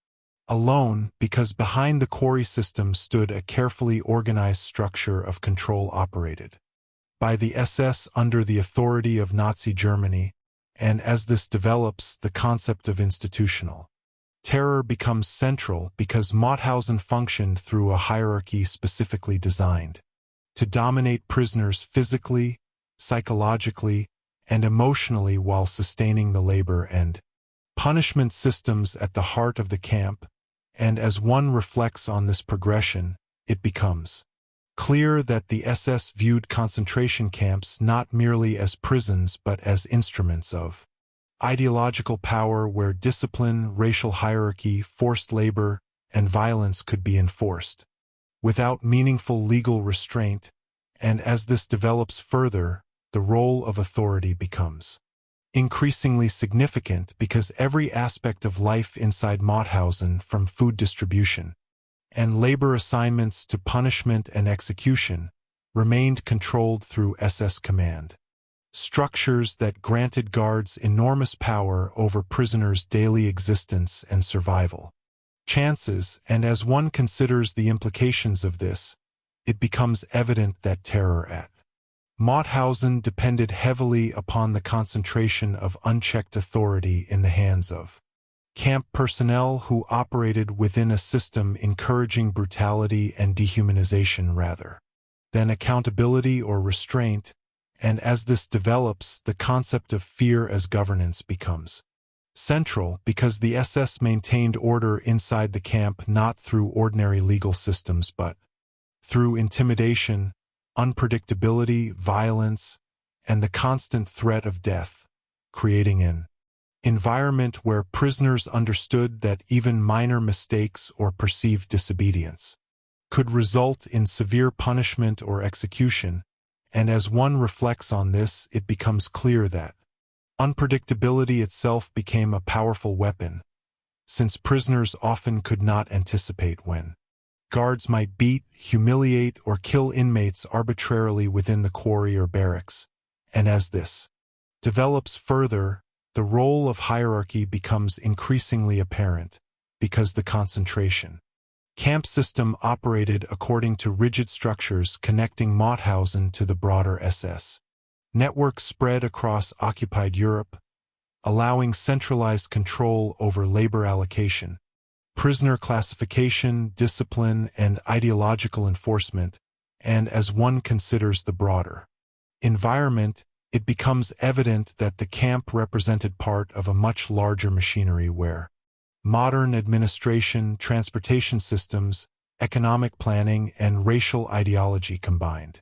alone, because behind the Quarry system stood a carefully organized structure of control operated by the SS under the authority of Nazi Germany, and as this develops, the concept of institutional terror becomes central because Mauthausen functioned through a hierarchy specifically designed to dominate prisoners physically, psychologically, and emotionally while sustaining the labor and punishment systems at the heart of the camp, and as one reflects on this progression, it becomes clear that the SS viewed concentration camps not merely as prisons but as instruments of ideological power where discipline, racial hierarchy, forced labor, and violence could be enforced without meaningful legal restraint, and as this develops further, the role of authority becomes increasingly significant because every aspect of life inside Mauthausen, from food distribution and labor assignments to punishment and execution, remained controlled through SS command structures that granted guards enormous power over prisoners' daily existence and survival chances, and as one considers the implications of this, it becomes evident that terror at Mauthausen depended heavily upon the concentration of unchecked authority in the hands of camp personnel who operated within a system encouraging brutality and dehumanization rather than accountability or restraint, and as this develops, the concept of fear as governance becomes central because the SS maintained order inside the camp not through ordinary legal systems but through intimidation, unpredictability, violence, and the constant threat of death, creating an environment where prisoners understood that even minor mistakes or perceived disobedience could result in severe punishment or execution, and as one reflects on this, it becomes clear that unpredictability itself became a powerful weapon, since prisoners often could not anticipate when guards might beat, humiliate, or kill inmates arbitrarily within the quarry or barracks, and as this develops further, the role of hierarchy becomes increasingly apparent because the concentration camp system operated according to rigid structures connecting Mauthausen to the broader SS network spread across occupied Europe, allowing centralized control over labor allocation, prisoner classification, discipline, and ideological enforcement, and as one considers the broader environment, it becomes evident that the camp represented part of a much larger machinery where modern administration, transportation systems, economic planning, and racial ideology combined.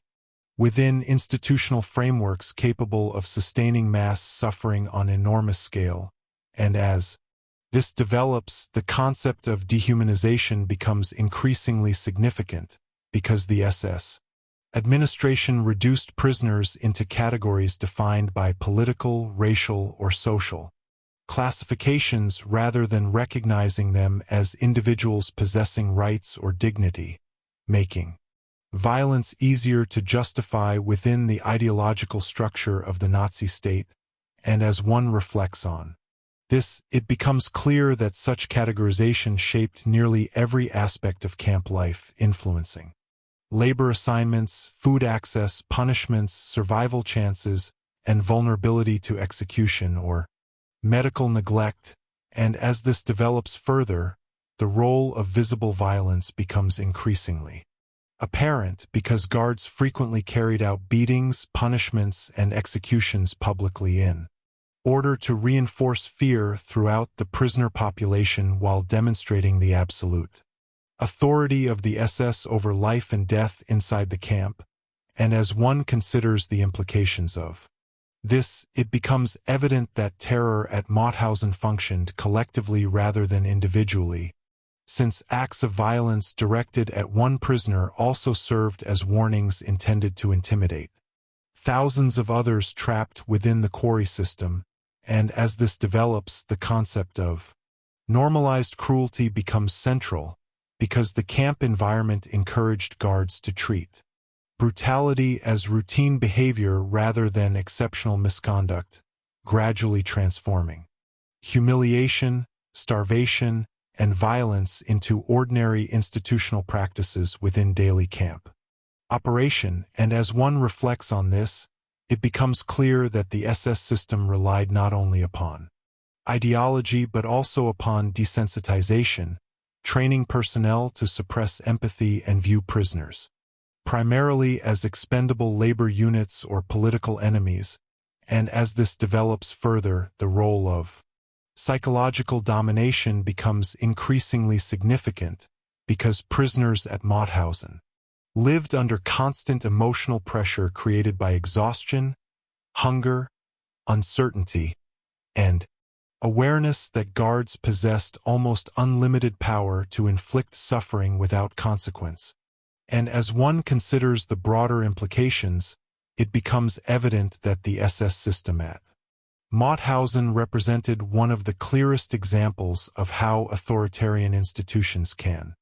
Within institutional frameworks capable of sustaining mass suffering on enormous scale, and as this develops, the concept of dehumanization becomes increasingly significant because the SS administration reduced prisoners into categories defined by political, racial, or social classifications rather than recognizing them as individuals possessing rights or dignity, making violence easier to justify within the ideological structure of the Nazi state. And as one reflects on this, it becomes clear that such categorization shaped nearly every aspect of camp life, influencing labor assignments, food access, punishments, survival chances, and vulnerability to execution or medical neglect. And as this develops further, the role of visible violence becomes increasingly apparent because guards frequently carried out beatings, punishments, and executions publicly in order to reinforce fear throughout the prisoner population while demonstrating the absolute authority of the SS over life and death inside the camp. And as one considers the implications of this, it becomes evident that terror at Mauthausen functioned collectively rather than individually, since acts of violence directed at one prisoner also served as warnings intended to intimidate thousands of others trapped within the Quarry system. And as this develops, the concept of normalized cruelty becomes central because the camp environment encouraged guards to treat brutality as routine behavior rather than exceptional misconduct, gradually transforming humiliation, starvation, and violence into ordinary institutional practices within daily camp operation. And as one reflects on this, it becomes clear that the SS system relied not only upon ideology but also upon desensitization, training personnel to suppress empathy and view prisoners primarily as expendable labor units or political enemies. And as this develops further, the role of psychological domination becomes increasingly significant because prisoners at Mauthausen lived under constant emotional pressure created by exhaustion, hunger, uncertainty, and awareness that guards possessed almost unlimited power to inflict suffering without consequence. And as one considers the broader implications, it becomes evident that the SS system at Mauthausen represented one of the clearest examples of how authoritarian institutions can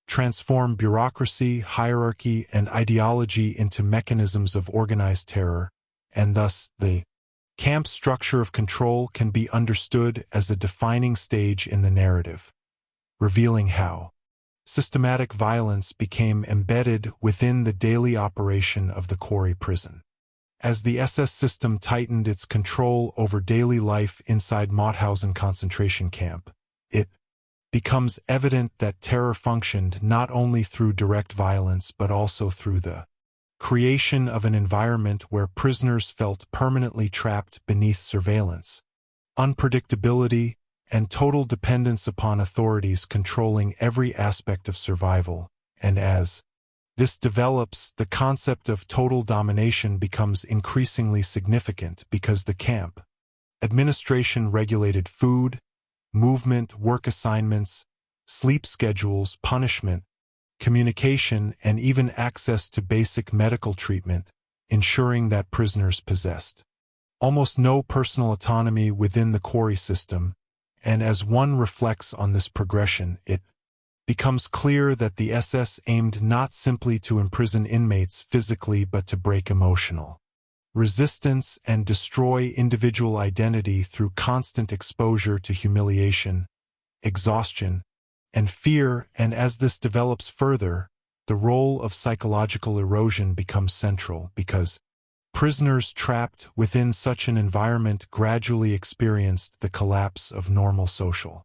transform bureaucracy, hierarchy, and ideology into mechanisms of organized terror, and thus the camp structure of control can be understood as a defining stage in the narrative, revealing how systematic violence became embedded within the daily operation of the Quarry prison. As the SS system tightened its control over daily life inside Mauthausen concentration camp, it becomes evident that terror functioned not only through direct violence but also through the creation of an environment where prisoners felt permanently trapped beneath surveillance, unpredictability, and total dependence upon authorities controlling every aspect of survival. And as this develops, the concept of total domination becomes increasingly significant because the camp administration regulated food, movement, work assignments, sleep schedules, punishment, communication, and even access to basic medical treatment, ensuring that prisoners possessed almost no personal autonomy within the Quarry system. And as one reflects on this progression, it becomes clear that the SS aimed not simply to imprison inmates physically but to break emotional resistance and destroy individual identity through constant exposure to humiliation, exhaustion, and fear. And as this develops further, the role of psychological erosion becomes central because prisoners trapped within such an environment gradually experienced the collapse of normal social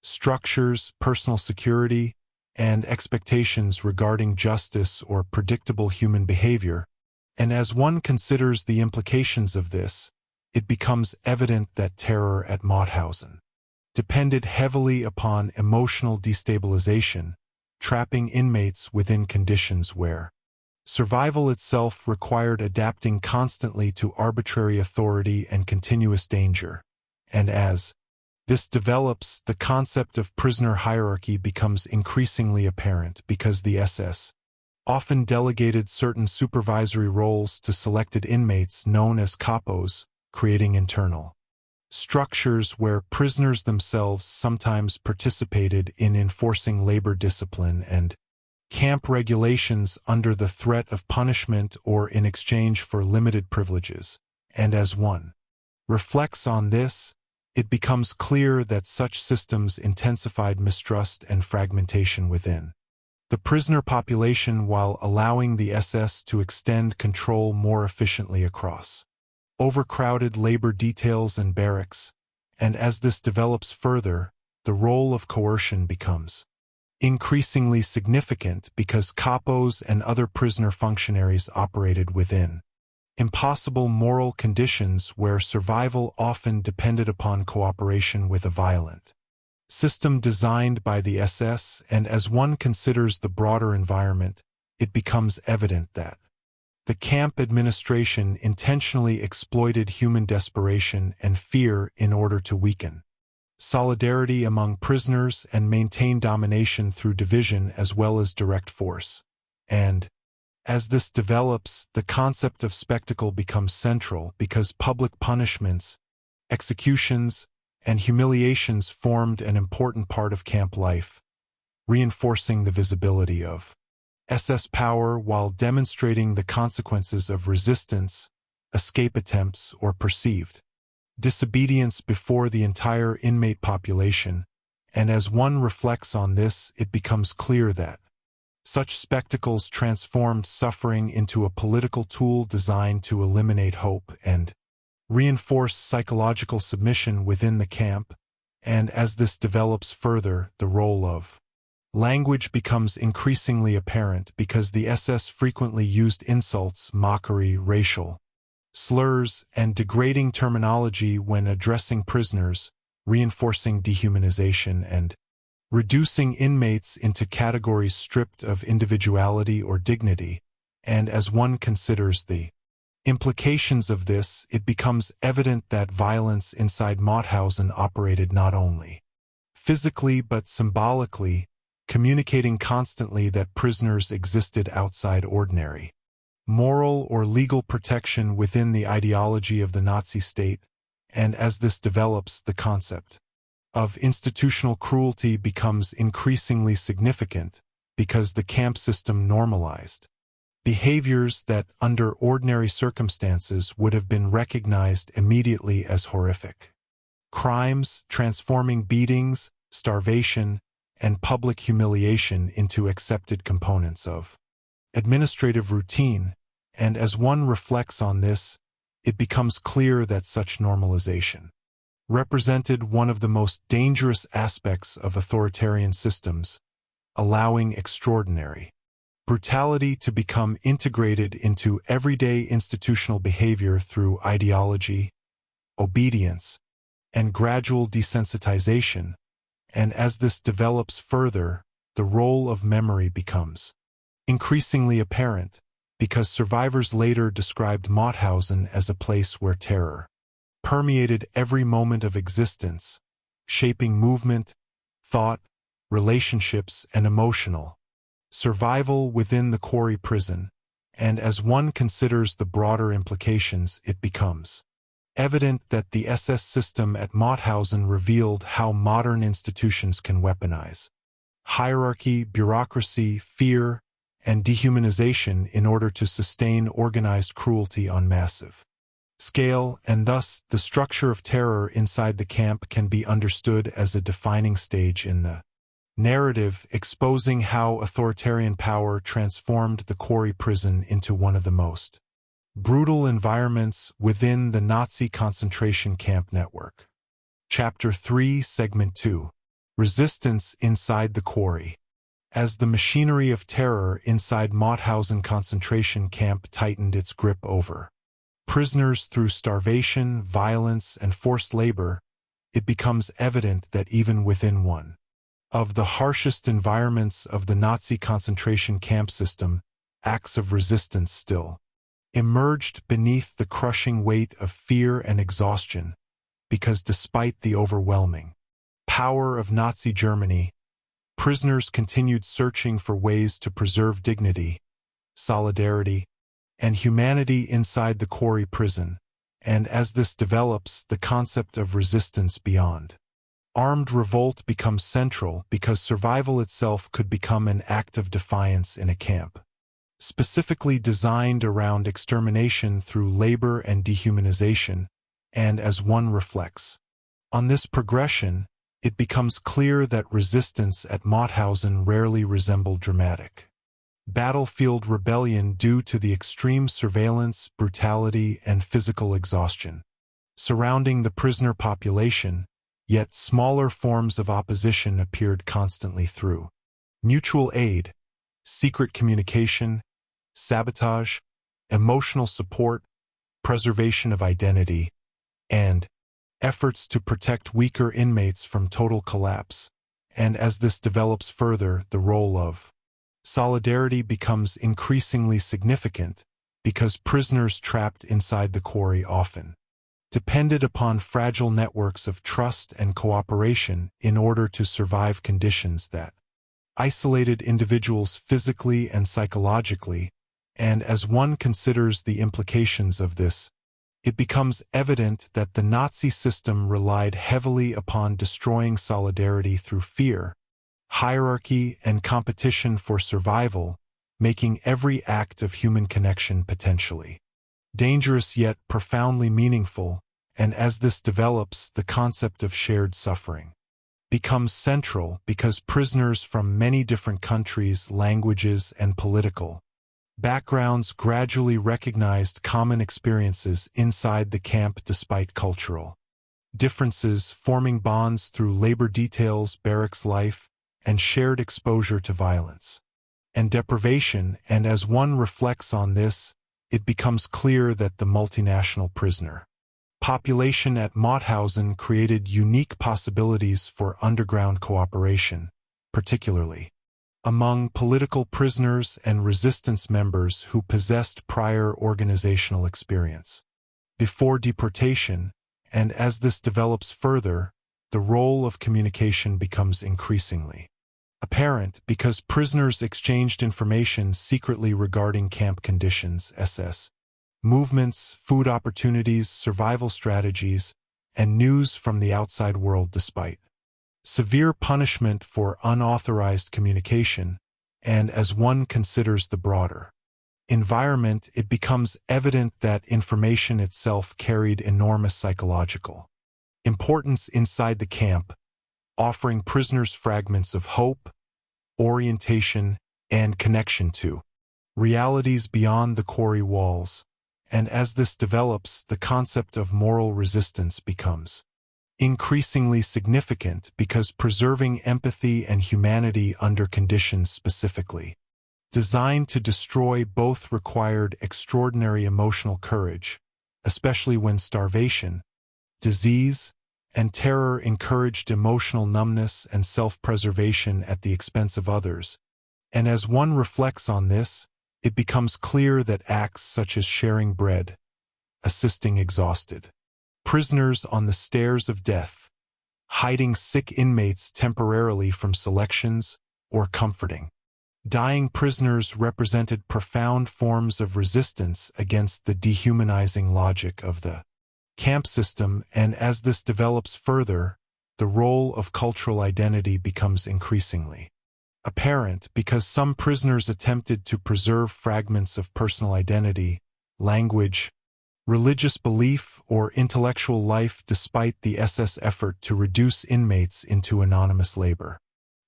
structures, personal security, and expectations regarding justice or predictable human behavior. And as one considers the implications of this, it becomes evident that terror at Mauthausen depended heavily upon emotional destabilization trapping inmates within conditions where survival itself required adapting constantly to arbitrary authority and continuous danger. And as this develops, the concept of prisoner hierarchy becomes increasingly apparent because the SS often delegated certain supervisory roles to selected inmates known as capos, creating internal structures where prisoners themselves sometimes participated in enforcing labor discipline and camp regulations under the threat of punishment or in exchange for limited privileges. And as one reflects on this, it becomes clear that such systems intensified mistrust and fragmentation within the prisoner population while allowing the SS to extend control more efficiently across overcrowded labor details and barracks. And as this develops further, the role of coercion becomes increasingly significant because capos and other prisoner functionaries operated within impossible moral conditions where survival often depended upon cooperation with a violent system designed by the SS. And as one considers the broader environment, it becomes evident that the camp administration intentionally exploited human desperation and fear in order to weaken solidarity among prisoners and maintain domination through division as well as direct force. And as this develops, the concept of spectacle becomes central because public punishments, executions, and humiliations formed an important part of camp life, reinforcing the visibility of SS power while demonstrating the consequences of resistance, escape attempts, or perceived disobedience before the entire inmate population. And as one reflects on this, it becomes clear that such spectacles transformed suffering into a political tool designed to eliminate hope and reinforce psychological submission within the camp. And as this develops further, the role of language becomes increasingly apparent because the SS frequently used insults, mockery, racial slurs, and degrading terminology when addressing prisoners, reinforcing dehumanization and reducing inmates into categories stripped of individuality or dignity. And as one considers the implications of this, it becomes evident that violence inside Mauthausen operated not only physically but symbolically, communicating constantly that prisoners existed outside ordinary moral or legal protection within the ideology of the Nazi state. And as this develops, the concept of institutional cruelty becomes increasingly significant because the camp system normalized behaviors that under ordinary circumstances would have been recognized immediately as horrific crimes, transforming beatings, starvation, and public humiliation into accepted components of administrative routine. And as one reflects on this, it becomes clear that such normalization represented one of the most dangerous aspects of authoritarian systems, allowing extraordinary brutality to become integrated into everyday institutional behavior through ideology, obedience, and gradual desensitization. And as this develops further, the role of memory becomes increasingly apparent because survivors later described Mauthausen as a place where terror permeated every moment of existence, shaping movement, thought, relationships, and emotional survival within the Quarry prison. And as one considers the broader implications, it becomes evident that the SS system at Mauthausen revealed how modern institutions can weaponize hierarchy, bureaucracy, fear, and dehumanization in order to sustain organized cruelty on massive scale. And thus, the structure of terror inside the camp can be understood as a defining stage in the narrative, exposing how authoritarian power transformed the Quarry prison into one of the most brutal environments within the Nazi concentration camp network. Chapter 3, Segment 2. Resistance inside the Quarry. As the machinery of terror inside Mauthausen concentration camp tightened its grip over prisoners through starvation, violence, and forced labor, it becomes evident that even within one Of the harshest environments of the Nazi concentration camp system, acts of resistance still emerged beneath the crushing weight of fear and exhaustion, because despite the overwhelming power of Nazi Germany, prisoners continued searching for ways to preserve dignity, solidarity, and humanity inside the Quarry prison, and as this develops, the concept of resistance beyond armed revolt becomes central because survival itself could become an act of defiance in a camp, specifically designed around extermination through labor and dehumanization, and as one reflects on this progression, it becomes clear that resistance at Mauthausen rarely resembled dramatic battlefield rebellion due to the extreme surveillance, brutality, and physical exhaustion surrounding the prisoner population, yet smaller forms of opposition appeared constantly through mutual aid, secret communication, sabotage, emotional support, preservation of identity, and efforts to protect weaker inmates from total collapse. And as this develops further, the role of solidarity becomes increasingly significant because prisoners trapped inside the Quarry often depended upon fragile networks of trust and cooperation in order to survive conditions that isolated individuals physically and psychologically, and as one considers the implications of this, it becomes evident that the Nazi system relied heavily upon destroying solidarity through fear, hierarchy, and competition for survival, making every act of human connection potentially dangerous yet profoundly meaningful, and as this develops, the concept of shared suffering becomes central because prisoners from many different countries, languages, and political backgrounds gradually recognized common experiences inside the camp despite cultural differences, forming bonds through labor details, barracks life, and shared exposure to violence and deprivation, and as one reflects on this, it becomes clear that the multinational prisoner population at Mauthausen created unique possibilities for underground cooperation, particularly among political prisoners and resistance members who possessed prior organizational experience before deportation, and as this develops further, the role of communication becomes increasingly apparent because prisoners exchanged information secretly regarding camp conditions, SS movements, food opportunities, survival strategies, and news from the outside world despite severe punishment for unauthorized communication, and as one considers the broader environment, it becomes evident that information itself carried enormous psychological importance inside the camp, offering prisoners fragments of hope, orientation, and connection to realities beyond the Quarry walls. And as this develops, the concept of moral resistance becomes increasingly significant because preserving empathy and humanity under conditions specifically designed to destroy both required extraordinary emotional courage, especially when starvation, disease, and terror encouraged emotional numbness and self-preservation at the expense of others. And as one reflects on this, it becomes clear that acts such as sharing bread, assisting exhausted prisoners on the stairs of death, hiding sick inmates temporarily from selections, or comforting dying prisoners represented profound forms of resistance against the dehumanizing logic of the camp system, and as this develops further, the role of cultural identity becomes increasingly apparent because some prisoners attempted to preserve fragments of personal identity, language, religious belief, or intellectual life despite the SS effort to reduce inmates into anonymous labor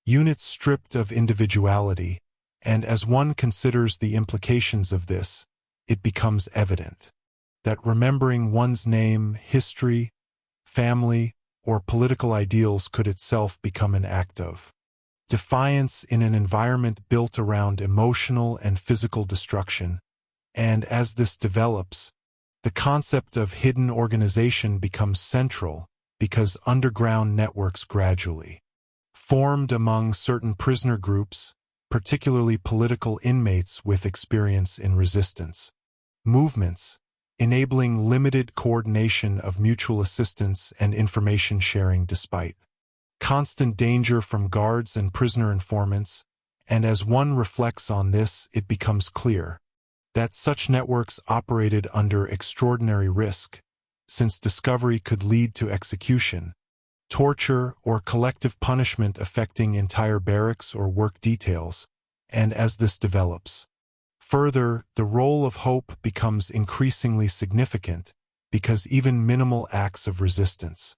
units stripped of individuality, and as one considers the implications of this, it becomes evident that remembering one's name, history, family, or political ideals could itself become an act of defiance in an environment built around emotional and physical destruction, and as this develops, the concept of hidden organization becomes central because underground networks gradually formed among certain prisoner groups, particularly political inmates with experience in resistance. Movements, enabling limited coordination of mutual assistance and information sharing despite constant danger from guards and prisoner informants, and as one reflects on this, it becomes clear that such networks operated under extraordinary risk, since discovery could lead to execution, torture, or collective punishment affecting entire barracks or work details, and as this develops further, the role of hope becomes increasingly significant because even minimal acts of resistance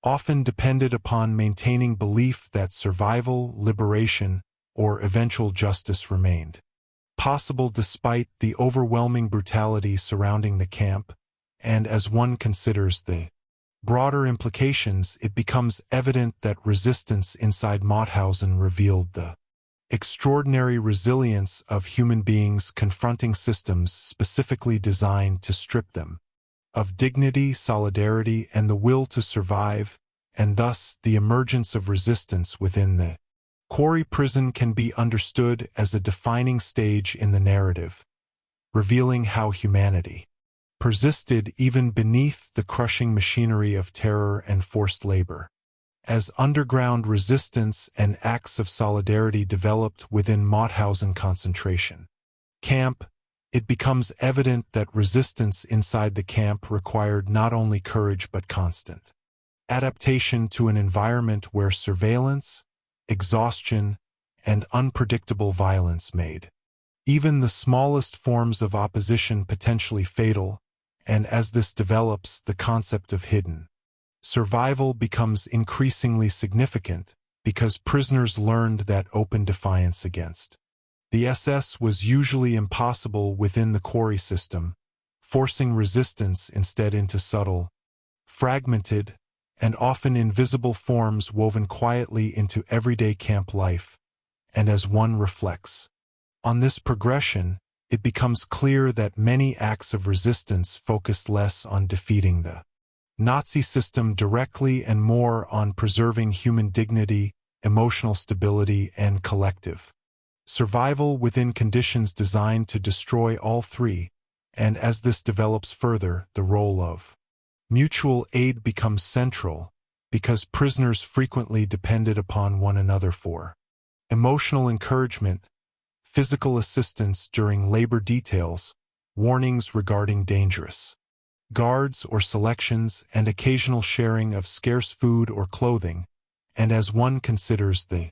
often depended upon maintaining belief that survival, liberation, or eventual justice remained possible despite the overwhelming brutality surrounding the camp, and as one considers the broader implications, it becomes evident that resistance inside Mauthausen revealed the extraordinary resilience of human beings confronting systems specifically designed to strip them of dignity, solidarity, and the will to survive, and thus the emergence of resistance within the Quarry prison can be understood as a defining stage in the narrative, revealing how humanity persisted even beneath the crushing machinery of terror and forced labor. As underground resistance and acts of solidarity developed within Mauthausen concentration camp, it becomes evident that resistance inside the camp required not only courage but constant adaptation to an environment where surveillance, exhaustion, and unpredictable violence made even the smallest forms of opposition potentially fatal, and as this develops, the concept of hidden survival becomes increasingly significant because prisoners learned that open defiance against the SS was usually impossible within the Quarry system, forcing resistance instead into subtle, fragmented, and often invisible forms woven quietly into everyday camp life. And as one reflects on this progression, it becomes clear that many acts of resistance focused less on defeating the Nazi system directly and more on preserving human dignity, emotional stability, and collective survival within conditions designed to destroy all three, and as this develops further, the role of mutual aid becomes central because prisoners frequently depended upon one another for emotional encouragement, physical assistance during labor details, warnings regarding dangerous guards or selections, and occasional sharing of scarce food or clothing, and as one considers the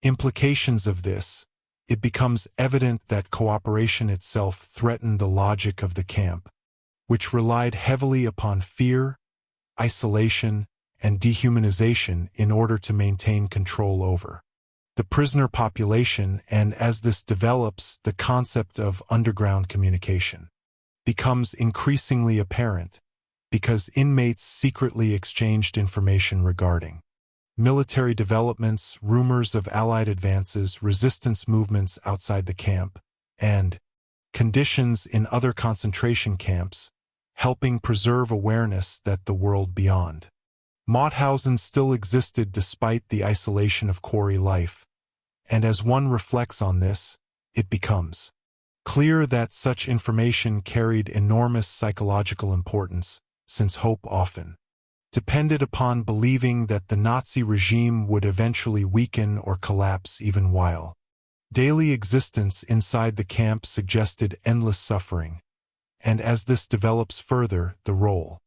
implications of this, it becomes evident that cooperation itself threatened the logic of the camp, which relied heavily upon fear, isolation, and dehumanization in order to maintain control over the prisoner population, and as this develops, the concept of underground communication becomes increasingly apparent because inmates secretly exchanged information regarding military developments, rumors of Allied advances, resistance movements outside the camp, and conditions in other concentration camps, helping preserve awareness that the world beyond Mauthausen still existed despite the isolation of Quarry life, and as one reflects on this, it becomes clear that such information carried enormous psychological importance, since hope often depended upon believing that the Nazi regime would eventually weaken or collapse even while daily existence inside the camp suggested endless suffering, and as this develops further, the role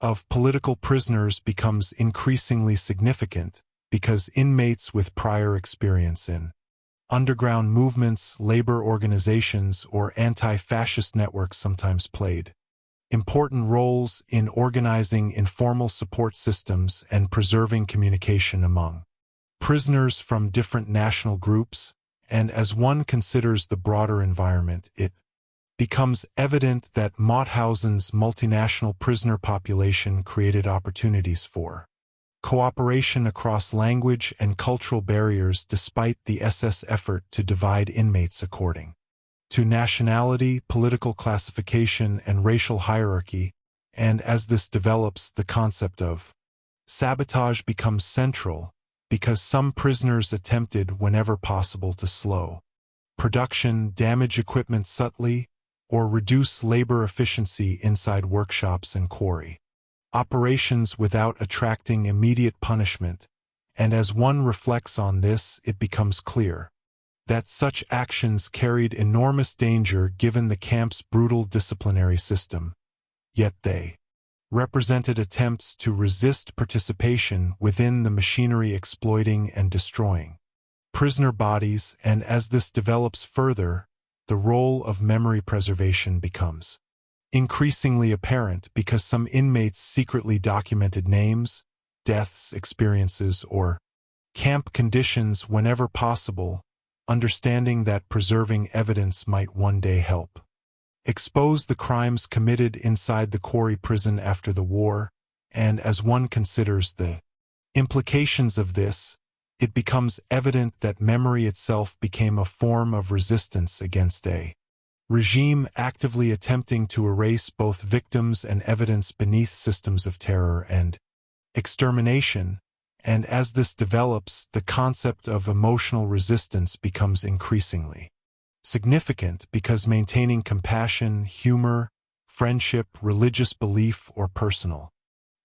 of political prisoners becomes increasingly significant because inmates with prior experience in underground movements, labor organizations, or anti-fascist networks sometimes played important roles in organizing informal support systems and preserving communication among prisoners from different national groups, and as one considers the broader environment, it becomes evident that Mauthausen's multinational prisoner population created opportunities for cooperation across language and cultural barriers despite the SS effort to divide inmates according to nationality, political classification, and racial hierarchy, and as this develops, the concept of sabotage becomes central because some prisoners attempted whenever possible to slow production, damage equipment subtly, or reduce labor efficiency inside workshops and quarry operations without attracting immediate punishment, and as one reflects on this, it becomes clear that such actions carried enormous danger given the camp's brutal disciplinary system, yet they represented attempts to resist participation within the machinery exploiting and destroying prisoner bodies, and as this develops further, the role of memory preservation becomes increasingly apparent because some inmates secretly documented names, deaths, experiences, or camp conditions whenever possible, understanding that preserving evidence might one day help expose the crimes committed inside the Quarry prison after the war, and as one considers the implications of this, it becomes evident that memory itself became a form of resistance against a regime actively attempting to erase both victims and evidence beneath systems of terror and extermination, and as this develops, the concept of emotional resistance becomes increasingly significant because maintaining compassion, humor, friendship, religious belief, or personal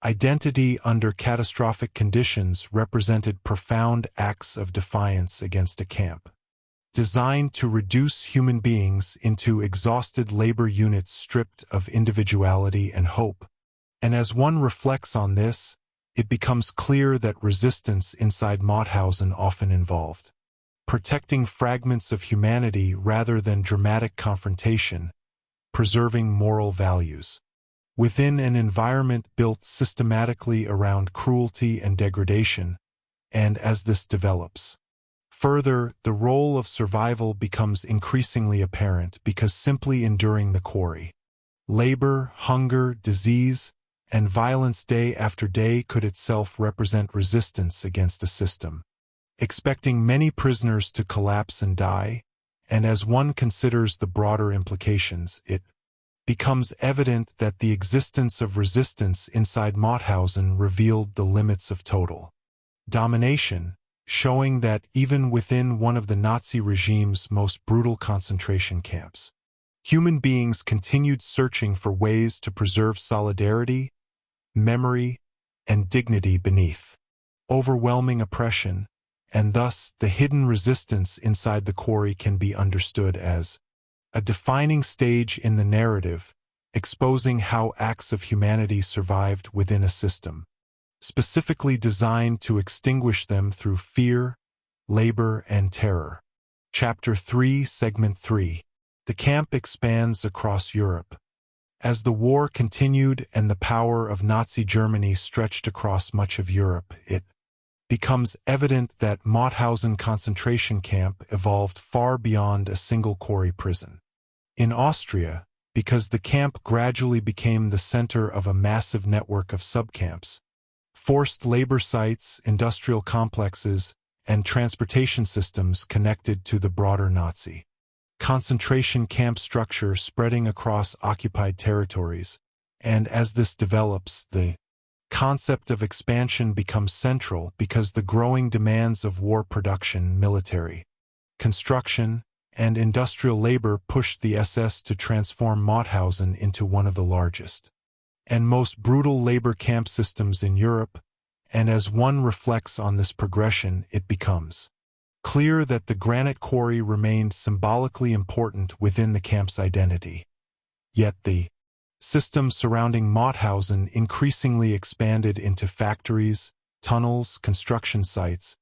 identity under catastrophic conditions represented profound acts of defiance against a camp designed to reduce human beings into exhausted labor units stripped of individuality and hope. And as one reflects on this, it becomes clear that resistance inside Mauthausen often involved protecting fragments of humanity rather than dramatic confrontation, preserving moral values within an environment built systematically around cruelty and degradation, and as this develops further, the role of survival becomes increasingly apparent because simply enduring the quarry labor, hunger, disease, and violence day after day could itself represent resistance against a system expecting many prisoners to collapse and die, and as one considers the broader implications, it becomes evident that the existence of resistance inside Mauthausen revealed the limits of total domination, showing that even within one of the Nazi regime's most brutal concentration camps, human beings continued searching for ways to preserve solidarity, memory, and dignity beneath overwhelming oppression, and thus the hidden resistance inside the quarry can be understood as a defining stage in the narrative, exposing how acts of humanity survived within a system specifically designed to extinguish them through fear, labor, and terror. Chapter 3, Segment 3. The camp expands across Europe. As the war continued and the power of Nazi Germany stretched across much of Europe, it becomes evident that Mauthausen concentration camp evolved far beyond a single quarry prison. In Austria, because the camp gradually became the center of a massive network of subcamps, forced labor sites, industrial complexes, and transportation systems connected to the broader Nazi concentration camp structure spreading across occupied territories, and as this develops, the concept of expansion becomes central because the growing demands of war production, military construction, and industrial labor pushed the SS to transform Mauthausen into one of the largest and most brutal labor camp systems in Europe, and as one reflects on this progression, it becomes clear that the Granite Quarry remained symbolically important within the camp's identity. Yet the system surrounding Mauthausen increasingly expanded into factories, tunnels, construction sites,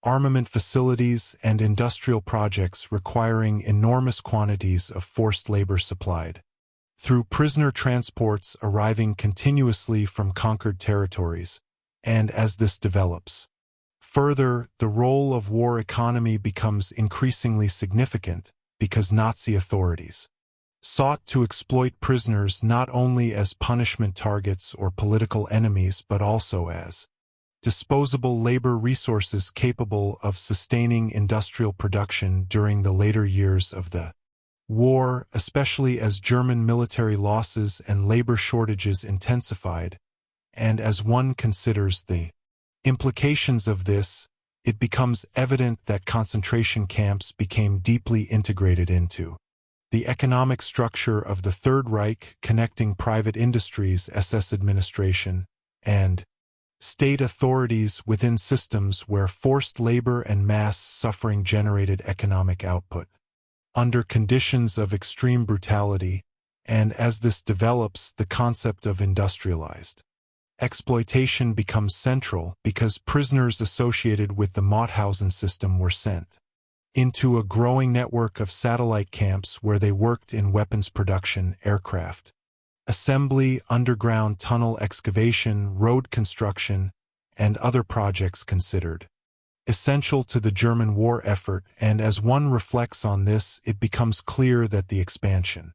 armament facilities, and industrial projects requiring enormous quantities of forced labor supplied through prisoner transports arriving continuously from conquered territories, and as this develops further, the role of war economy becomes increasingly significant because Nazi authorities sought to exploit prisoners not only as punishment targets or political enemies but also as disposable labor resources capable of sustaining industrial production during the later years of the war, especially as German military losses and labor shortages intensified, and as one considers the implications of this, it becomes evident that concentration camps became deeply integrated into the economic structure of the Third Reich, connecting private industries, SS administration, and state authorities within systems where forced labor and mass suffering generated economic output. Under conditions of extreme brutality, and as this develops, the concept of industrialized exploitation becomes central because prisoners associated with the Mauthausen system were sent into a growing network of satellite camps where they worked in weapons production, aircraft assembly, underground tunnel excavation, road construction, and other projects considered essential to the German war effort, and as one reflects on this, it becomes clear that the expansion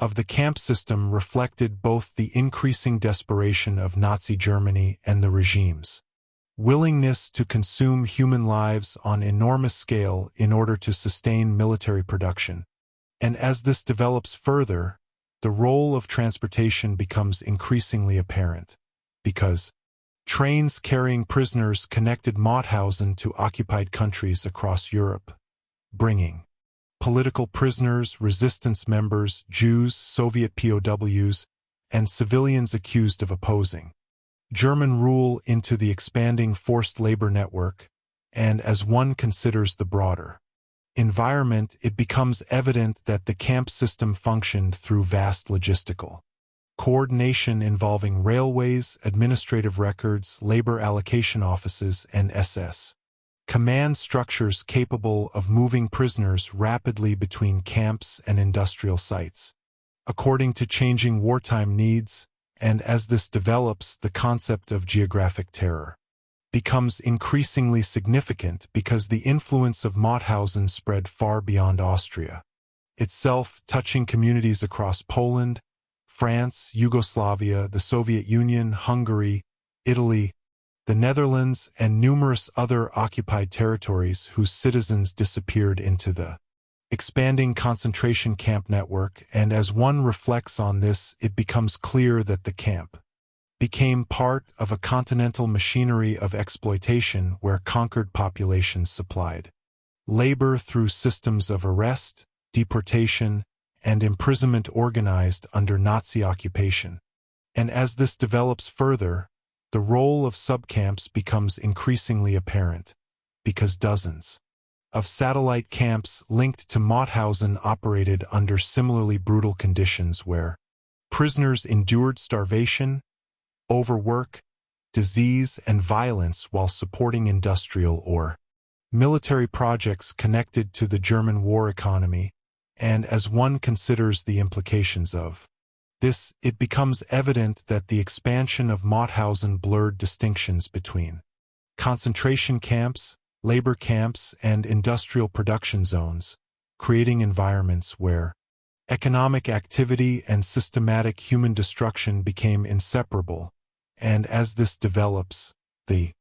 of the camp system reflected both the increasing desperation of Nazi Germany and the regime's willingness to consume human lives on enormous scale in order to sustain military production. And as this develops further, the role of transportation becomes increasingly apparent, because trains carrying prisoners connected Mauthausen to occupied countries across Europe, bringing political prisoners, resistance members, Jews, Soviet POWs, and civilians accused of opposing German rule into the expanding forced labor network, and as one considers the broader environment, it becomes evident that the camp system functioned through vast logistical coordination involving railways, administrative records, labor allocation offices, and SS command structures capable of moving prisoners rapidly between camps and industrial sites, according to changing wartime needs. And as this develops, the concept of geographic terror becomes increasingly significant because the influence of Mauthausen spread far beyond Austria itself, touching communities across Poland, France, Yugoslavia, the Soviet Union, Hungary, Italy, the Netherlands, and numerous other occupied territories whose citizens disappeared into the expanding concentration camp network. And as one reflects on this, it becomes clear that the camp became part of a continental machinery of exploitation where conquered populations supplied labor through systems of arrest, deportation, and imprisonment organized under Nazi occupation. And as this develops further, the role of subcamps becomes increasingly apparent, because dozens of satellite camps linked to Mauthausen operated under similarly brutal conditions where prisoners endured starvation, overwork, disease, and violence while supporting industrial or military projects connected to the German war economy. And as one considers the implications of this, it becomes evident that the expansion of Mauthausen blurred distinctions between concentration camps, labor camps, and industrial production zones, creating environments where economic activity and systematic human destruction became inseparable. And as this develops, the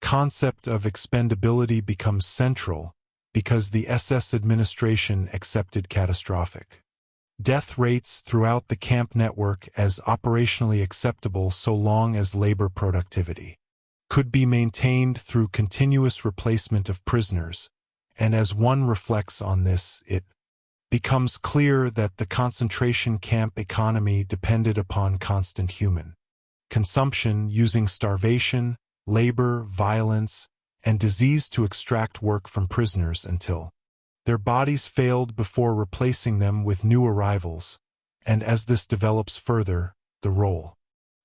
concept of expendability becomes central because the SS administration accepted catastrophic death rates throughout the camp network as operationally acceptable so long as labor productivity could be maintained through continuous replacement of prisoners. And as one reflects on this, it becomes clear that the concentration camp economy depended upon constant human consumption, using starvation, labor, violence, and disease to extract work from prisoners until their bodies failed before replacing them with new arrivals. And as this develops further, the role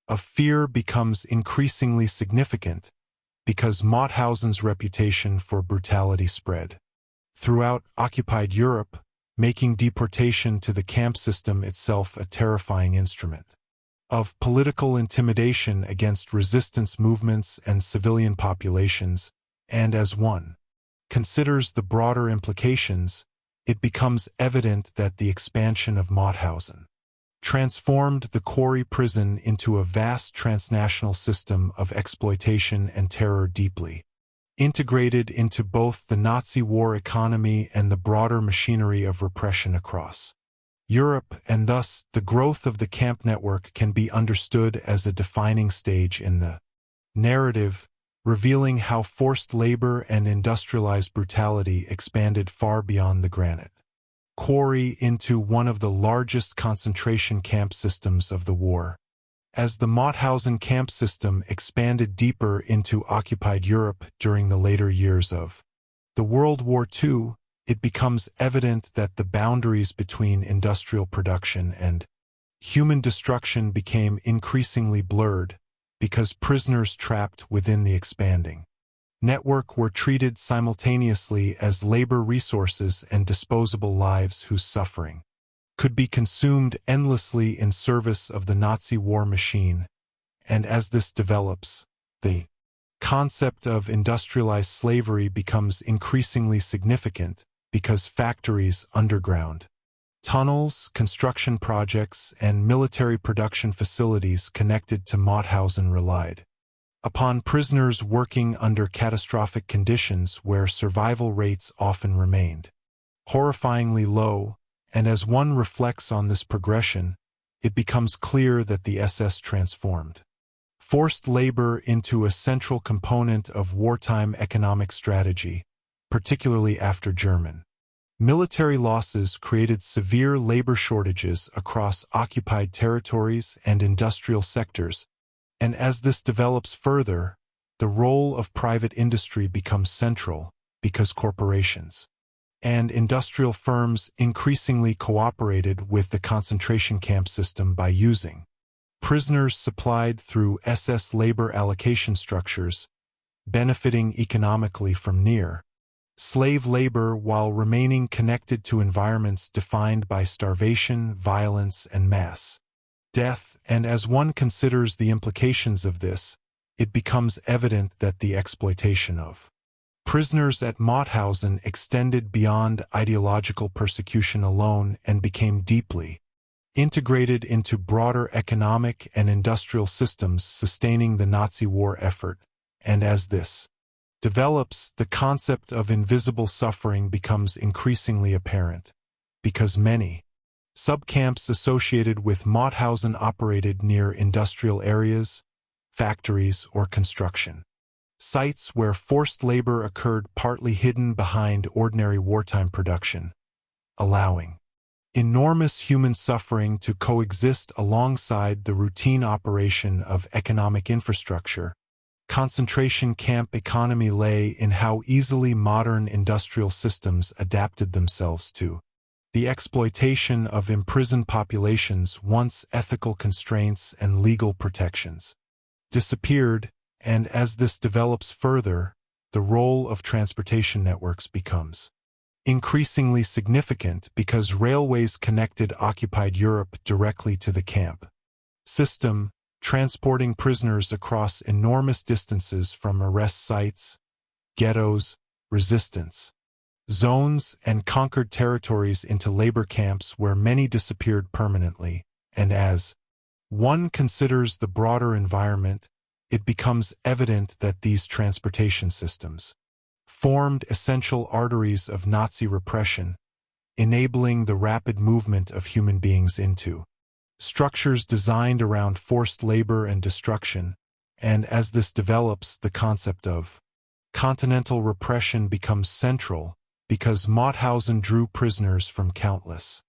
of fear becomes increasingly significant because Mauthausen's reputation for brutality spread throughout occupied Europe, making deportation to the camp system itself a terrifying instrument of political intimidation against resistance movements and civilian populations. And as one considers the broader implications, it becomes evident that the expansion of Mauthausen transformed the Quarry prison into a vast transnational system of exploitation and terror, deeply integrated into both the Nazi war economy and the broader machinery of repression across Europe. And thus, the growth of the camp network can be understood as a defining stage in the narrative revealing how forced labor and industrialized brutality expanded far beyond the Granite Quarry into one of the largest concentration camp systems of the war. As the Mauthausen camp system expanded deeper into occupied Europe during the later years of the World War II, it becomes evident that the boundaries between industrial production and human destruction became increasingly blurred because prisoners trapped within the expanding network were treated simultaneously as labor resources and disposable lives whose suffering could be consumed endlessly in service of the Nazi war machine. And as this develops, the concept of industrialized slavery becomes increasingly significant because factories underground, tunnels, construction projects, and military production facilities connected to Mauthausen relied upon prisoners working under catastrophic conditions where survival rates often remained horrifyingly low, and as one reflects on this progression, it becomes clear that the SS transformed forced labor into a central component of wartime economic strategy, particularly after German military losses created severe labor shortages across occupied territories and industrial sectors, and as this develops further, the role of private industry becomes central because corporations and industrial firms increasingly cooperated with the concentration camp system by using prisoners supplied through SS labor allocation structures, benefiting economically from slave labor while remaining connected to environments defined by starvation, violence, and mass death. And as one considers the implications of this, it becomes evident that the exploitation of prisoners at Mauthausen extended beyond ideological persecution alone and became deeply integrated into broader economic and industrial systems sustaining the Nazi war effort. And as this develops, the concept of invisible suffering becomes increasingly apparent, because many subcamps associated with Mauthausen operated near industrial areas, factories, or construction sites where forced labor occurred partly hidden behind ordinary wartime production, allowing enormous human suffering to coexist alongside the routine operation of economic infrastructure. Concentration camp economy lay in how easily modern industrial systems adapted themselves to the exploitation of imprisoned populations once ethical constraints and legal protections disappeared, and as this develops further, the role of transportation networks becomes increasingly significant because railways connected occupied Europe directly to the camp system, transporting prisoners across enormous distances from arrest sites, ghettos, resistance zones, and conquered territories into labor camps where many disappeared permanently. And as one considers the broader environment, it becomes evident that these transportation systems formed essential arteries of Nazi repression, enabling the rapid movement of human beings into structures designed around forced labor and destruction. And as this develops, the concept of continental repression becomes central because Mauthausen drew prisoners from countless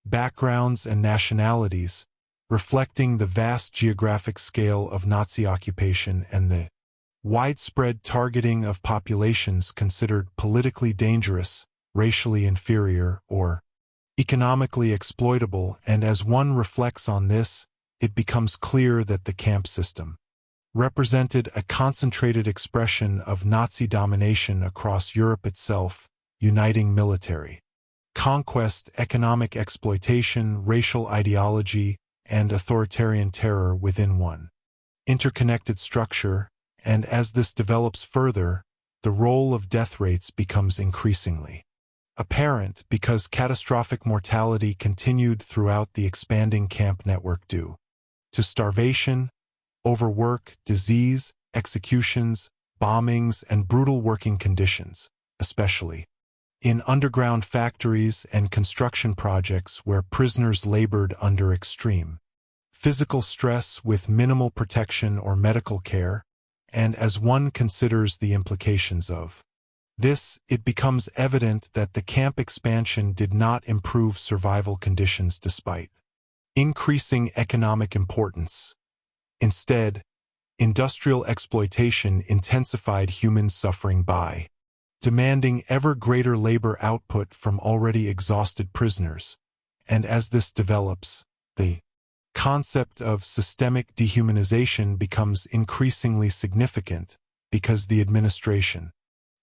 backgrounds and nationalities, reflecting the vast geographic scale of Nazi occupation and the widespread targeting of populations considered politically dangerous, racially inferior, or economically exploitable. And as one reflects on this, it becomes clear that the camp system represented a concentrated expression of Nazi domination across Europe itself, uniting military conquest, economic exploitation, racial ideology, and authoritarian terror within one interconnected structure. And as this develops further, the role of death rates becomes increasingly apparent because catastrophic mortality continued throughout the expanding camp network due to starvation, overwork, disease, executions, bombings, and brutal working conditions, especially in underground factories and construction projects where prisoners labored under extreme physical stress with minimal protection or medical care. and as one considers the implications of this, it becomes evident that the camp expansion did not improve survival conditions despite increasing economic importance. Instead, industrial exploitation intensified human suffering by demanding ever greater labor output from already exhausted prisoners, and as this develops, the concept of systemic dehumanization becomes increasingly significant because the administration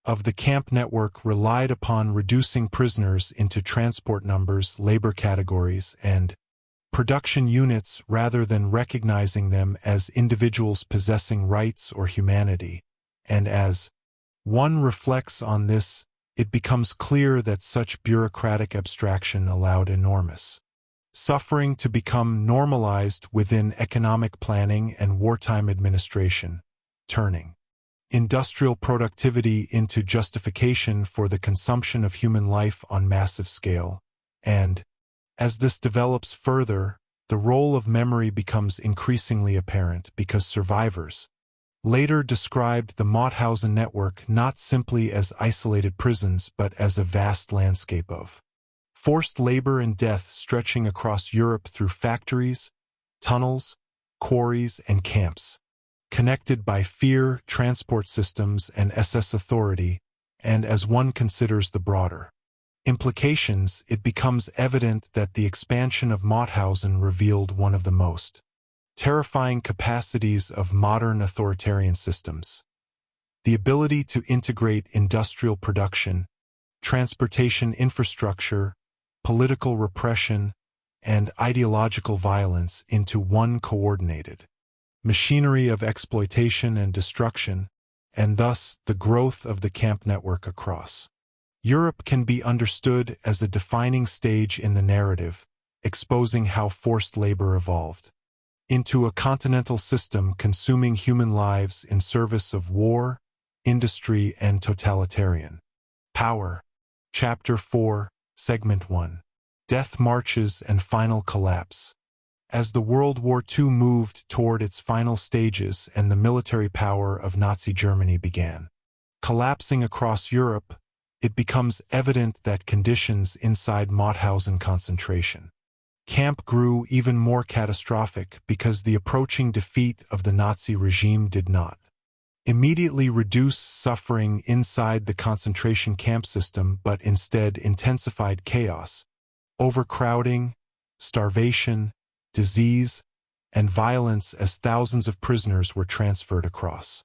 of the camp network relied upon reducing prisoners into transport numbers, labor categories, and production units rather than recognizing them as individuals possessing rights or humanity. And as one reflects on this, it becomes clear that such bureaucratic abstraction allowed enormous suffering to become normalized within economic planning and wartime administration, turning industrial productivity into justification for the consumption of human life on massive scale. And as this develops further, the role of memory becomes increasingly apparent because survivors later described the Mauthausen network not simply as isolated prisons but as a vast landscape of forced labor and death stretching across Europe through factories, tunnels, quarries, and camps, connected by fear, transport systems, and SS authority. And as one considers the broader implications, it becomes evident that the expansion of Mauthausen revealed one of the most terrifying capacities of modern authoritarian systems: the ability to integrate industrial production, transportation infrastructure, political repression, and ideological violence into one coordinated machinery of exploitation and destruction, and thus the growth of the camp network across Europe can be understood as a defining stage in the narrative, exposing how forced labor evolved into a continental system consuming human lives in service of war, industry, and totalitarian power. Chapter 4, Segment 1. Death Marches and Final Collapse. As the World War II moved toward its final stages and the military power of Nazi Germany began collapsing across Europe, it becomes evident that conditions inside Mauthausen concentration camp grew even more catastrophic because the approaching defeat of the Nazi regime did not immediately reduce suffering inside the concentration camp system but instead intensified chaos, overcrowding, starvation, disease, and violence as thousands of prisoners were transferred across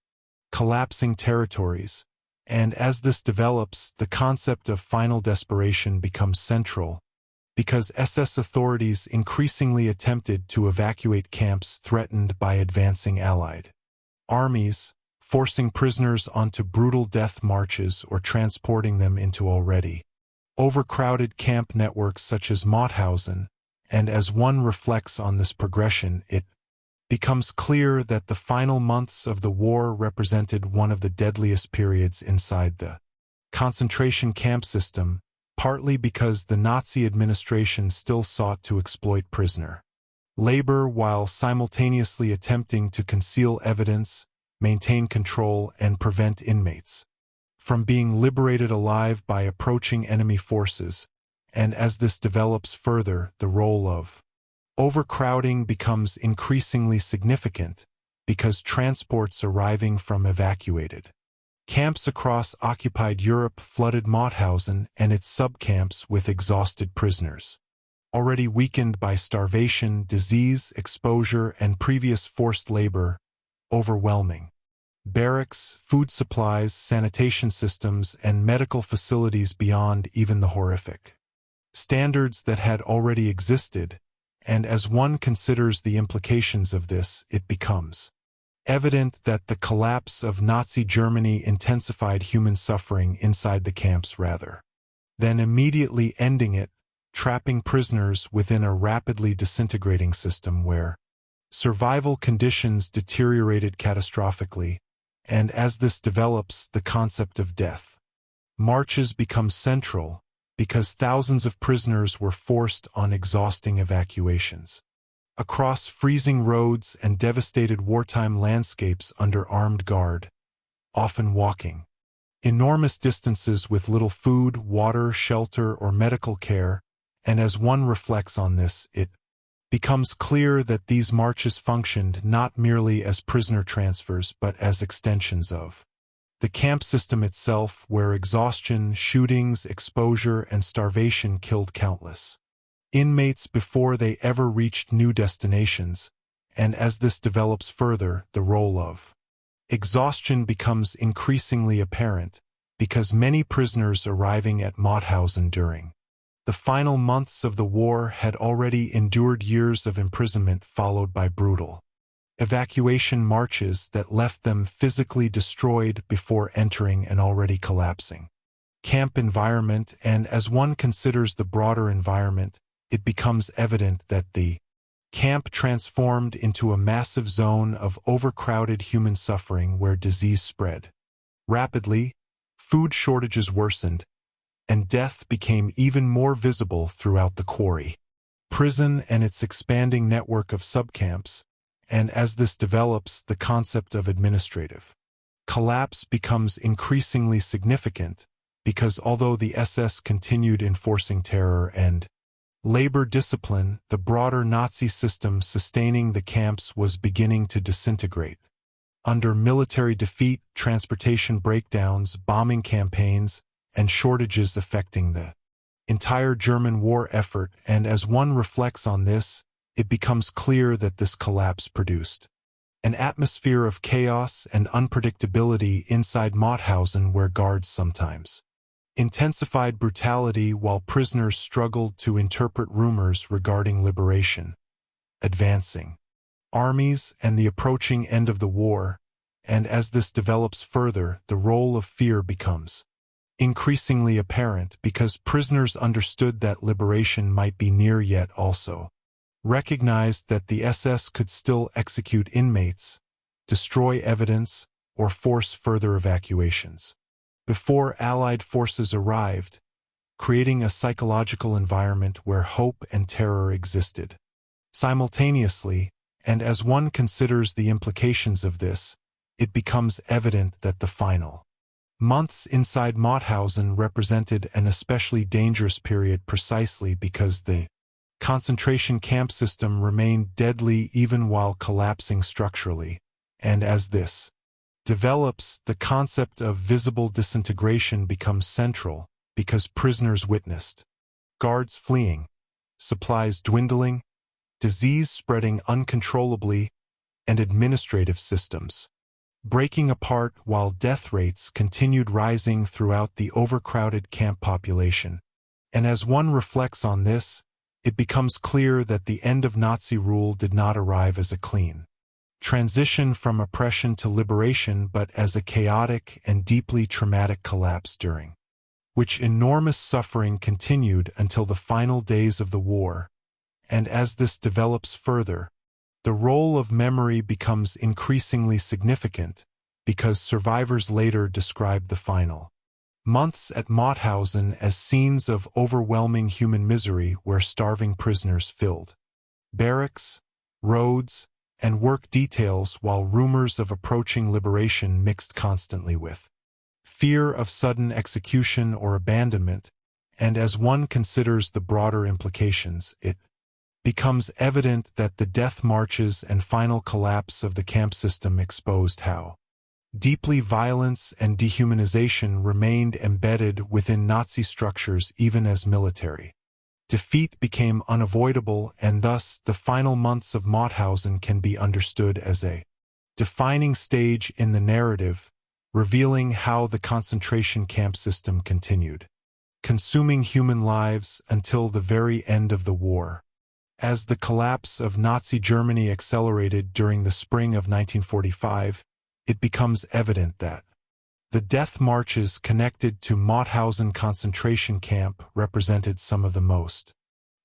collapsing territories. And as this develops, the concept of final desperation becomes central, because SS authorities increasingly attempted to evacuate camps threatened by advancing Allied armies, forcing prisoners onto brutal death marches or transporting them into already overcrowded camp networks such as Mauthausen. And as one reflects on this progression, it becomes clear that the final months of the war represented one of the deadliest periods inside the concentration camp system, partly because the Nazi administration still sought to exploit prisoner labor while simultaneously attempting to conceal evidence, maintain control, and prevent inmates from being liberated alive by approaching enemy forces. And as this develops further, the role of overcrowding becomes increasingly significant because transports arriving from evacuated camps across occupied Europe flooded Mauthausen and its subcamps with exhausted prisoners, already weakened by starvation, disease, exposure, and previous forced labor. Overwhelming barracks, food supplies, sanitation systems, and medical facilities beyond even the horrific standards that had already existed. And as one considers the implications of this, it becomes evident that the collapse of Nazi Germany intensified human suffering inside the camps rather than immediately ending it, trapping prisoners within a rapidly disintegrating system where survival conditions deteriorated catastrophically. And as this develops, the concept of death marches becomes central, because thousands of prisoners were forced on exhausting evacuations. across freezing roads and devastated wartime landscapes under armed guard, often walking enormous distances with little food, water, shelter, or medical care, and as one reflects on this, it becomes clear that these marches functioned not merely as prisoner transfers but as extensions of the camp system itself, where exhaustion, shootings, exposure, and starvation killed countless inmates before they ever reached new destinations, and as this develops further, the role of exhaustion becomes increasingly apparent, because many prisoners arriving at Mauthausen during the final months of the war had already endured years of imprisonment followed by brutal evacuation marches that left them physically destroyed before entering an already collapsing camp environment, and as one considers the broader environment, it becomes evident that the camp transformed into a massive zone of overcrowded human suffering where disease spread rapidly, food shortages worsened, and death became even more visible throughout the Quarry prison and its expanding network of subcamps, and as this develops, the concept of administrative collapse becomes increasingly significant, because although the SS continued enforcing terror and labor discipline, the broader Nazi system sustaining the camps was beginning to disintegrate. Under military defeat, transportation breakdowns, bombing campaigns, and shortages affecting the entire German war effort, and as one reflects on this, it becomes clear that this collapse produced an atmosphere of chaos and unpredictability inside Mauthausen, where guards sometimes intensified brutality while prisoners struggled to interpret rumors regarding liberation, advancing armies, and the approaching end of the war, and as this develops further, the role of fear becomes increasingly apparent, because prisoners understood that liberation might be near, yet also recognized that the SS could still execute inmates, destroy evidence, or force further evacuations before Allied forces arrived, creating a psychological environment where hope and terror existed simultaneously, and as one considers the implications of this, it becomes evident that the final months inside Mauthausen represented an especially dangerous period precisely because the concentration camp system remained deadly even while collapsing structurally, and as this develops, the concept of visible disintegration becomes central, because prisoners witnessed guards fleeing, supplies dwindling, disease spreading uncontrollably, and administrative systems breaking apart, while death rates continued rising throughout the overcrowded camp population. And as one reflects on this, it becomes clear that the end of Nazi rule did not arrive as a clean transition from oppression to liberation, but as a chaotic and deeply traumatic collapse during which enormous suffering continued until the final days of the war. And as this develops further, the role of memory becomes increasingly significant, because survivors later described the final months at Mauthausen as scenes of overwhelming human misery, where starving prisoners filled barracks, roads, and work details, while rumors of approaching liberation mixed constantly with fear of sudden execution or abandonment. And as one considers the broader implications, it becomes evident that the death marches and final collapse of the camp system exposed how deeply violence and dehumanization remained embedded within Nazi structures even as military defeat became unavoidable, and thus the final months of Mauthausen can be understood as a defining stage in the narrative, revealing how the concentration camp system continued consuming human lives until the very end of the war. As the collapse of Nazi Germany accelerated during the spring of 1945, it becomes evident that the death marches connected to Mauthausen concentration camp represented some of the most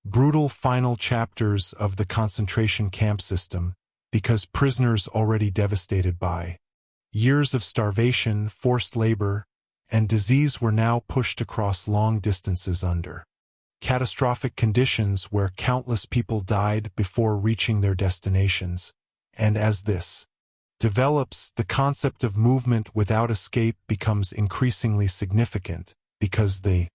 brutal final chapters of the concentration camp system, because prisoners already devastated by years of starvation, forced labor, and disease were now pushed across long distances under catastrophic conditions where countless people died before reaching their destinations, and as this develops, the concept of movement without escape becomes increasingly significant, because the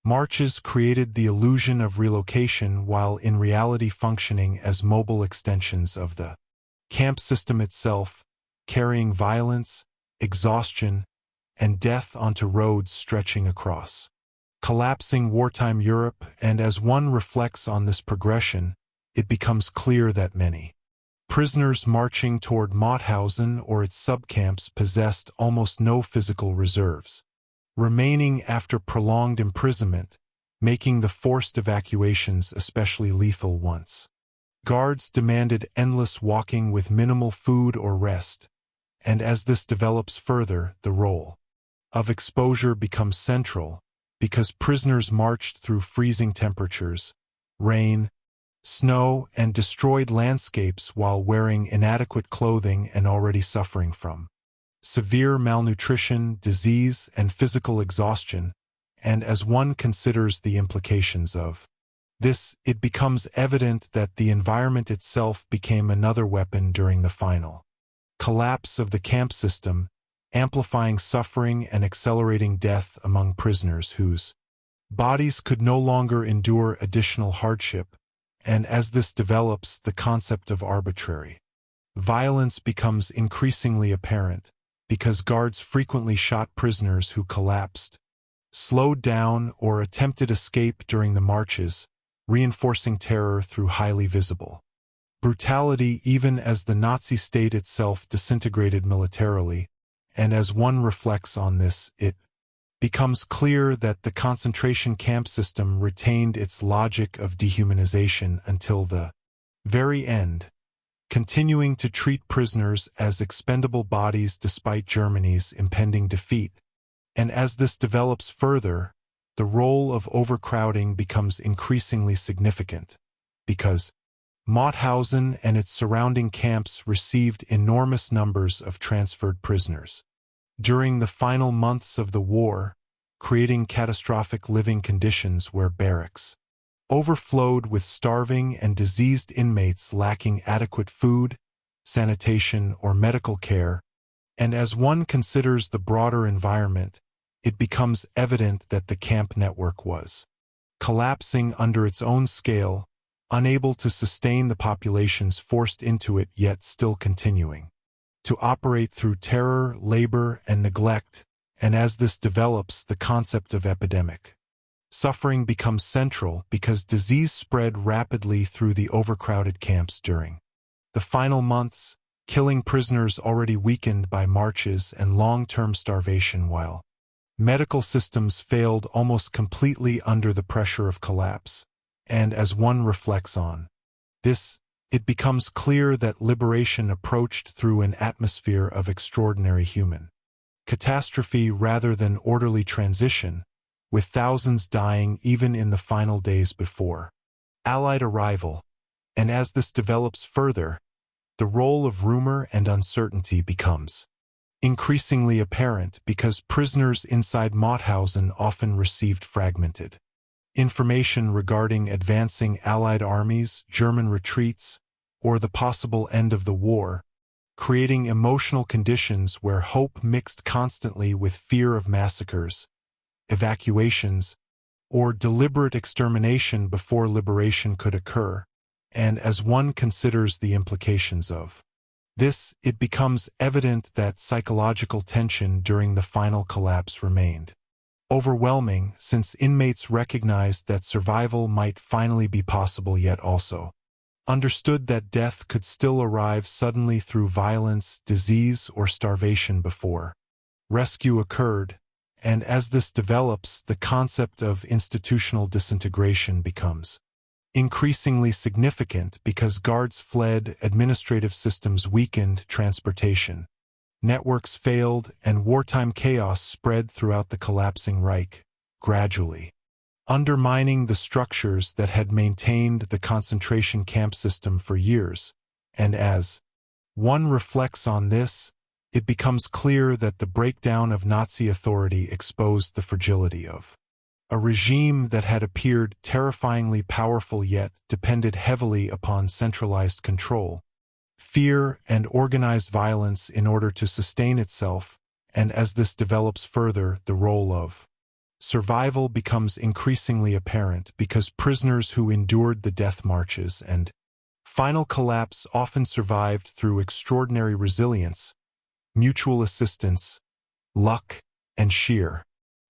marches created the illusion of relocation while in reality functioning as mobile extensions of the camp system itself, carrying violence, exhaustion, and death onto roads stretching across collapsing wartime Europe. And as one reflects on this progression, it becomes clear that many prisoners marching toward Mauthausen or its subcamps possessed almost no physical reserves, remaining after prolonged imprisonment, making the forced evacuations especially lethal once guards demanded endless walking with minimal food or rest. And as this develops further, the role of exposure becomes central, because prisoners marched through freezing temperatures, rain, snow, and destroyed landscapes while wearing inadequate clothing and already suffering from severe malnutrition, disease, and physical exhaustion. And as one considers the implications of this, it becomes evident that the environment itself became another weapon during the final collapse of the camp system, amplifying suffering and accelerating death among prisoners whose bodies could no longer endure additional hardship. And as this develops, the concept of arbitrary violence becomes increasingly apparent, because guards frequently shot prisoners who collapsed, slowed down, or attempted escape during the marches, reinforcing terror through highly visible brutality even as the Nazi state itself disintegrated militarily. And as one reflects on this, it becomes clear that the concentration camp system retained its logic of dehumanization until the very end, continuing to treat prisoners as expendable bodies despite Germany's impending defeat. And as this develops further, the role of overcrowding becomes increasingly significant, because Mauthausen and its surrounding camps received enormous numbers of transferred prisoners during the final months of the war, creating catastrophic living conditions where barracks overflowed with starving and diseased inmates lacking adequate food, sanitation, or medical care. And as one considers the broader environment, it becomes evident that the camp network was collapsing under its own scale, unable to sustain the populations forced into it, yet still continuing to operate through terror, labor, and neglect. And as this develops, the concept of epidemic suffering becomes central, because disease spread rapidly through the overcrowded camps during the final months, killing prisoners already weakened by marches and long-term starvation, while medical systems failed almost completely under the pressure of collapse. And as one reflects on this, it becomes clear that liberation approached through an atmosphere of extraordinary human catastrophe rather than orderly transition, with thousands dying even in the final days before Allied arrival. And as this develops further, the role of rumor and uncertainty becomes increasingly apparent, because prisoners inside Mauthausen often received fragmented information regarding advancing Allied armies, German retreats, or the possible end of the war, creating emotional conditions where hope mixed constantly with fear of massacres, evacuations, or deliberate extermination before liberation could occur. And as one considers the implications of this, it becomes evident that psychological tension during the final collapse remained overwhelming, since inmates recognized that survival might finally be possible, yet also understood that death could still arrive suddenly through violence, disease, or starvation before rescue occurred. And as this develops, the concept of institutional disintegration becomes increasingly significant, because guards fled, administrative systems weakened, transportation networks failed, and wartime chaos spread throughout the collapsing Reich, gradually undermining the structures that had maintained the concentration camp system for years. And as one reflects on this, it becomes clear that the breakdown of Nazi authority exposed the fragility of A regime that had appeared terrifyingly powerful yet depended heavily upon centralized control, fear, and organized violence in order to sustain itself, and as this develops further, the role of survival becomes increasingly apparent because prisoners who endured the death marches and final collapse often survived through extraordinary resilience, mutual assistance, luck, and sheer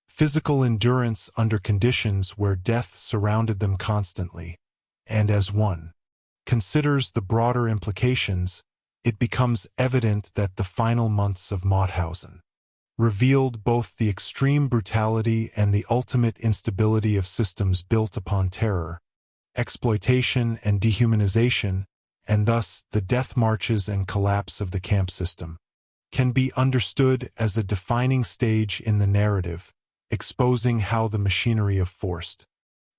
physical endurance under conditions where death surrounded them constantly. And as one considers the broader implications, it becomes evident that the final months of Mauthausen revealed both the extreme brutality and the ultimate instability of systems built upon terror, exploitation, and dehumanization, and thus the death marches and collapse of the camp system can be understood as a defining stage in the narrative, exposing how the machinery of forced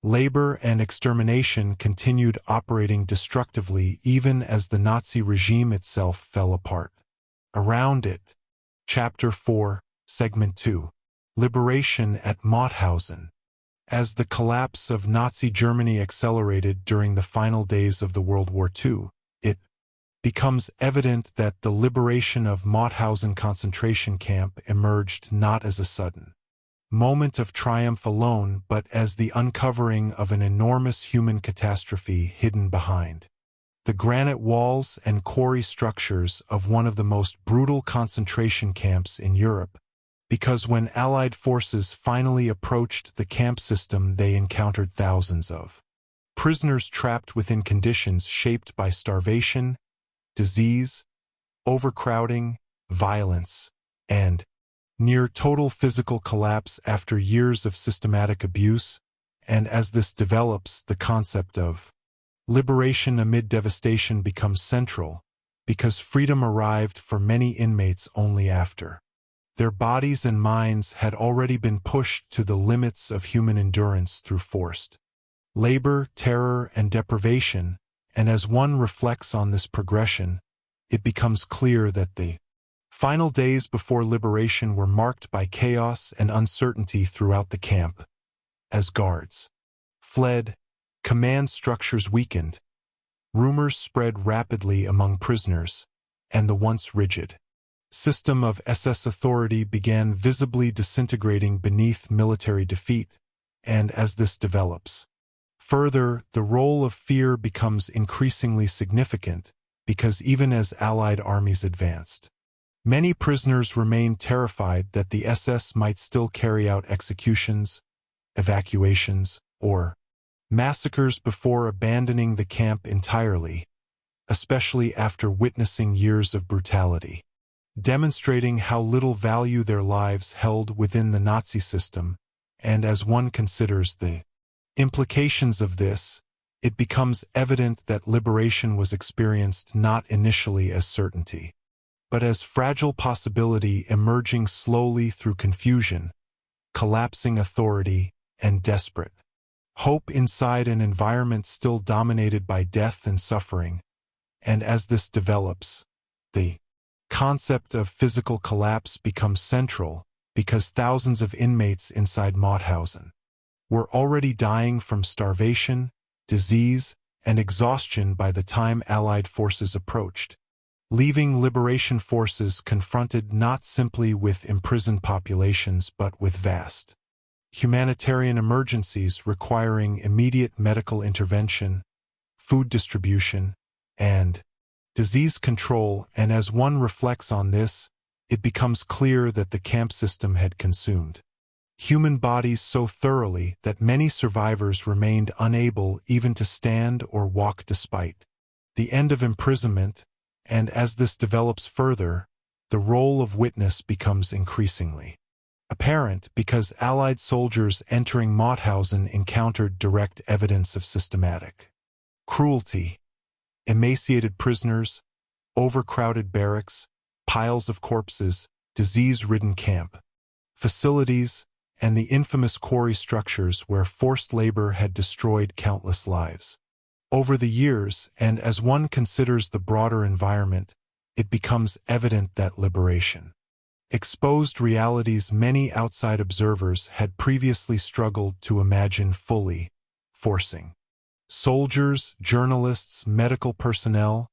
labor and extermination continued operating destructively even as the Nazi regime itself fell apart. Around it. Chapter 4, Segment 2. Liberation at Mauthausen. As the collapse of Nazi Germany accelerated during the final days of the World War II, it becomes evident that the liberation of Mauthausen concentration camp emerged not as a sudden moment of triumph alone, but as the uncovering of an enormous human catastrophe hidden behind the granite walls and quarry structures of one of the most brutal concentration camps in Europe, because when Allied forces finally approached the camp system, they encountered thousands of prisoners trapped within conditions shaped by starvation, disease, overcrowding, violence, and near total physical collapse after years of systematic abuse. And as this develops, the concept of liberation amid devastation becomes central, because freedom arrived for many inmates only after their bodies and minds had already been pushed to the limits of human endurance through forced labor, terror, and deprivation. And as one reflects on this progression, it becomes clear that the final days before liberation were marked by chaos and uncertainty throughout the camp. As guards fled, command structures weakened, rumors spread rapidly among prisoners, and the once rigid system of SS authority began visibly disintegrating beneath military defeat. And as this develops further, the role of fear becomes increasingly significant, because even as Allied armies advanced, many prisoners remained terrified that the SS might still carry out executions, evacuations, or massacres before abandoning the camp entirely, especially after witnessing years of brutality, demonstrating how little value their lives held within the Nazi system. And as one considers the implications of this, it becomes evident that liberation was experienced not initially as certainty, but as fragile possibility emerging slowly through confusion, collapsing authority, and desperate hope inside an environment still dominated by death and suffering. And as this develops, the concept of physical collapse becomes central, because thousands of inmates inside Mauthausen were already dying from starvation, disease, and exhaustion by the time Allied forces approached, leaving liberation forces confronted not simply with imprisoned populations but with vast humanitarian emergencies requiring immediate medical intervention, food distribution, and disease control. And as one reflects on this, it becomes clear that the camp system had consumed human bodies so thoroughly that many survivors remained unable even to stand or walk despite the end of imprisonment. And as this develops further, the role of witness becomes increasingly apparent, because Allied soldiers entering Mauthausen encountered direct evidence of systematic cruelty: emaciated prisoners, overcrowded barracks, piles of corpses, disease-ridden camp facilities, and the infamous quarry structures where forced labor had destroyed countless lives over the years. And as one considers the broader environment, it becomes evident that liberation exposed realities many outside observers had previously struggled to imagine fully, forcing soldiers, journalists, medical personnel,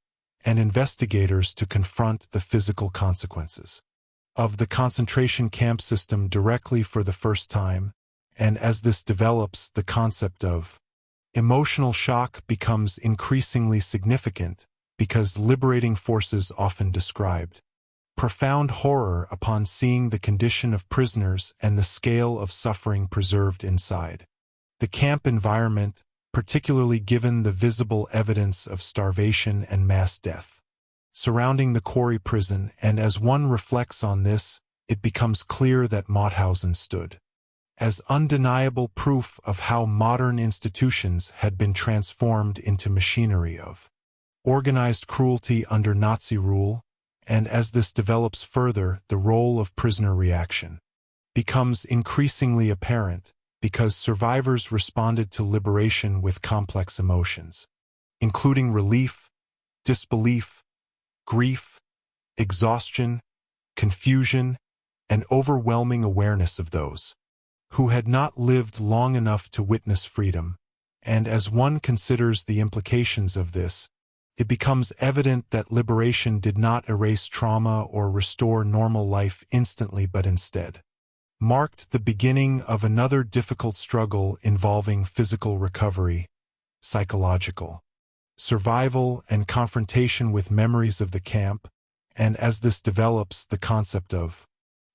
and investigators to confront the physical consequences of the concentration camp system directly for the first time, and as this develops, the concept of emotional shock becomes increasingly significant because liberating forces often described profound horror upon seeing the condition of prisoners and the scale of suffering preserved inside the camp environment, particularly given the visible evidence of starvation and mass death surrounding the Quarry prison, and as one reflects on this, it becomes clear that Mauthausen stood as undeniable proof of how modern institutions had been transformed into machinery of organized cruelty under Nazi rule, and as this develops further, the role of prisoner reaction becomes increasingly apparent because survivors responded to liberation with complex emotions, including relief, disbelief, grief, exhaustion, confusion, and overwhelming awareness of those who had not lived long enough to witness freedom, and as one considers the implications of this, it becomes evident that liberation did not erase trauma or restore normal life instantly but instead marked the beginning of another difficult struggle involving physical recovery, psychological survival, and confrontation with memories of the camp, and as this develops, the concept of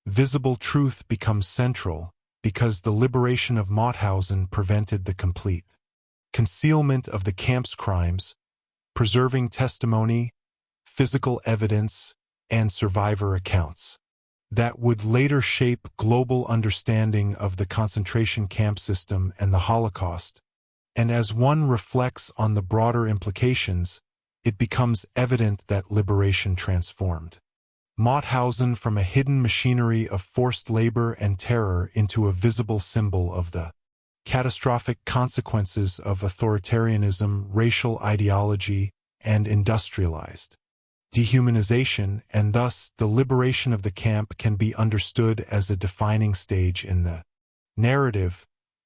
visible truth becomes central because the liberation of Mauthausen prevented the complete concealment of the camp's crimes, preserving testimony, physical evidence, and survivor accounts that would later shape global understanding of the concentration camp system and the Holocaust. And as one reflects on the broader implications, it becomes evident that liberation transformed Mauthausen from a hidden machinery of forced labor and terror into a visible symbol of the catastrophic consequences of authoritarianism, racial ideology, and industrialized dehumanization, and thus the liberation of the camp can be understood as a defining stage in the narrative,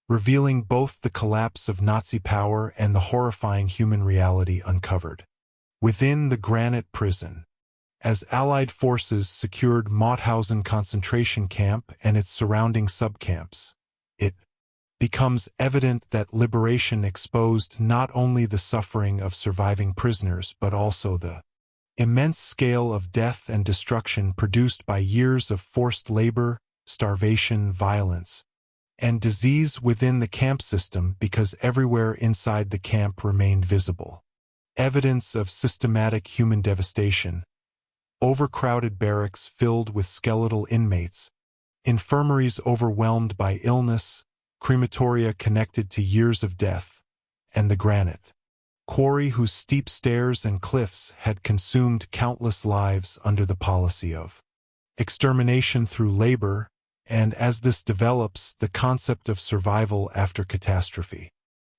revealing both the collapse of Nazi power and the horrifying human reality uncovered within the Granite prison. As Allied forces secured Mauthausen concentration camp and its surrounding subcamps, it becomes evident that liberation exposed not only the suffering of surviving prisoners but also the immense scale of death and destruction produced by years of forced labor, starvation, violence, and disease within the camp system, because everywhere inside the camp remained visible evidence of systematic human devastation, overcrowded barracks filled with skeletal inmates, infirmaries overwhelmed by illness, crematoria connected to years of death, and the Granite Quarry whose steep stairs and cliffs had consumed countless lives under the policy of extermination through labor, and as this develops, the concept of survival after catastrophe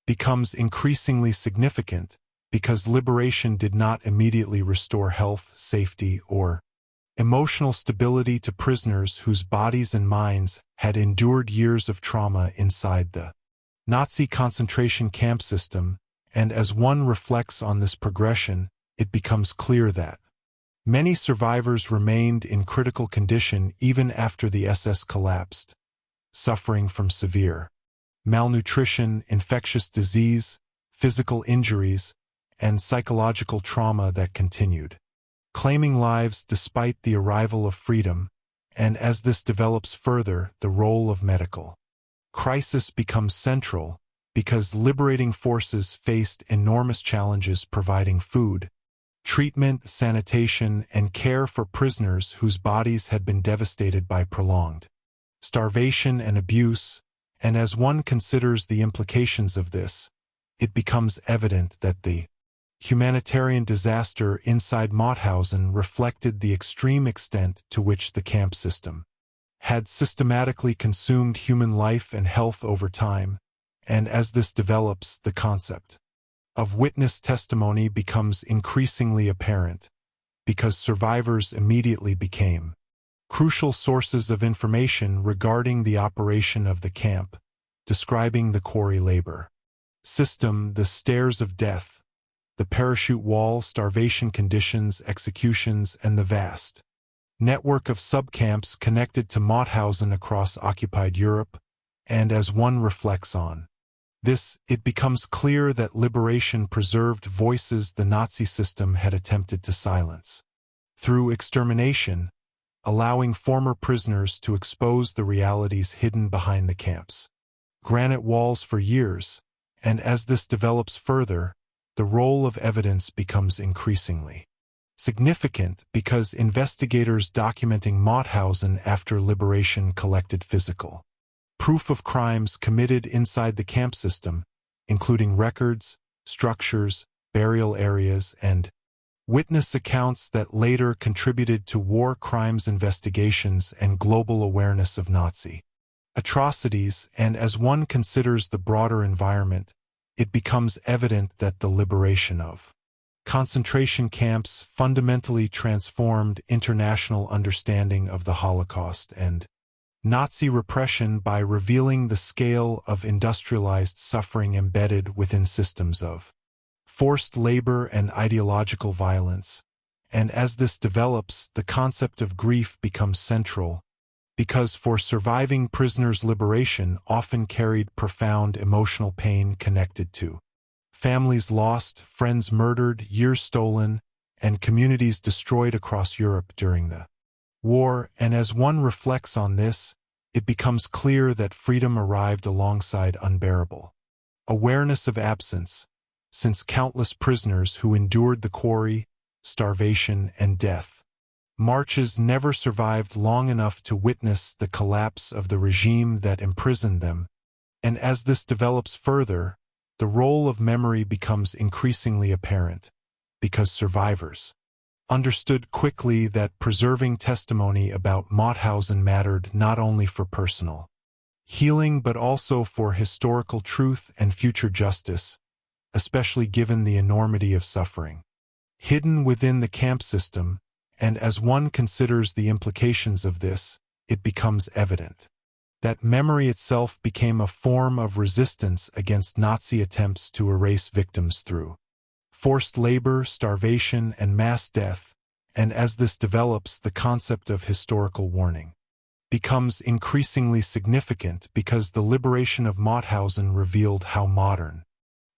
becomes increasingly significant because liberation did not immediately restore health, safety, or emotional stability to prisoners whose bodies and minds had endured years of trauma inside the Nazi concentration camp system, and as one reflects on this progression, it becomes clear that many survivors remained in critical condition even after the SS collapsed, suffering from severe malnutrition, infectious disease, physical injuries, and psychological trauma that continued claiming lives despite the arrival of freedom, and as this develops further, the role of medical crisis becomes central because liberating forces faced enormous challenges providing food, treatment, sanitation, and care for prisoners whose bodies had been devastated by prolonged starvation and abuse, and as one considers the implications of this, it becomes evident that the humanitarian disaster inside Mauthausen reflected the extreme extent to which the camp system had systematically consumed human life and health over time, and as this develops, the concept of witness testimony becomes increasingly apparent because survivors immediately became crucial sources of information regarding the operation of the camp, describing the quarry labor system, the stairs of death, the parachute wall, starvation conditions, executions, and the vast network of subcamps connected to Mauthausen across occupied Europe. And as one reflects on this, it becomes clear that liberation preserved voices the Nazi system had attempted to silence. Through extermination, allowing former prisoners to expose the realities hidden behind the camps. Granite walls for years, and as this develops further, the role of evidence becomes increasingly significant because investigators documenting Mauthausen after liberation collected physical proof of crimes committed inside the camp system, including records, structures, burial areas, and witness accounts that later contributed to war crimes investigations and global awareness of Nazi atrocities. And as one considers the broader environment, it becomes evident that the liberation of concentration camps fundamentally transformed international understanding of the Holocaust and Nazi repression by revealing the scale of industrialized suffering embedded within systems of forced labor and ideological violence. And as this develops, the concept of grief becomes central, because for surviving prisoners, liberation often carried profound emotional pain connected to families lost, friends murdered, years stolen, and communities destroyed across Europe during the war. And as one reflects on this, it becomes clear that freedom arrived alongside unbearable awareness of absence, since countless prisoners who endured the quarry, starvation, and death marches never survived long enough to witness the collapse of the regime that imprisoned them. And as this develops further, the role of memory becomes increasingly apparent, because survivors understood quickly that preserving testimony about Mauthausen mattered not only for personal healing but also for historical truth and future justice, especially given the enormity of suffering hidden within the camp system. And as one considers the implications of this, it becomes evident that memory itself became a form of resistance against Nazi attempts to erase victims through forced labor, starvation, and mass death. And as this develops, the concept of historical warning becomes increasingly significant because the liberation of Mauthausen revealed how modern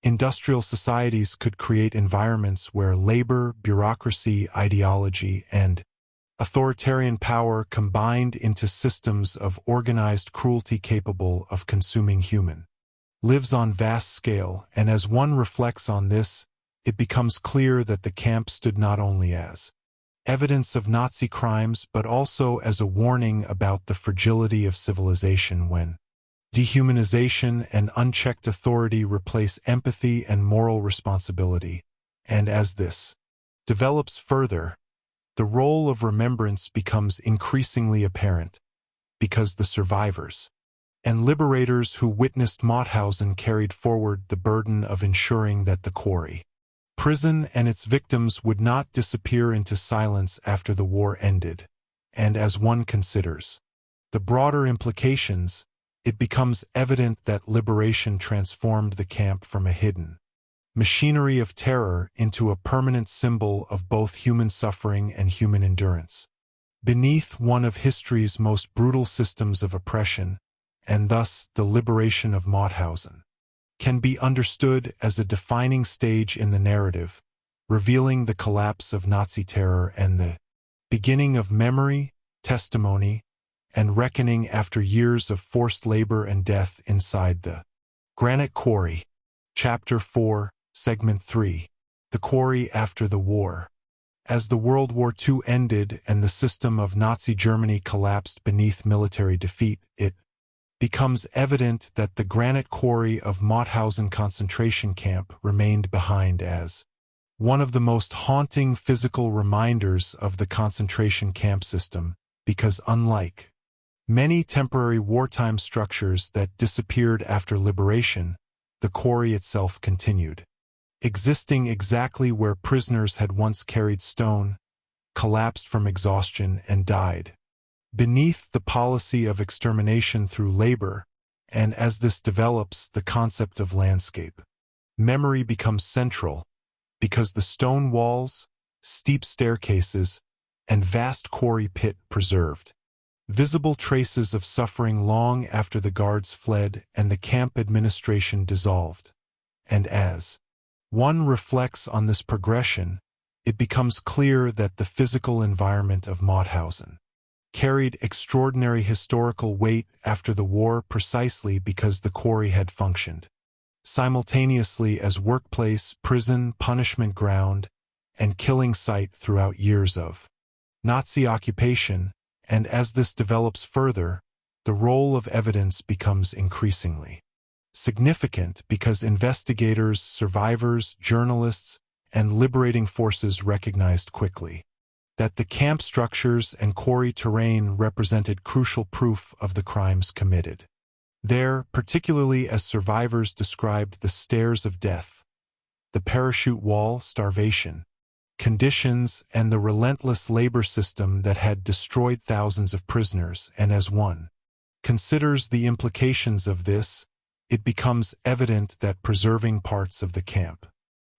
industrial societies could create environments where labor, bureaucracy, ideology, and authoritarian power combined into systems of organized cruelty capable of consuming human lives on vast scale. And as one reflects on this, it becomes clear that the camp stood not only as evidence of Nazi crimes but also as a warning about the fragility of civilization when dehumanization and unchecked authority replace empathy and moral responsibility. And as this develops further, the role of remembrance becomes increasingly apparent, because the survivors and liberators who witnessed Mauthausen carried forward the burden of ensuring that the quarry prison and its victims would not disappear into silence after the war ended. And as one considers the broader implications, it becomes evident that liberation transformed the camp from a hidden machinery of terror into a permanent symbol of both human suffering and human endurance beneath one of history's most brutal systems of oppression. And thus the liberation of Mauthausen can be understood as a defining stage in the narrative, revealing the collapse of Nazi terror and the beginning of memory, testimony, and reckoning after years of forced labor and death inside the Granite Quarry. Chapter 4, Segment 3. The Quarry After the War. As the World War II ended and the system of Nazi Germany collapsed beneath military defeat, it becomes evident that the Granite Quarry of Mauthausen concentration camp remained behind as one of the most haunting physical reminders of the concentration camp system, because unlike many temporary wartime structures that disappeared after liberation, the quarry itself continued existing exactly where prisoners had once carried stone, collapsed from exhaustion, and died. beneath the policy of extermination through labor, and as this develops, the concept of landscape. Memory becomes central because the stone walls, steep staircases, and vast quarry pit preserved visible traces of suffering long after the guards fled and the camp administration dissolved. And as one reflects on this progression, it becomes clear that the physical environment of Mauthausen carried extraordinary historical weight after the war precisely because the quarry had functioned simultaneously as workplace, prison, punishment ground, and killing site throughout years of Nazi occupation, and as this develops further, the role of evidence becomes increasingly significant because investigators, survivors, journalists, and liberating forces recognized quickly that the camp structures and quarry terrain represented crucial proof of the crimes committed. There, particularly as survivors described the stairs of death, the parachute wall, starvation, conditions, and the relentless labor system that had destroyed thousands of prisoners, and as one considers the implications of this, it becomes evident that preserving parts of the camp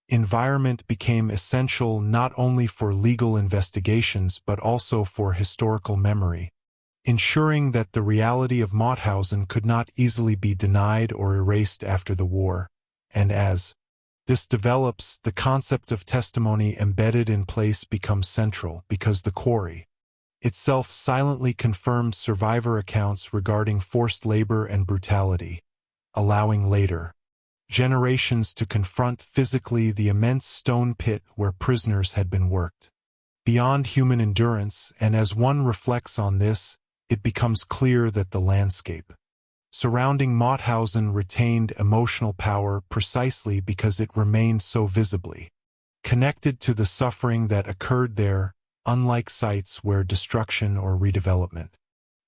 environment became essential not only for legal investigations but also for historical memory, ensuring that the reality of Mauthausen could not easily be denied or erased after the war. And as this develops, the concept of testimony embedded in place becomes central because the quarry itself silently confirmed survivor accounts regarding forced labor and brutality, allowing later generations to confront physically the immense stone pit where prisoners had been worked beyond human endurance. And as one reflects on this, it becomes clear that the landscape surrounding Mauthausen retained emotional power precisely because it remained so visibly connected to the suffering that occurred there, unlike sites where destruction or redevelopment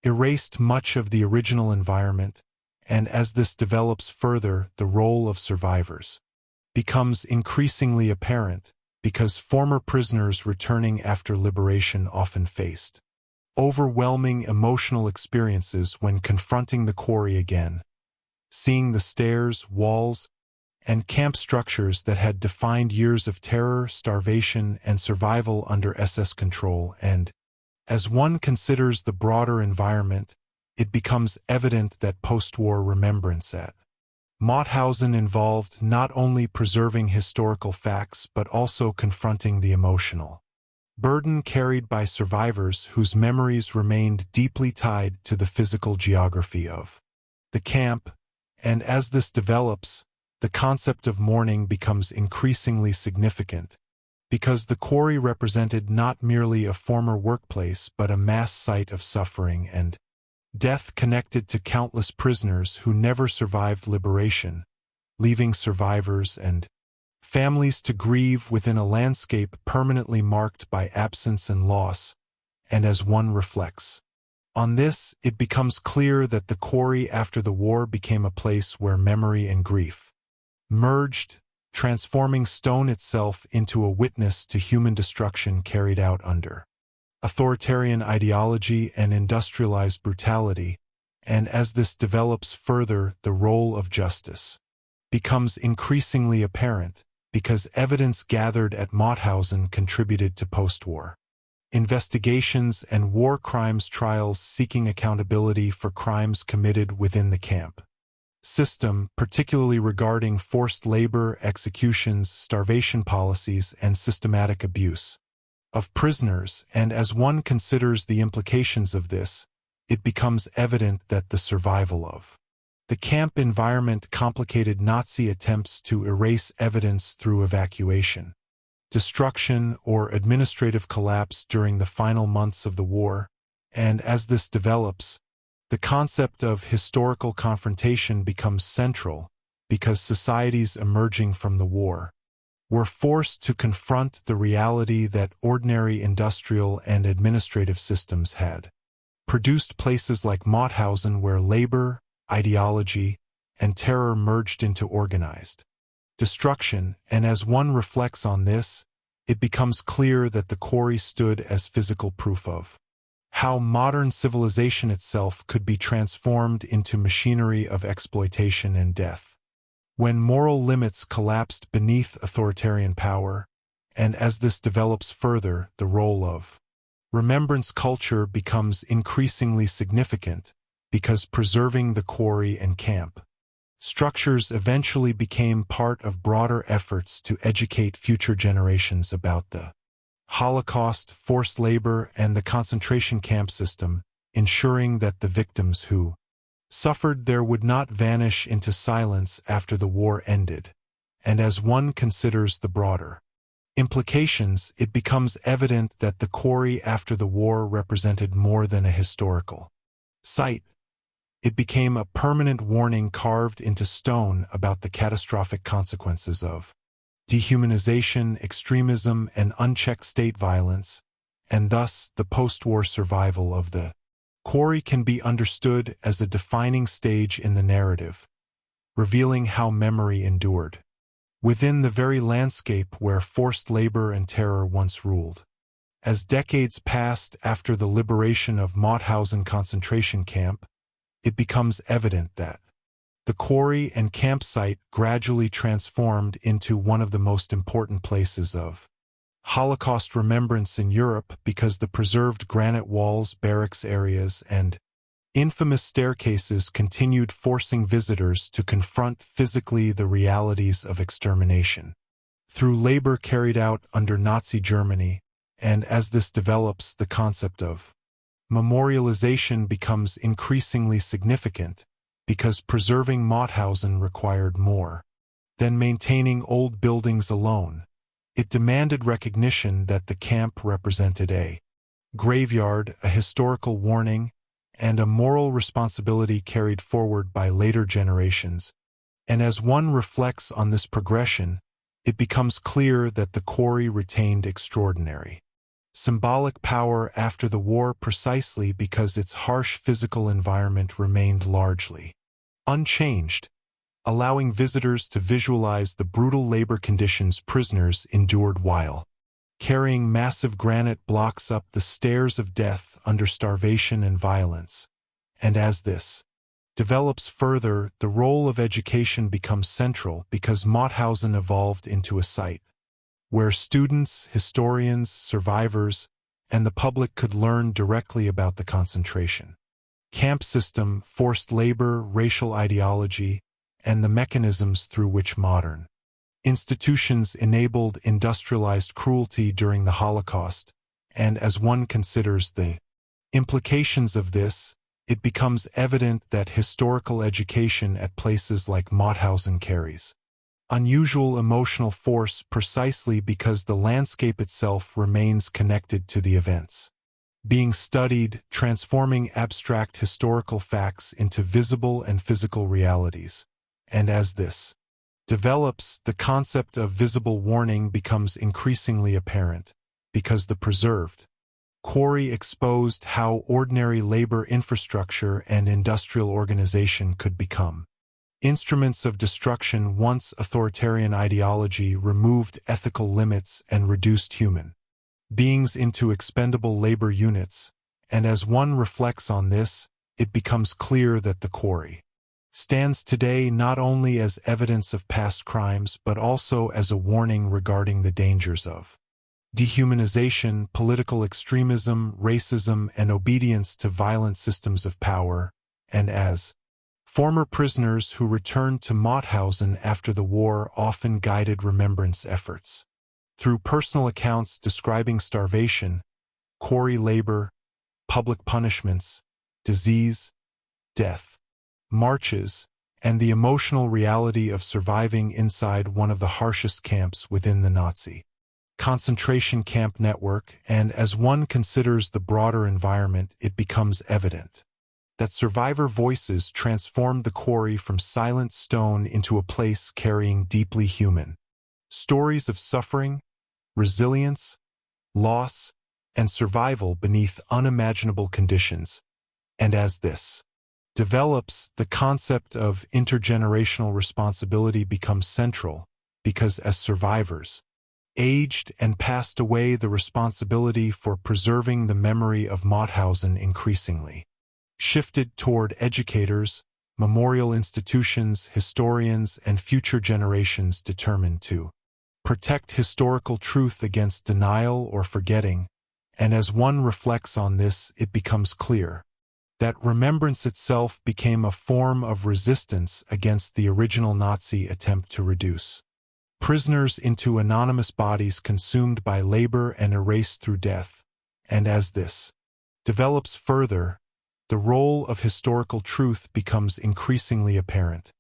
erased much of the original environment. And as this develops further, the role of survivors becomes increasingly apparent because former prisoners returning after liberation often faced overwhelming emotional experiences when confronting the quarry again, seeing the stairs, walls, and camp structures that had defined years of terror, starvation, and survival under SS control. And as one considers the broader environment, it becomes evident that post-war remembrance at Mauthausen involved not only preserving historical facts but also confronting the emotional burden carried by survivors whose memories remained deeply tied to the physical geography of the camp. And as this develops, the concept of mourning becomes increasingly significant because the quarry represented not merely a former workplace but a mass site of suffering and death connected to countless prisoners who never survived liberation, leaving survivors and families to grieve within a landscape permanently marked by absence and loss. And as one reflects on this, it becomes clear that the quarry after the war became a place where memory and grief merged, transforming stone itself into a witness to human destruction carried out under authoritarian ideology and industrialized brutality. And as this develops further, the role of justice becomes increasingly apparent because evidence gathered at Mauthausen contributed to post-war investigations and war crimes trials seeking accountability for crimes committed within the camp system, particularly regarding forced labor, executions, starvation policies, and systematic abuse of prisoners. And as one considers the implications of this, it becomes evident that the survival of the camp environment complicated Nazi attempts to erase evidence through evacuation, destruction, or administrative collapse during the final months of the war. And as this develops, the concept of historical confrontation becomes central because societies emerging from the war were forced to confront the reality that ordinary industrial and administrative systems had produced places like Mauthausen where labor, ideology, and terror merged into organized destruction. And as one reflects on this, it becomes clear that the quarry stood as physical proof of how modern civilization itself could be transformed into machinery of exploitation and death. When moral limits collapsed beneath authoritarian power, and as this develops further, the role of remembrance culture becomes increasingly significant because preserving the quarry and camp structures eventually became part of broader efforts to educate future generations about the Holocaust, forced labor, and the concentration camp system, ensuring that the victims who suffered there would not vanish into silence after the war ended. And as one considers the broader implications, it becomes evident that the quarry after the war represented more than a historical site. It became a permanent warning carved into stone about the catastrophic consequences of dehumanization, extremism, and unchecked state violence, and thus the post-war survival of the quarry can be understood as a defining stage in the narrative, revealing how memory endured within the very landscape where forced labor and terror once ruled. As decades passed after the liberation of Mauthausen concentration camp, it becomes evident that the quarry and campsite gradually transformed into one of the most important places of Holocaust remembrance in Europe because the preserved granite walls, barracks areas, and infamous staircases continued forcing visitors to confront physically the realities of extermination through labor carried out under Nazi Germany, and as this develops, the concept of memorialization becomes increasingly significant because preserving Mauthausen required more than maintaining old buildings alone. It demanded recognition that the camp represented a graveyard, a historical warning, and a moral responsibility carried forward by later generations. And as one reflects on this progression, it becomes clear that the quarry retained extraordinary symbolic power after the war precisely because its harsh physical environment remained largely unchanged, allowing visitors to visualize the brutal labor conditions prisoners endured while carrying massive granite blocks up the stairs of death under starvation and violence. And as this develops further, the role of education becomes central because Mauthausen evolved into a site where students, historians, survivors, and the public could learn directly about the concentration camp system, forced labor, racial ideology, and the mechanisms through which modern institutions enabled industrialized cruelty during the Holocaust. And as one considers the implications of this, it becomes evident that historical education at places like Mauthausen carries unusual emotional force precisely because the landscape itself remains connected to the events being studied, transforming abstract historical facts into visible and physical realities. And as this develops, the concept of visible warning becomes increasingly apparent because the preserved quarry exposed how ordinary labor infrastructure and industrial organization could become instruments of destruction once authoritarian ideology removed ethical limits and reduced human beings into expendable labor units. And as one reflects on this, it becomes clear that the quarry stands today not only as evidence of past crimes but also as a warning regarding the dangers of dehumanization, political extremism, racism, and obedience to violent systems of power. And as former prisoners who returned to Mauthausen after the war often guided remembrance efforts through personal accounts describing starvation, quarry labor, public punishments, disease, death, marches, and the emotional reality of surviving inside one of the harshest camps within the Nazi concentration camp network. And as one considers the broader environment, it becomes evident that survivor voices transformed the quarry from silent stone into a place carrying deeply human stories of suffering, resilience, loss, and survival beneath unimaginable conditions. And as this develops, the concept of intergenerational responsibility becomes central because as survivors, aged and passed away, the responsibility for preserving the memory of Mauthausen increasingly shifted toward educators, memorial institutions, historians, and future generations determined to protect historical truth against denial or forgetting, and as one reflects on this, it becomes clear that remembrance itself became a form of resistance against the original Nazi attempt to reduce prisoners into anonymous bodies consumed by labor and erased through death, and as this develops further, the role of historical truth becomes increasingly apparent,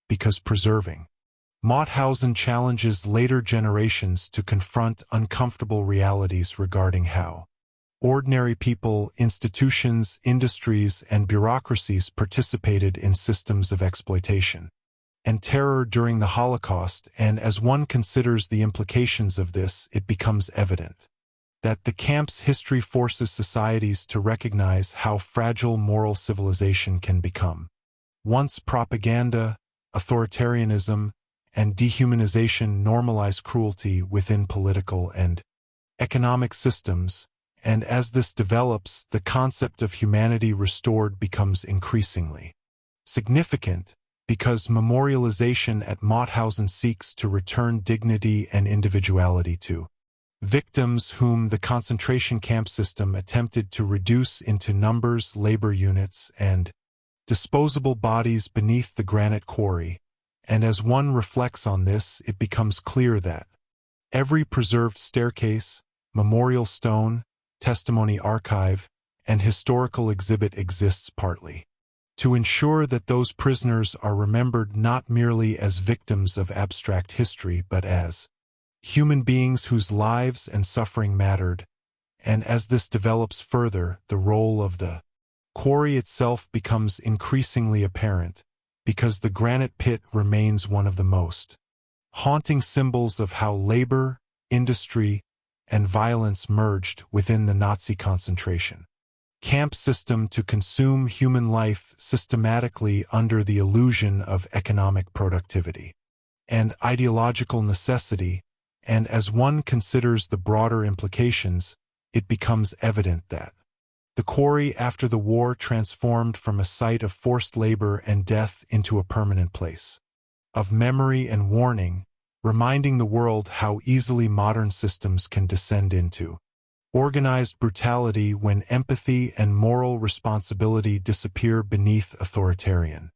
because preserving Mauthausen challenges later generations to confront uncomfortable realities regarding how ordinary people, institutions, industries, and bureaucracies participated in systems of exploitation and terror during the Holocaust, and as one considers the implications of this, it becomes evident that the camp's history forces societies to recognize how fragile moral civilization can become. Once propaganda, authoritarianism, and dehumanization normalize cruelty within political and economic systems, and as this develops, the concept of humanity restored becomes increasingly significant, because memorialization at Mauthausen seeks to return dignity and individuality to victims whom the concentration camp system attempted to reduce into numbers, labor units, and disposable bodies beneath the granite quarry, and as one reflects on this, it becomes clear that every preserved staircase, memorial stone, testimony archive, and historical exhibit exists partly to ensure that those prisoners are remembered not merely as victims of abstract history but as human beings whose lives and suffering mattered, and as this develops further, the role of the quarry itself becomes increasingly apparent, because the granite pit remains one of the most haunting symbols of how labor, industry, and violence merged within the Nazi concentration camp system to consume human life systematically under the illusion of economic productivity and ideological necessity, and as one considers the broader implications, it becomes evident that the quarry after the war transformed from a site of forced labor and death into a permanent place of memory and warning, reminding the world how easily modern systems can descend into organized brutality when empathy and moral responsibility disappear beneath authoritarian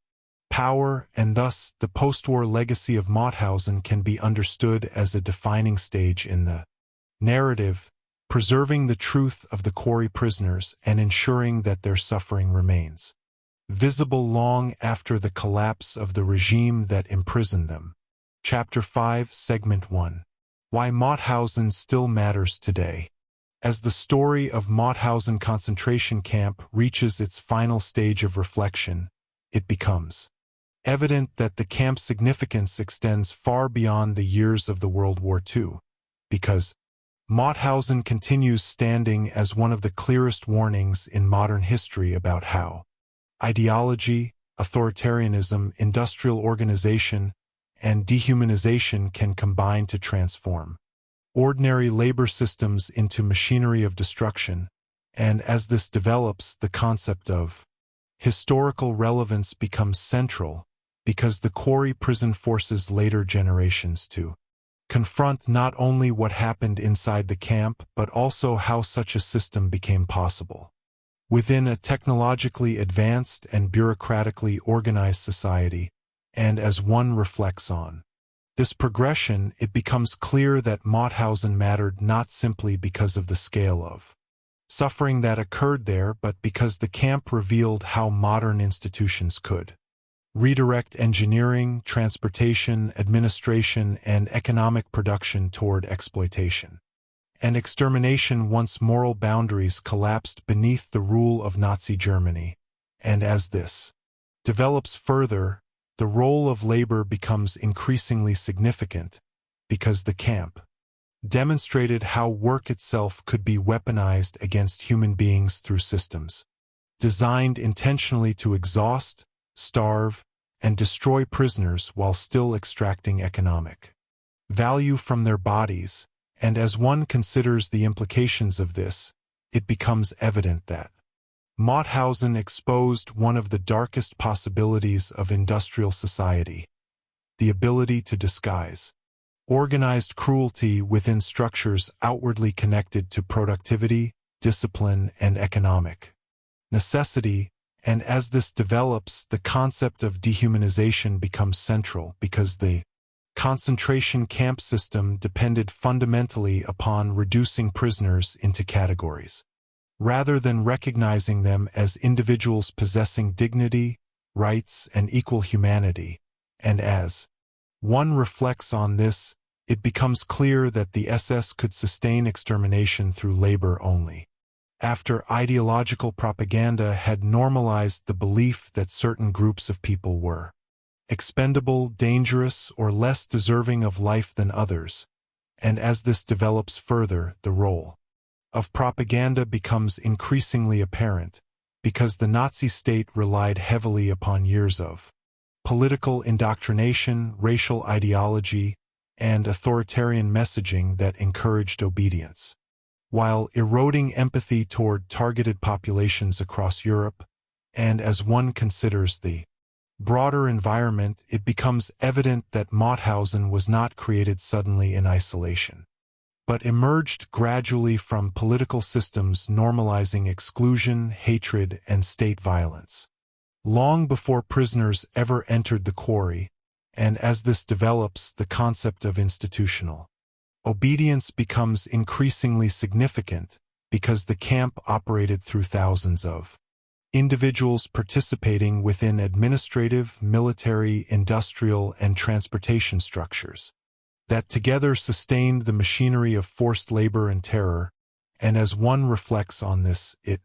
power, and thus the post-war legacy of Mauthausen can be understood as a defining stage in the narrative, preserving the truth of the quarry prisoners and ensuring that their suffering remains visible long after the collapse of the regime that imprisoned them. Chapter 5, Segment 1. Why Mauthausen Still Matters Today. As the story of Mauthausen concentration camp reaches its final stage of reflection, it becomes evident that the camp's significance extends far beyond the years of the World War II, because Mauthausen continues standing as one of the clearest warnings in modern history about how ideology, authoritarianism, industrial organization, and dehumanization can combine to transform ordinary labor systems into machinery of destruction, and as this develops, the concept of historical relevance becomes central, because the quarry prison forces later generations to confront not only what happened inside the camp but also how such a system became possible within a technologically advanced and bureaucratically organized society, and as one reflects on this progression, it becomes clear that Mauthausen mattered not simply because of the scale of suffering that occurred there, but because the camp revealed how modern institutions could redirect engineering, transportation, administration, and economic production toward exploitation and extermination once moral boundaries collapsed beneath the rule of Nazi Germany. And as this develops further, the role of labor becomes increasingly significant, because the camp demonstrated how work itself could be weaponized against human beings through systems designed intentionally to exhaust, starve, and destroy prisoners while still extracting economic value from their bodies, And as one considers the implications of this, it becomes evident that Mauthausen exposed one of the darkest possibilities of industrial society, the ability to disguise organized cruelty within structures outwardly connected to productivity, discipline, and economic necessity. And as this develops, the concept of dehumanization becomes central because the concentration camp system depended fundamentally upon reducing prisoners into categories, rather than recognizing them as individuals possessing dignity, rights, and equal humanity. And as one reflects on this, it becomes clear that the SS could sustain extermination through labor only after ideological propaganda had normalized the belief that certain groups of people were expendable, dangerous, or less deserving of life than others. And as this develops further, the role of propaganda becomes increasingly apparent, because the Nazi state relied heavily upon years of political indoctrination, racial ideology, and authoritarian messaging that encouraged obedience, while eroding empathy toward targeted populations across Europe. And as one considers the broader environment, it becomes evident that Mauthausen was not created suddenly in isolation, but emerged gradually from political systems normalizing exclusion, hatred, and state violence, long before prisoners ever entered the quarry. And as this develops, the concept of institutional obedience becomes increasingly significant, because the camp operated through thousands of individuals participating within administrative, military, industrial, and transportation structures that together sustained the machinery of forced labor and terror. And as one reflects on this, it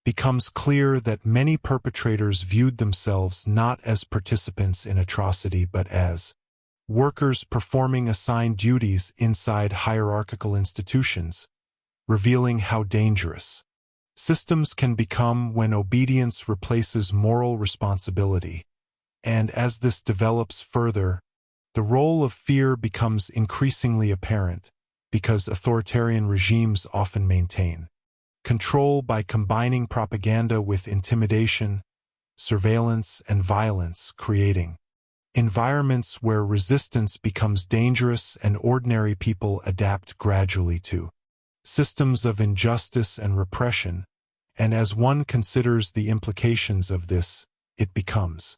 becomes clear that many perpetrators viewed themselves not as participants in atrocity but as workers performing assigned duties inside hierarchical institutions, revealing how dangerous systems can become when obedience replaces moral responsibility. And as this develops further, the role of fear becomes increasingly apparent, because authoritarian regimes often maintain control by combining propaganda with intimidation, surveillance, and violence, creating environments where resistance becomes dangerous and ordinary people adapt gradually to systems of injustice and repression. And as one considers the implications of this, it becomes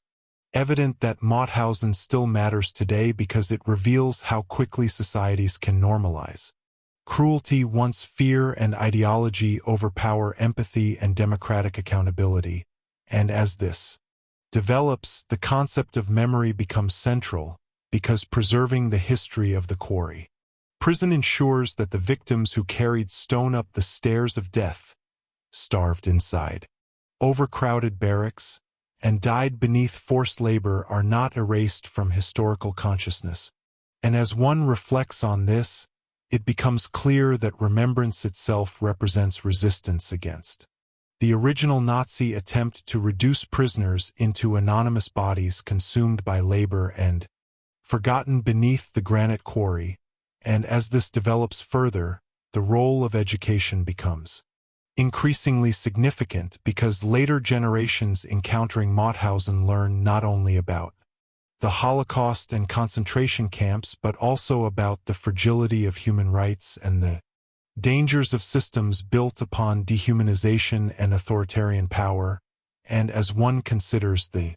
evident that Mauthausen still matters today, because it reveals how quickly societies can normalize cruelty once fear and ideology overpower empathy and democratic accountability. And as this develops, the concept of memory becomes central, because preserving the history of the quarry prison ensures that the victims who carried stone up the stairs of death, starved inside overcrowded barracks, and died beneath forced labor are not erased from historical consciousness. And as one reflects on this, it becomes clear that remembrance itself represents resistance against the original Nazi attempt to reduce prisoners into anonymous bodies consumed by labor and forgotten beneath the granite quarry. And as this develops further, the role of education becomes increasingly significant, because later generations encountering Mauthausen learn not only about the Holocaust and concentration camps but also about the fragility of human rights and the dangers of systems built upon dehumanization and authoritarian power. And as one considers the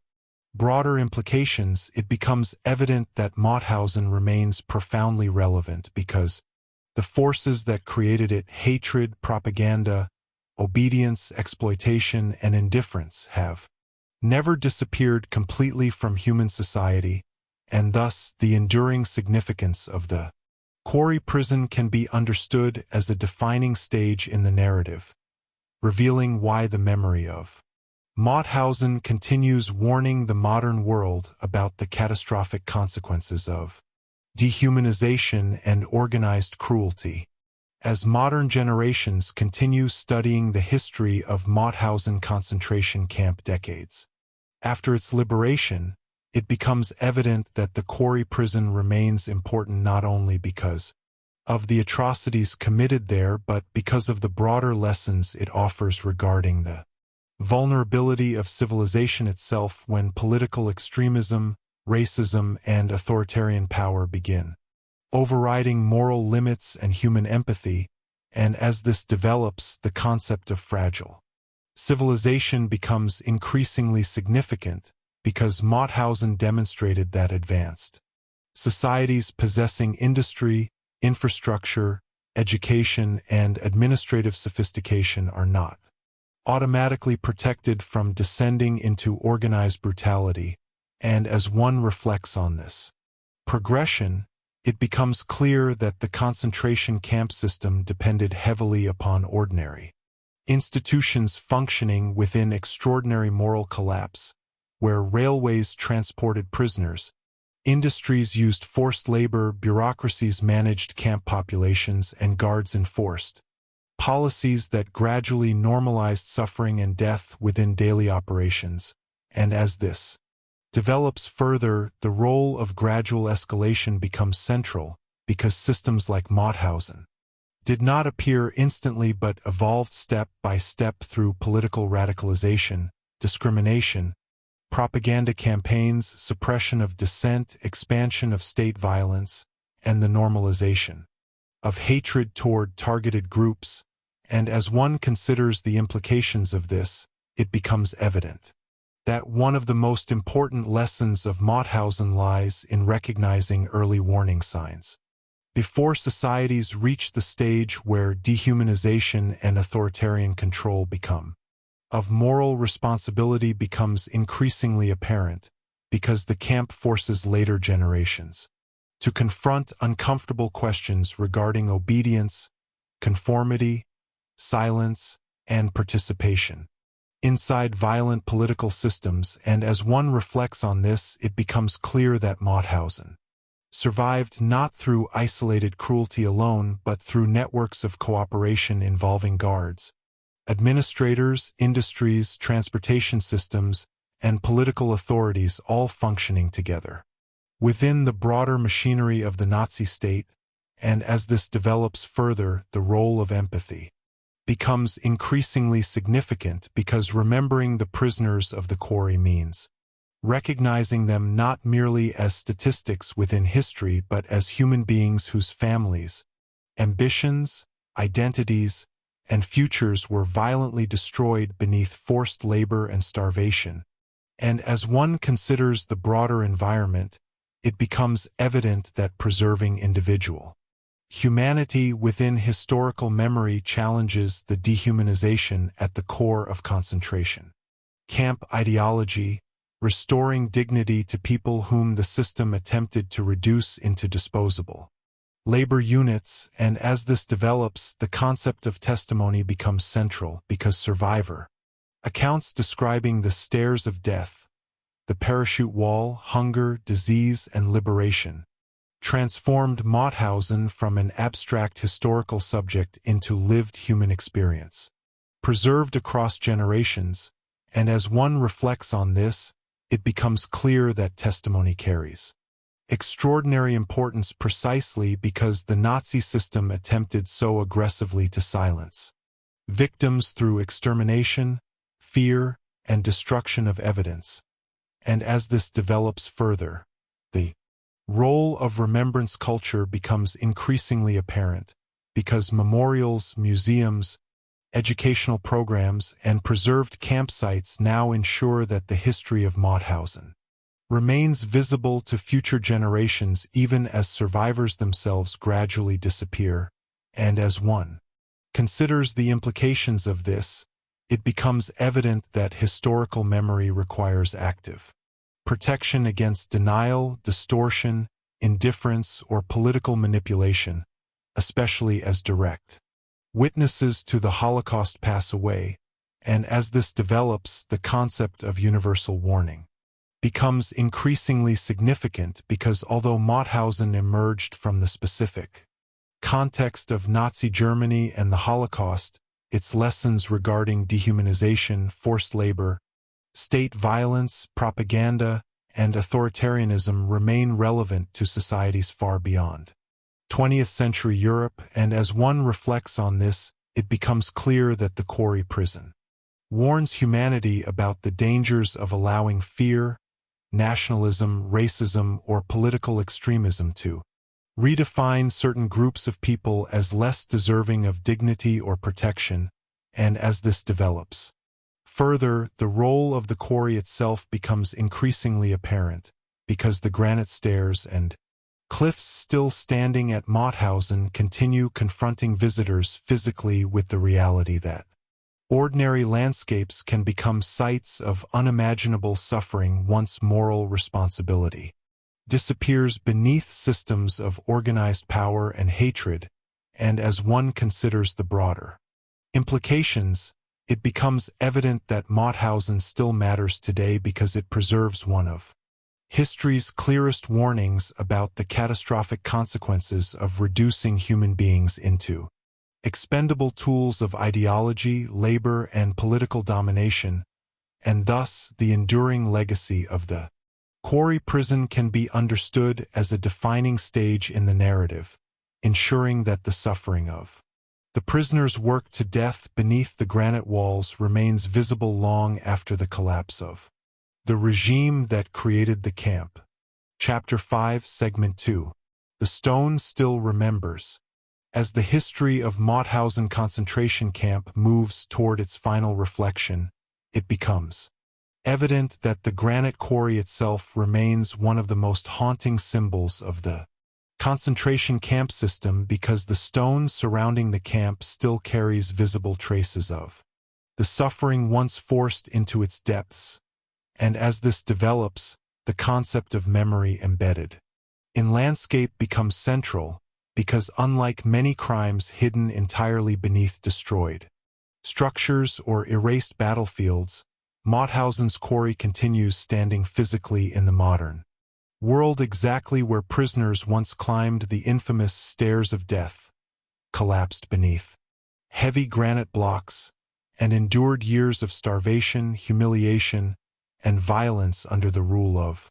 broader implications, it becomes evident that Mauthausen remains profoundly relevant, because the forces that created it, hatred, propaganda, obedience, exploitation, and indifference, have never disappeared completely from human society, and thus the enduring significance of the Quarry prison can be understood as a defining stage in the narrative, revealing why the memory of Mauthausen continues warning the modern world about the catastrophic consequences of dehumanization and organized cruelty. As modern generations continue studying the history of Mauthausen concentration camp decades after its liberation, it becomes evident that the Quarry prison remains important not only because of the atrocities committed there, but because of the broader lessons it offers regarding the vulnerability of civilization itself when political extremism, racism, and authoritarian power begin overriding moral limits and human empathy, and as this develops, the concept of fragile civilization becomes increasingly significant because Mauthausen demonstrated that advanced societies possessing industry, infrastructure, education, and administrative sophistication are not automatically protected from descending into organized brutality, and as one reflects on this progression, it becomes clear that the concentration camp system depended heavily upon ordinary institutions functioning within extraordinary moral collapse, where railways transported prisoners, industries used forced labor, bureaucracies managed camp populations, and guards enforced policies that gradually normalized suffering and death within daily operations, and as this develops further, the role of gradual escalation becomes central because systems like Mauthausen did not appear instantly but evolved step by step through political radicalization, discrimination, propaganda campaigns, suppression of dissent, expansion of state violence, and the normalization of hatred toward targeted groups, and as one considers the implications of this, it becomes evident that one of the most important lessons of Mauthausen lies in recognizing early warning signs. Before societies reach the stage where dehumanization and authoritarian control become of moral responsibility becomes increasingly apparent because the camp forces later generations to confront uncomfortable questions regarding obedience, conformity, silence, and participation inside violent political systems, and as one reflects on this, it becomes clear that Mauthausen survived not through isolated cruelty alone but through networks of cooperation involving guards, administrators, industries, transportation systems, and political authorities all functioning together within the broader machinery of the Nazi state, and as this develops further, the role of empathy becomes increasingly significant because remembering the prisoners of the Quarry means recognizing them not merely as statistics within history but as human beings whose families, ambitions, identities, and futures were violently destroyed beneath forced labor and starvation. And as one considers the broader environment, it becomes evident that preserving individual humanity within historical memory challenges the dehumanization at the core of concentration camp ideology, restoring dignity to people whom the system attempted to reduce into disposable labor units, and as this develops, the concept of testimony becomes central because survivor accounts describing the stairs of death, the parachute wall, hunger, disease, and liberation transformed Mauthausen from an abstract historical subject into lived human experience, preserved across generations, and as one reflects on this, it becomes clear that testimony carries extraordinary importance precisely because the Nazi system attempted so aggressively to silence victims through extermination, fear, and destruction of evidence. And as this develops further, the role of remembrance culture becomes increasingly apparent because memorials, museums, educational programs, and preserved campsites now ensure that the history of Mauthausen remains visible to future generations even as survivors themselves gradually disappear, and as one considers the implications of this, it becomes evident that historical memory requires active protection against denial, distortion, indifference, or political manipulation, especially as direct witnesses to the Holocaust pass away, and as this develops, the concept of universal warning becomes increasingly significant because although Mauthausen emerged from the specific context of Nazi Germany and the Holocaust, its lessons regarding dehumanization, forced labor, state violence, propaganda, and authoritarianism remain relevant to societies far beyond 20th century Europe, and as one reflects on this, it becomes clear that the Quarry prison warns humanity about the dangers of allowing fear, nationalism, racism, or political extremism to redefine certain groups of people as less deserving of dignity or protection, and as this develops further, the role of the Quarry itself becomes increasingly apparent, because the granite stairs and cliffs still standing at Mauthausen continue confronting visitors physically with the reality that ordinary landscapes can become sites of unimaginable suffering once moral responsibility disappears beneath systems of organized power and hatred, and as one considers the broader implications, it becomes evident that Mauthausen still matters today because it preserves one of history's clearest warnings about the catastrophic consequences of reducing human beings into expendable tools of ideology, labor, and political domination, and thus the enduring legacy of the Quarry prison can be understood as a defining stage in the narrative, ensuring that the suffering of the prisoners worked to death beneath the granite walls remains visible long after the collapse of the regime that created the camp. Chapter 5, Segment 2. The Stone Still Remembers. As the history of Mauthausen concentration camp moves toward its final reflection, it becomes evident that the granite quarry itself remains one of the most haunting symbols of the concentration camp system because the stone surrounding the camp still carries visible traces of the suffering once forced into its depths, and as this develops, the concept of memory embedded in landscape becomes central, because unlike many crimes hidden entirely beneath destroyed structures or erased battlefields, Mauthausen's quarry continues standing physically in the modern world exactly where prisoners once climbed the infamous stairs of death, collapsed beneath heavy granite blocks, and endured years of starvation, humiliation, and violence under the rule of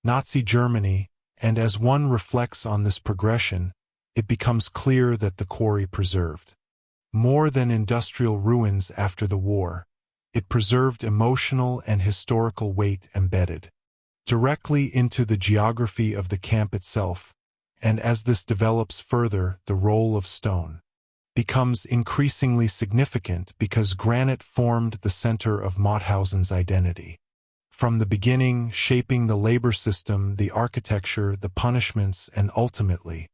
Nazi Germany, and as one reflects on this progression, it becomes clear that the quarry preserved more than industrial ruins after the war. It preserved emotional and historical weight embedded directly into the geography of the camp itself, and as this develops further, the role of stone becomes increasingly significant because granite formed the center of Mauthausen's identity. From the beginning, shaping the labor system, the architecture, the punishments, and ultimately,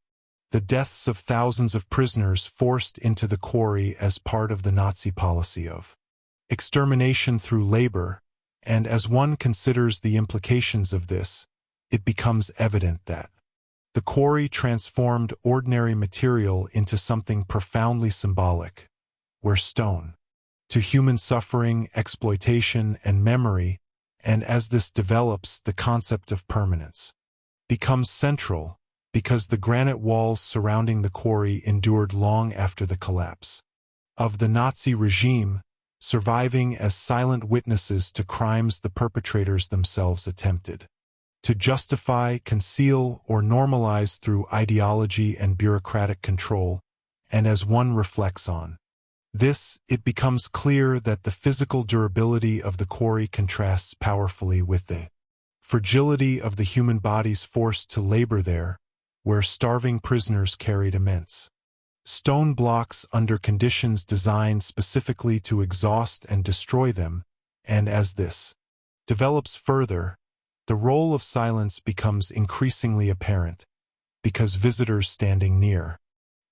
the deaths of thousands of prisoners forced into the quarry as part of the Nazi policy of extermination through labor, and as one considers the implications of this, it becomes evident that the quarry transformed ordinary material into something profoundly symbolic, where stone, to human suffering, exploitation, and memory, and as this develops, the concept of permanence becomes central, because the granite walls surrounding the quarry endured long after the collapse of the Nazi regime, surviving as silent witnesses to crimes the perpetrators themselves attempted to justify, conceal, or normalize through ideology and bureaucratic control, and as one reflects on this, it becomes clear that the physical durability of the quarry contrasts powerfully with the fragility of the human bodies forced to labor there, where starving prisoners carried immense stone blocks under conditions designed specifically to exhaust and destroy them, and as this develops further, the role of silence becomes increasingly apparent, because visitors standing near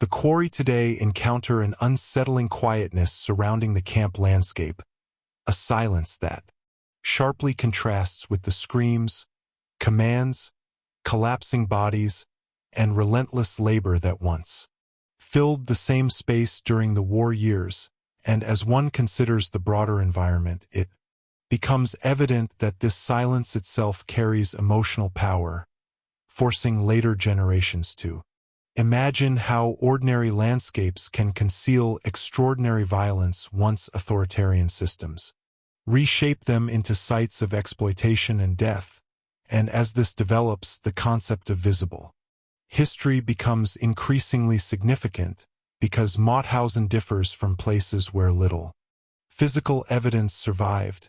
the quarry today encounter an unsettling quietness surrounding the camp landscape, a silence that sharply contrasts with the screams, commands, collapsing bodies, and relentless labor that once filled the same space during the war years, and as one considers the broader environment, it becomes evident that this silence itself carries emotional power, forcing later generations to imagine how ordinary landscapes can conceal extraordinary violence once authoritarian systems reshape them into sites of exploitation and death, and as this develops, the concept of visible history becomes increasingly significant because Mauthausen differs from places where little physical evidence survived,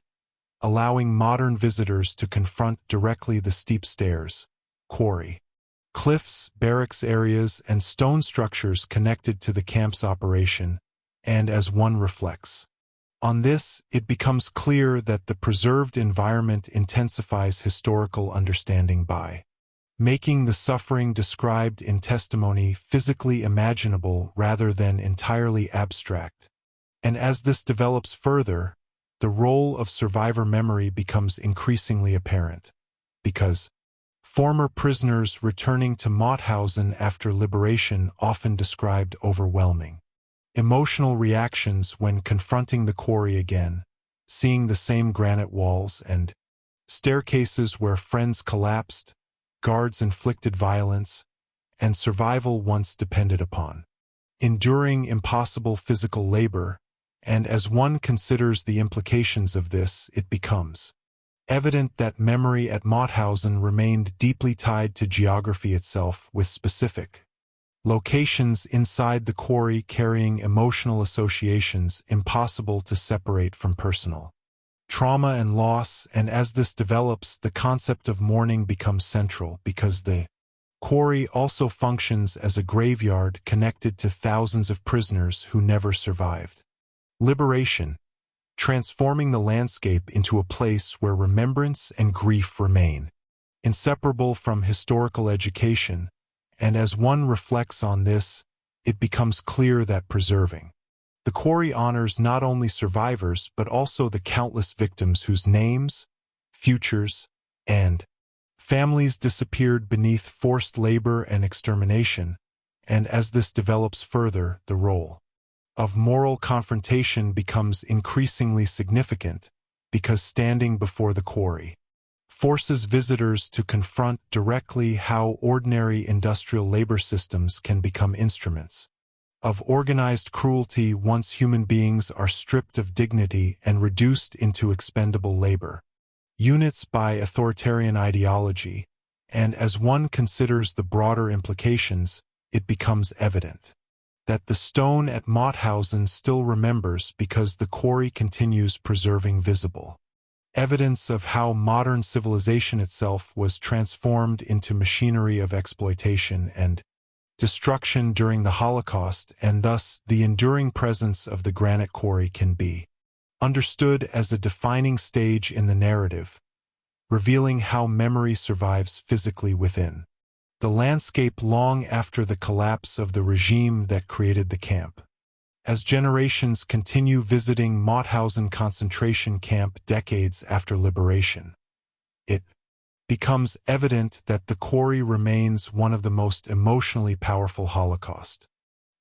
allowing modern visitors to confront directly the steep stairs, quarry, cliffs, barracks areas, and stone structures connected to the camp's operation, and as one reflects on this, it becomes clear that the preserved environment intensifies historical understanding by making the suffering described in testimony physically imaginable rather than entirely abstract. And as this develops further, the role of survivor memory becomes increasingly apparent, because former prisoners returning to Mauthausen after liberation often described overwhelming emotional reactions when confronting the quarry again, seeing the same granite walls and staircases where friends collapsed, guards inflicted violence, and survival once depended upon enduring impossible physical labor. And as one considers the implications of this, it becomes evident that memory at Mauthausen remained deeply tied to geography itself, with specific locations inside the quarry carrying emotional associations impossible to separate from personal trauma and loss. And as this develops, the concept of mourning becomes central because the quarry also functions as a graveyard connected to thousands of prisoners who never survived liberation, transforming the landscape into a place where remembrance and grief remain inseparable from historical education. And as one reflects on this, it becomes clear that preserving the quarry honors not only survivors but also the countless victims whose names, futures, and families disappeared beneath forced labor and extermination. And as this develops further, the role of moral confrontation becomes increasingly significant because standing before the quarry forces visitors to confront directly how ordinary industrial labor systems can become instruments of organized cruelty once human beings are stripped of dignity and reduced into expendable labor units by authoritarian ideology. And as one considers the broader implications, it becomes evident that the stone at Mauthausen still remembers because the quarry continues preserving visible evidence of how modern civilization itself was transformed into machinery of exploitation and destruction during the Holocaust. And thus the enduring presence of the granite quarry can be understood as a defining stage in the narrative, revealing how memory survives physically within the landscape long after the collapse of the regime that created the camp. As generations continue visiting Mauthausen concentration camp decades after liberation, it becomes evident that the quarry remains one of the most emotionally powerful Holocaust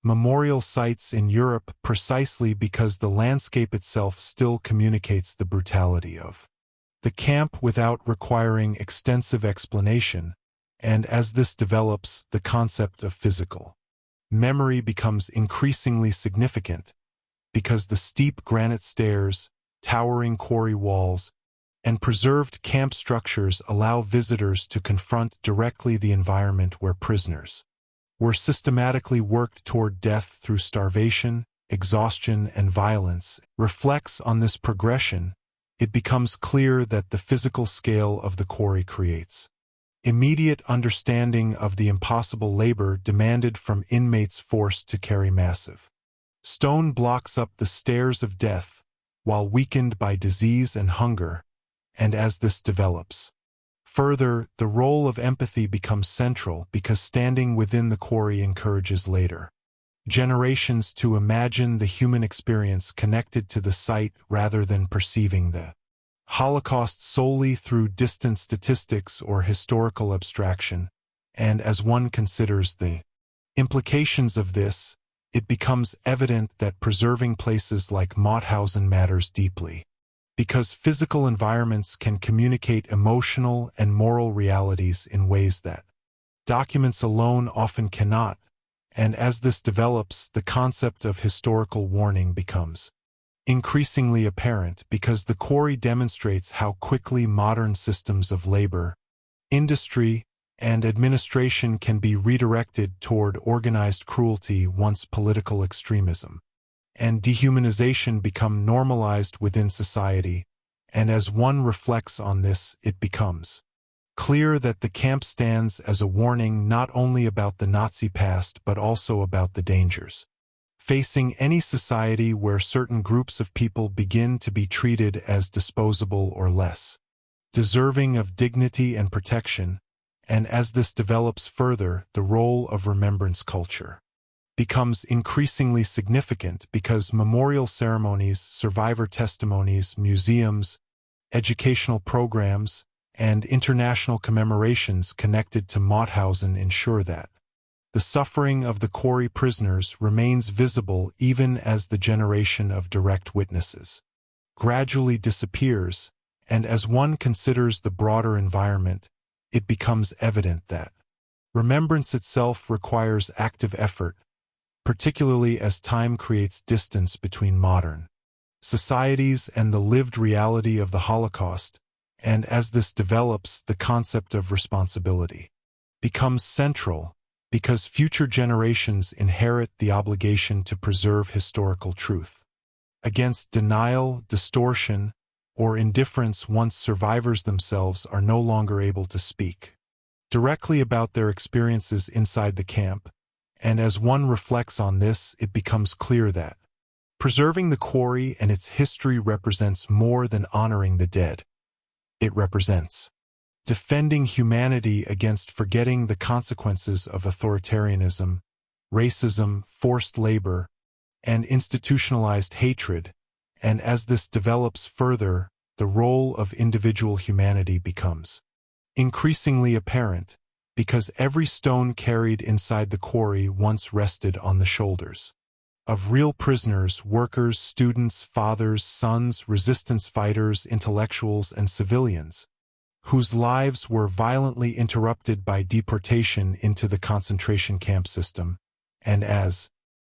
memorial sites in Europe, precisely because the landscape itself still communicates the brutality of the camp without requiring extensive explanation. And as this develops, the concept of physical memory becomes increasingly significant because the steep granite stairs, towering quarry walls, and preserved camp structures allow visitors to confront directly the environment where prisoners were systematically worked toward death through starvation, exhaustion, and violence. Reflects on this progression, it becomes clear that the physical scale of the quarry creates immediate understanding of the impossible labor demanded from inmates forced to carry massive stone blocks up the stairs of death while weakened by disease and hunger. And as this develops further, the role of empathy becomes central because standing within the quarry encourages later generations to imagine the human experience connected to the site rather than perceiving the Holocaust solely through distant statistics or historical abstraction. And as one considers the implications of this, it becomes evident that preserving places like Mauthausen matters deeply, because physical environments can communicate emotional and moral realities in ways that documents alone often cannot. And as this develops, the concept of historical warning becomes increasingly apparent because the quarry demonstrates how quickly modern systems of labor, industry, and administration can be redirected toward organized cruelty once political extremism and dehumanization become normalized within society, and as one reflects on this, it becomes clear that the camp stands as a warning not only about the Nazi past but also about the dangers facing any society where certain groups of people begin to be treated as disposable or less deserving of dignity and protection, and as this develops further, the role of remembrance culture becomes increasingly significant because memorial ceremonies, survivor testimonies, museums, educational programs, and international commemorations connected to Mauthausen ensure that the suffering of the Quarry prisoners remains visible even as the generation of direct witnesses gradually disappears, and as one considers the broader environment, it becomes evident that remembrance itself requires active effort, particularly as time creates distance between modern societies and the lived reality of the Holocaust, and as this develops, the concept of responsibility becomes central because future generations inherit the obligation to preserve historical truth against denial, distortion, or indifference once survivors themselves are no longer able to speak directly about their experiences inside the camp. And as one reflects on this, it becomes clear that preserving the Quarry and its history represents more than honoring the dead. It represents defending humanity against forgetting the consequences of authoritarianism, racism, forced labor, and institutionalized hatred, and as this develops further, the role of individual humanity becomes increasingly apparent, because every stone carried inside the Quarry once rested on the shoulders of real prisoners, workers, students, fathers, sons, resistance fighters, intellectuals, and civilians, whose lives were violently interrupted by deportation into the concentration camp system. And as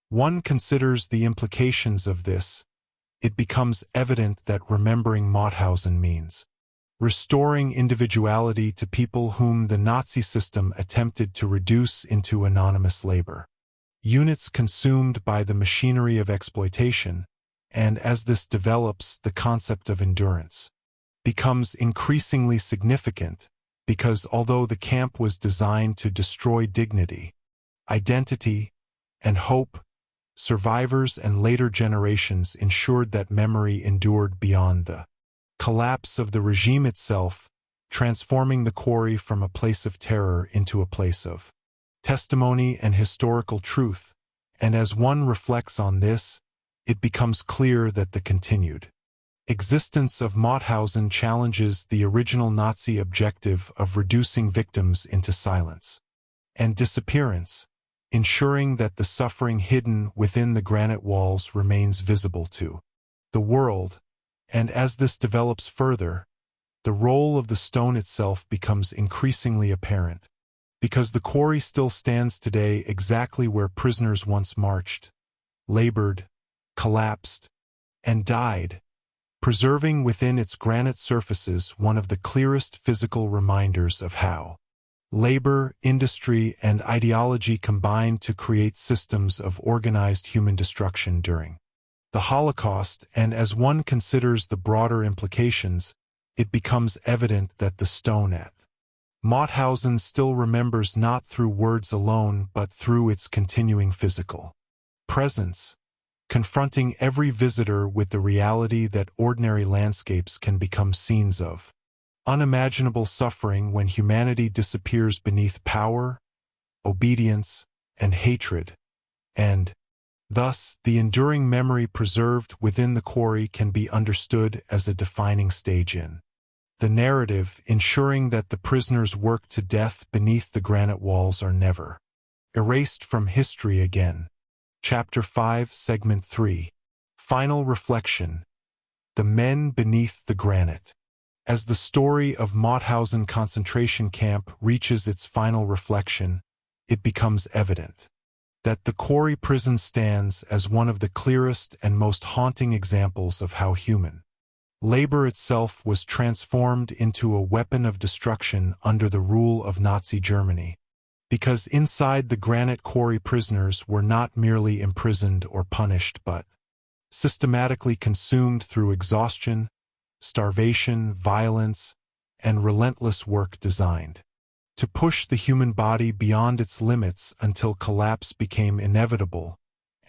one considers the implications of this, it becomes evident that remembering Mauthausen means restoring individuality to people whom the Nazi system attempted to reduce into anonymous labor units consumed by the machinery of exploitation, and as this develops, the concept of endurance becomes increasingly significant because although the camp was designed to destroy dignity, identity, and hope, survivors and later generations ensured that memory endured beyond the collapse of the regime itself, transforming the Quarry from a place of terror into a place of testimony and historical truth, and as one reflects on this, it becomes clear that the continued existence of Mauthausen challenges the original Nazi objective of reducing victims into silence and disappearance, ensuring that the suffering hidden within the granite walls remains visible to the world, and as this develops further, the role of the stone itself becomes increasingly apparent, because the Quarry still stands today exactly where prisoners once marched, labored, collapsed, and died, preserving within its granite surfaces one of the clearest physical reminders of how labor, industry, and ideology combined to create systems of organized human destruction during the Holocaust, and as one considers the broader implications, it becomes evident that the stone at Mauthausen still remembers not through words alone but through its continuing physical presence, confronting every visitor with the reality that ordinary landscapes can become scenes of unimaginable suffering when humanity disappears beneath power, obedience, and hatred, and thus the enduring memory preserved within the Quarry can be understood as a defining stage in the narrative, ensuring that the prisoners worked to death beneath the granite walls are never erased from history again. Chapter 5, Segment 3. Final Reflection. The Men Beneath the Granite. As the story of Mauthausen concentration camp reaches its final reflection, it becomes evident that the Quarry prison stands as one of the clearest and most haunting examples of how human Labor itself was transformed into a weapon of destruction under the rule of Nazi Germany. Because inside the granite quarry, prisoners were not merely imprisoned or punished but systematically consumed through exhaustion, starvation, violence, and relentless work designed to push the human body beyond its limits until collapse became inevitable.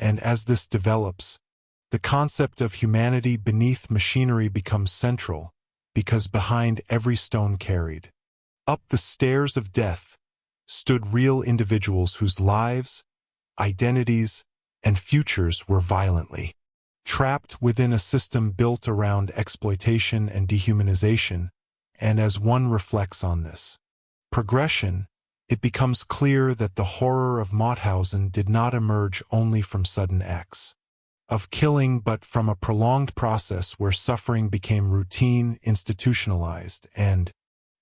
And as this develops, the concept of humanity beneath machinery becomes central, because behind every stone carried up the stairs of death stood real individuals whose lives, identities, and futures were violently trapped within a system built around exploitation and dehumanization. And as one reflects on this progression, it becomes clear that the horror of Mauthausen did not emerge only from sudden acts of killing but from a prolonged process where suffering became routine, institutionalized, and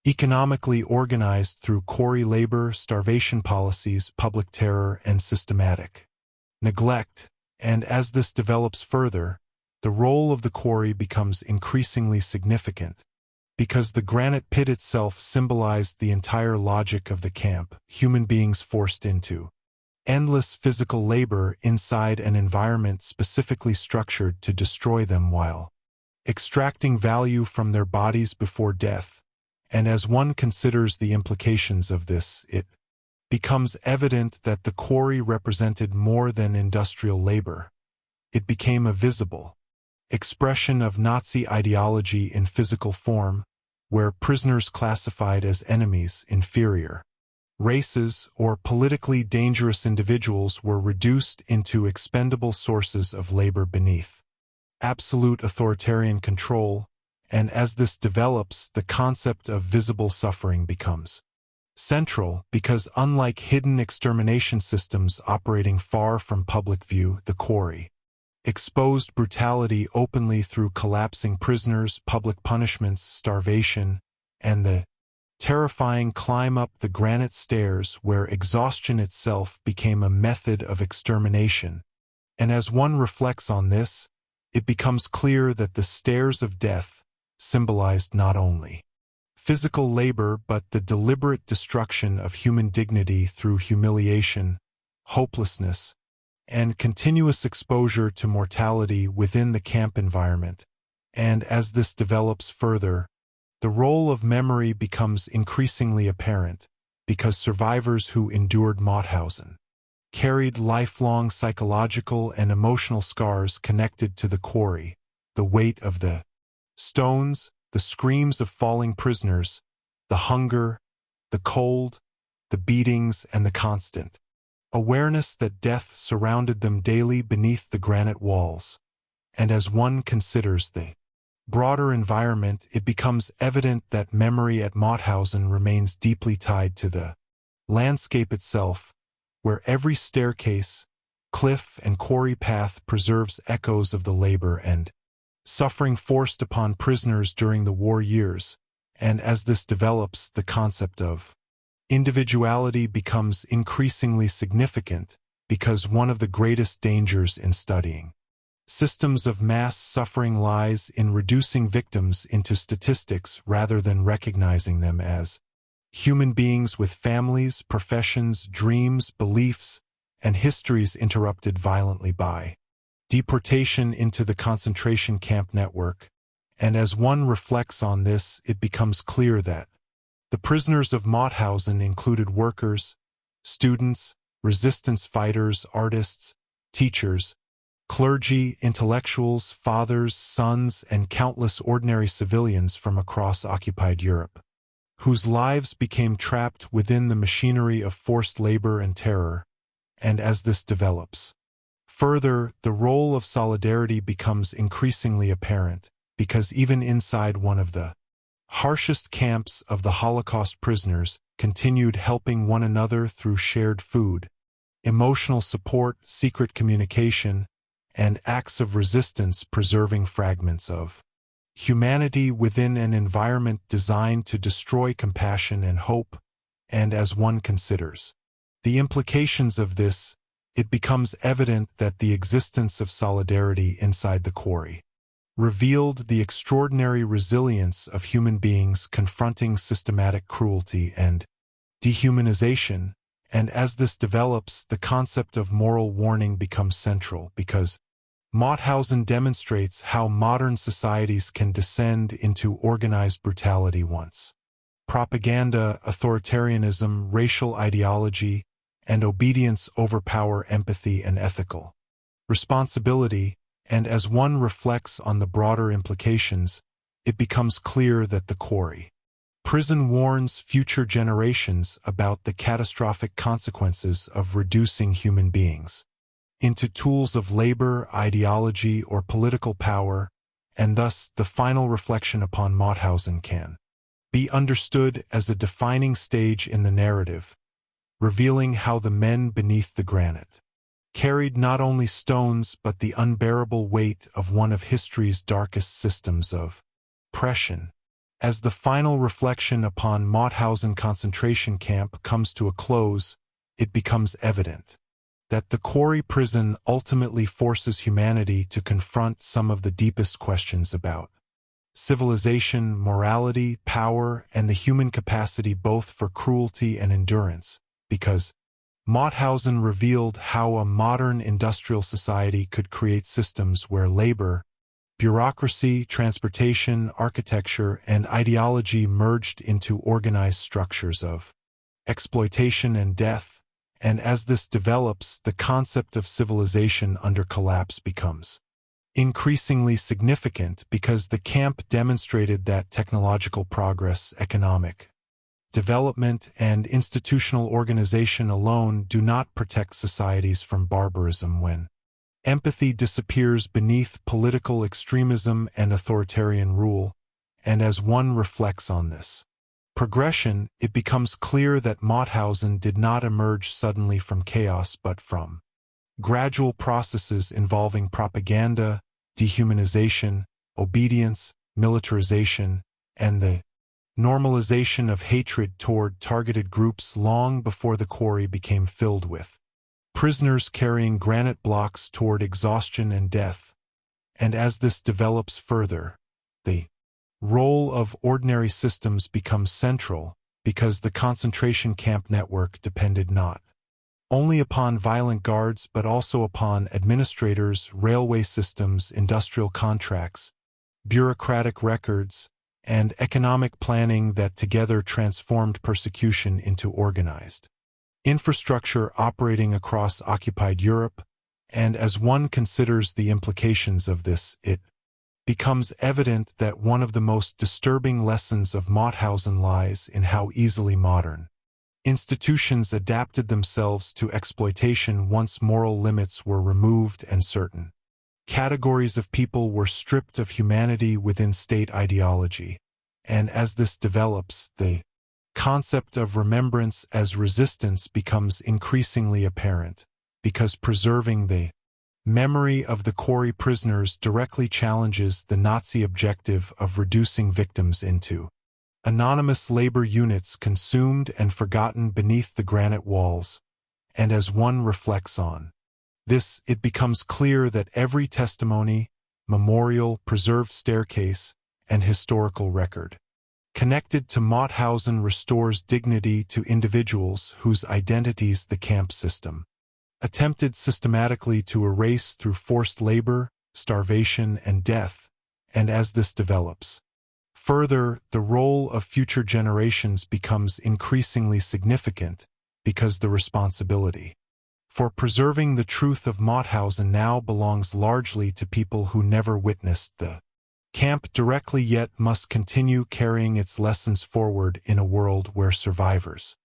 economically organized through quarry labor, starvation policies, public terror, and systematic neglect. And as this develops further, the role of the quarry becomes increasingly significant, because the granite pit itself symbolized the entire logic of the camp, human beings forced into endless physical labor inside an environment specifically structured to destroy them while extracting value from their bodies before death. And as one considers the implications of this, it becomes evident that the quarry represented more than industrial labor. It became a visible expression of Nazi ideology in physical form, where prisoners classified as enemies, inferior races, or politically dangerous individuals were reduced into expendable sources of labor beneath absolute authoritarian control. And as this develops, the concept of visible suffering becomes central, because unlike hidden extermination systems operating far from public view, the quarry exposed brutality openly through collapsing prisoners, public punishments, starvation, and the terrifying climb up the granite stairs where exhaustion itself became a method of extermination. And as one reflects on this, it becomes clear that the stairs of death symbolized not only physical labor but the deliberate destruction of human dignity through humiliation, hopelessness, and continuous exposure to mortality within the camp environment. And as this develops further, the role of memory becomes increasingly apparent, because survivors who endured Mauthausen carried lifelong psychological and emotional scars connected to the quarry, the weight of the stones, the screams of falling prisoners, the hunger, the cold, the beatings, and the constant awareness that death surrounded them daily beneath the granite walls. And as one considers the broader environment, it becomes evident that memory at Mauthausen remains deeply tied to the landscape itself, where every staircase, cliff, and quarry path preserves echoes of the labor and suffering forced upon prisoners during the war years. And as this develops, the concept of individuality becomes increasingly significant, because one of the greatest dangers in studying systems of mass suffering lies in reducing victims into statistics rather than recognizing them as human beings with families, professions, dreams, beliefs, and histories interrupted violently by deportation into the concentration camp network. And as one reflects on this, it becomes clear that the prisoners of Mauthausen included workers, students, resistance fighters, artists, teachers, clergy, intellectuals, fathers, sons, and countless ordinary civilians from across occupied Europe, whose lives became trapped within the machinery of forced labor and terror. And as this develops further, the role of solidarity becomes increasingly apparent, because even inside one of the harshest camps of the Holocaust, prisoners continued helping one another through shared food, emotional support, secret communication, and acts of resistance, preserving fragments of humanity within an environment designed to destroy compassion and hope. And as one considers the implications of this, it becomes evident that the existence of solidarity inside the quarry revealed the extraordinary resilience of human beings confronting systematic cruelty and dehumanization, and as this develops, the concept of moral warning becomes central because Mauthausen demonstrates how modern societies can descend into organized brutality once propaganda, authoritarianism, racial ideology, and obedience overpower empathy and ethical responsibility, and as one reflects on the broader implications, it becomes clear that the Quarry prison warns future generations about the catastrophic consequences of reducing human beings into tools of labor, ideology, or political power, and thus the final reflection upon Mauthausen can be understood as a defining stage in the narrative, revealing how the men beneath the granite carried not only stones but the unbearable weight of one of history's darkest systems of oppression. As the final reflection upon Mauthausen concentration camp comes to a close, it becomes evident that the Quarry prison ultimately forces humanity to confront some of the deepest questions about civilization, morality, power, and the human capacity both for cruelty and endurance, because Mauthausen revealed how a modern industrial society could create systems where labor, bureaucracy, transportation, architecture, and ideology merged into organized structures of exploitation and death, and as this develops, the concept of civilization under collapse becomes increasingly significant because the camp demonstrated that technological progress, economic development, and institutional organization alone do not protect societies from barbarism when empathy disappears beneath political extremism and authoritarian rule, and as one reflects on this progression, it becomes clear that Mauthausen did not emerge suddenly from chaos but from gradual processes involving propaganda, dehumanization, obedience, militarization, and the normalization of hatred toward targeted groups long before the Quarry became filled with prisoners carrying granite blocks toward exhaustion and death. And as this develops further, the role of ordinary systems becomes central because the concentration camp network depended not only upon violent guards but also upon administrators, railway systems, industrial contracts, bureaucratic records, and economic planning that together transformed persecution into organized infrastructure operating across occupied Europe, and as one considers the implications of this, it becomes evident that one of the most disturbing lessons of Mauthausen lies in how easily modern institutions adapted themselves to exploitation once moral limits were removed and certain categories of people were stripped of humanity within state ideology. And as this develops, the concept of remembrance as resistance becomes increasingly apparent, because preserving the memory of the Quarry prisoners directly challenges the Nazi objective of reducing victims into anonymous labor units consumed and forgotten beneath the granite walls, and as one reflects on this, it becomes clear that every testimony, memorial, preserved staircase, and historical record connected to Mauthausen restores dignity to individuals whose identities the camp system attempted systematically to erase through forced labor, starvation, and death, and as this develops further, the role of future generations becomes increasingly significant because the responsibility for preserving the truth of Mauthausen now belongs largely to people who never witnessed the camp directly yet must continue carrying its lessons forward in a world where survivors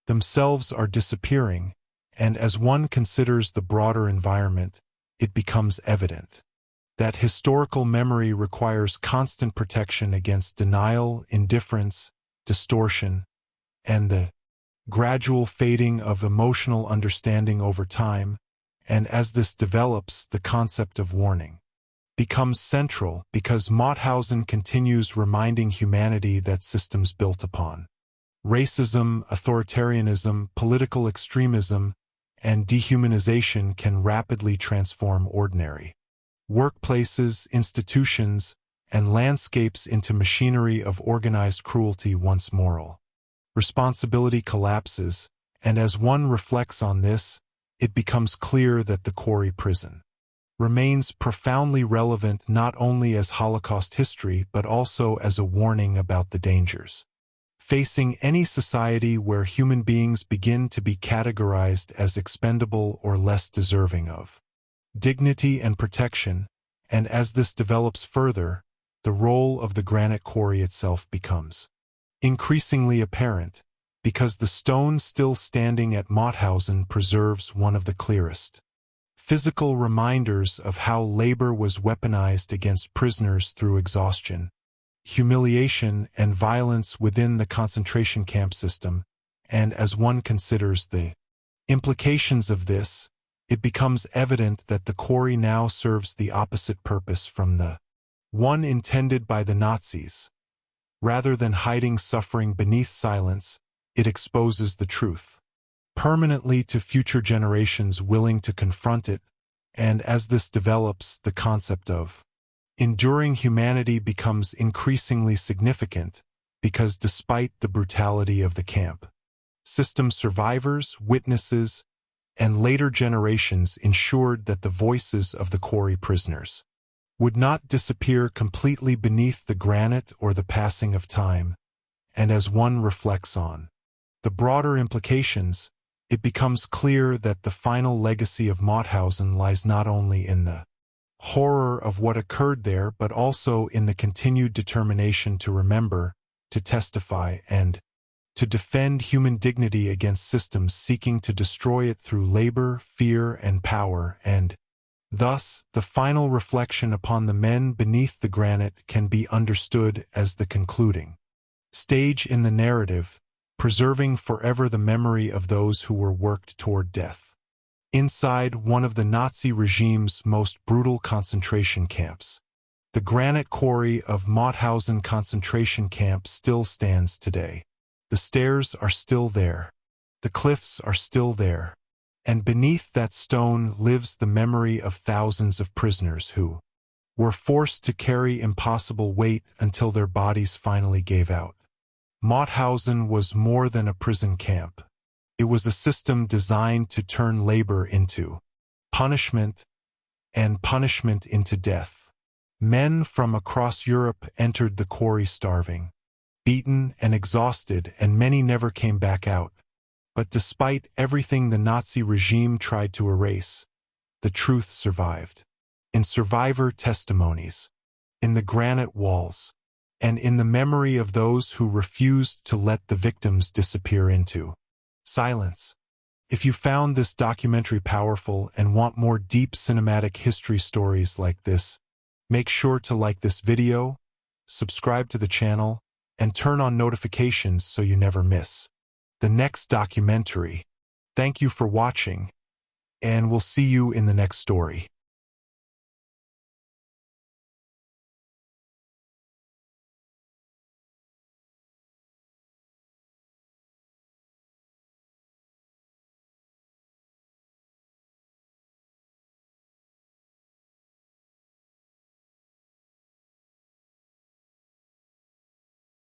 themselves are disappearing, and as one considers the broader environment, it becomes evident that historical memory requires constant protection against denial, indifference, distortion, and the gradual fading of emotional understanding over time, and as this develops, the concept of warning becomes central because Mauthausen continues reminding humanity that systems built upon racism, authoritarianism, political extremism, and dehumanization can rapidly transform ordinary workplaces, institutions, and landscapes into machinery of organized cruelty once moral responsibility collapses, and as one reflects on this, it becomes clear that the Quarry prison remains profoundly relevant not only as Holocaust history but also as a warning about the dangers facing any society where human beings begin to be categorized as expendable or less deserving of dignity and protection, and as this develops further, the role of the granite quarry itself becomes increasingly apparent, because the stone still standing at Mauthausen preserves one of the clearest physical reminders of how labor was weaponized against prisoners through exhaustion, humiliation, and violence within the concentration camp system, and as one considers the implications of this, it becomes evident that the quarry now serves the opposite purpose from the one intended by the Nazis. Rather than hiding suffering beneath silence, it exposes the truth permanently to future generations willing to confront it, and as this develops, the concept of enduring humanity becomes increasingly significant, because despite the brutality of the camp system, survivors, witnesses, and later generations ensured that the voices of the Quarry prisoners would not disappear completely beneath the granite or the passing of time, and as one reflects on the broader implications, it becomes clear that the final legacy of Mauthausen lies not only in the horror of what occurred there but also in the continued determination to remember, to testify, and to defend human dignity against systems seeking to destroy it through labor, fear, and power, and thus, the final reflection upon the men beneath the granite can be understood as the concluding stage in the narrative, preserving forever the memory of those who were worked toward death inside one of the Nazi regime's most brutal concentration camps. The granite quarry of Mauthausen concentration camp still stands today. The stairs are still there. The cliffs are still there. And beneath that stone lives the memory of thousands of prisoners who were forced to carry impossible weight until their bodies finally gave out. Mauthausen was more than a prison camp. It was a system designed to turn labor into punishment and punishment into death. Men from across Europe entered the quarry starving, beaten and exhausted, and many never came back out. But despite everything the Nazi regime tried to erase, the truth survived. In survivor testimonies, in the granite walls, and in the memory of those who refused to let the victims disappear into silence. If you found this documentary powerful and want more deep cinematic history stories like this, make sure to like this video, subscribe to the channel, and turn on notifications so you never miss the next documentary. Thank you for watching, and we'll see you in the next story.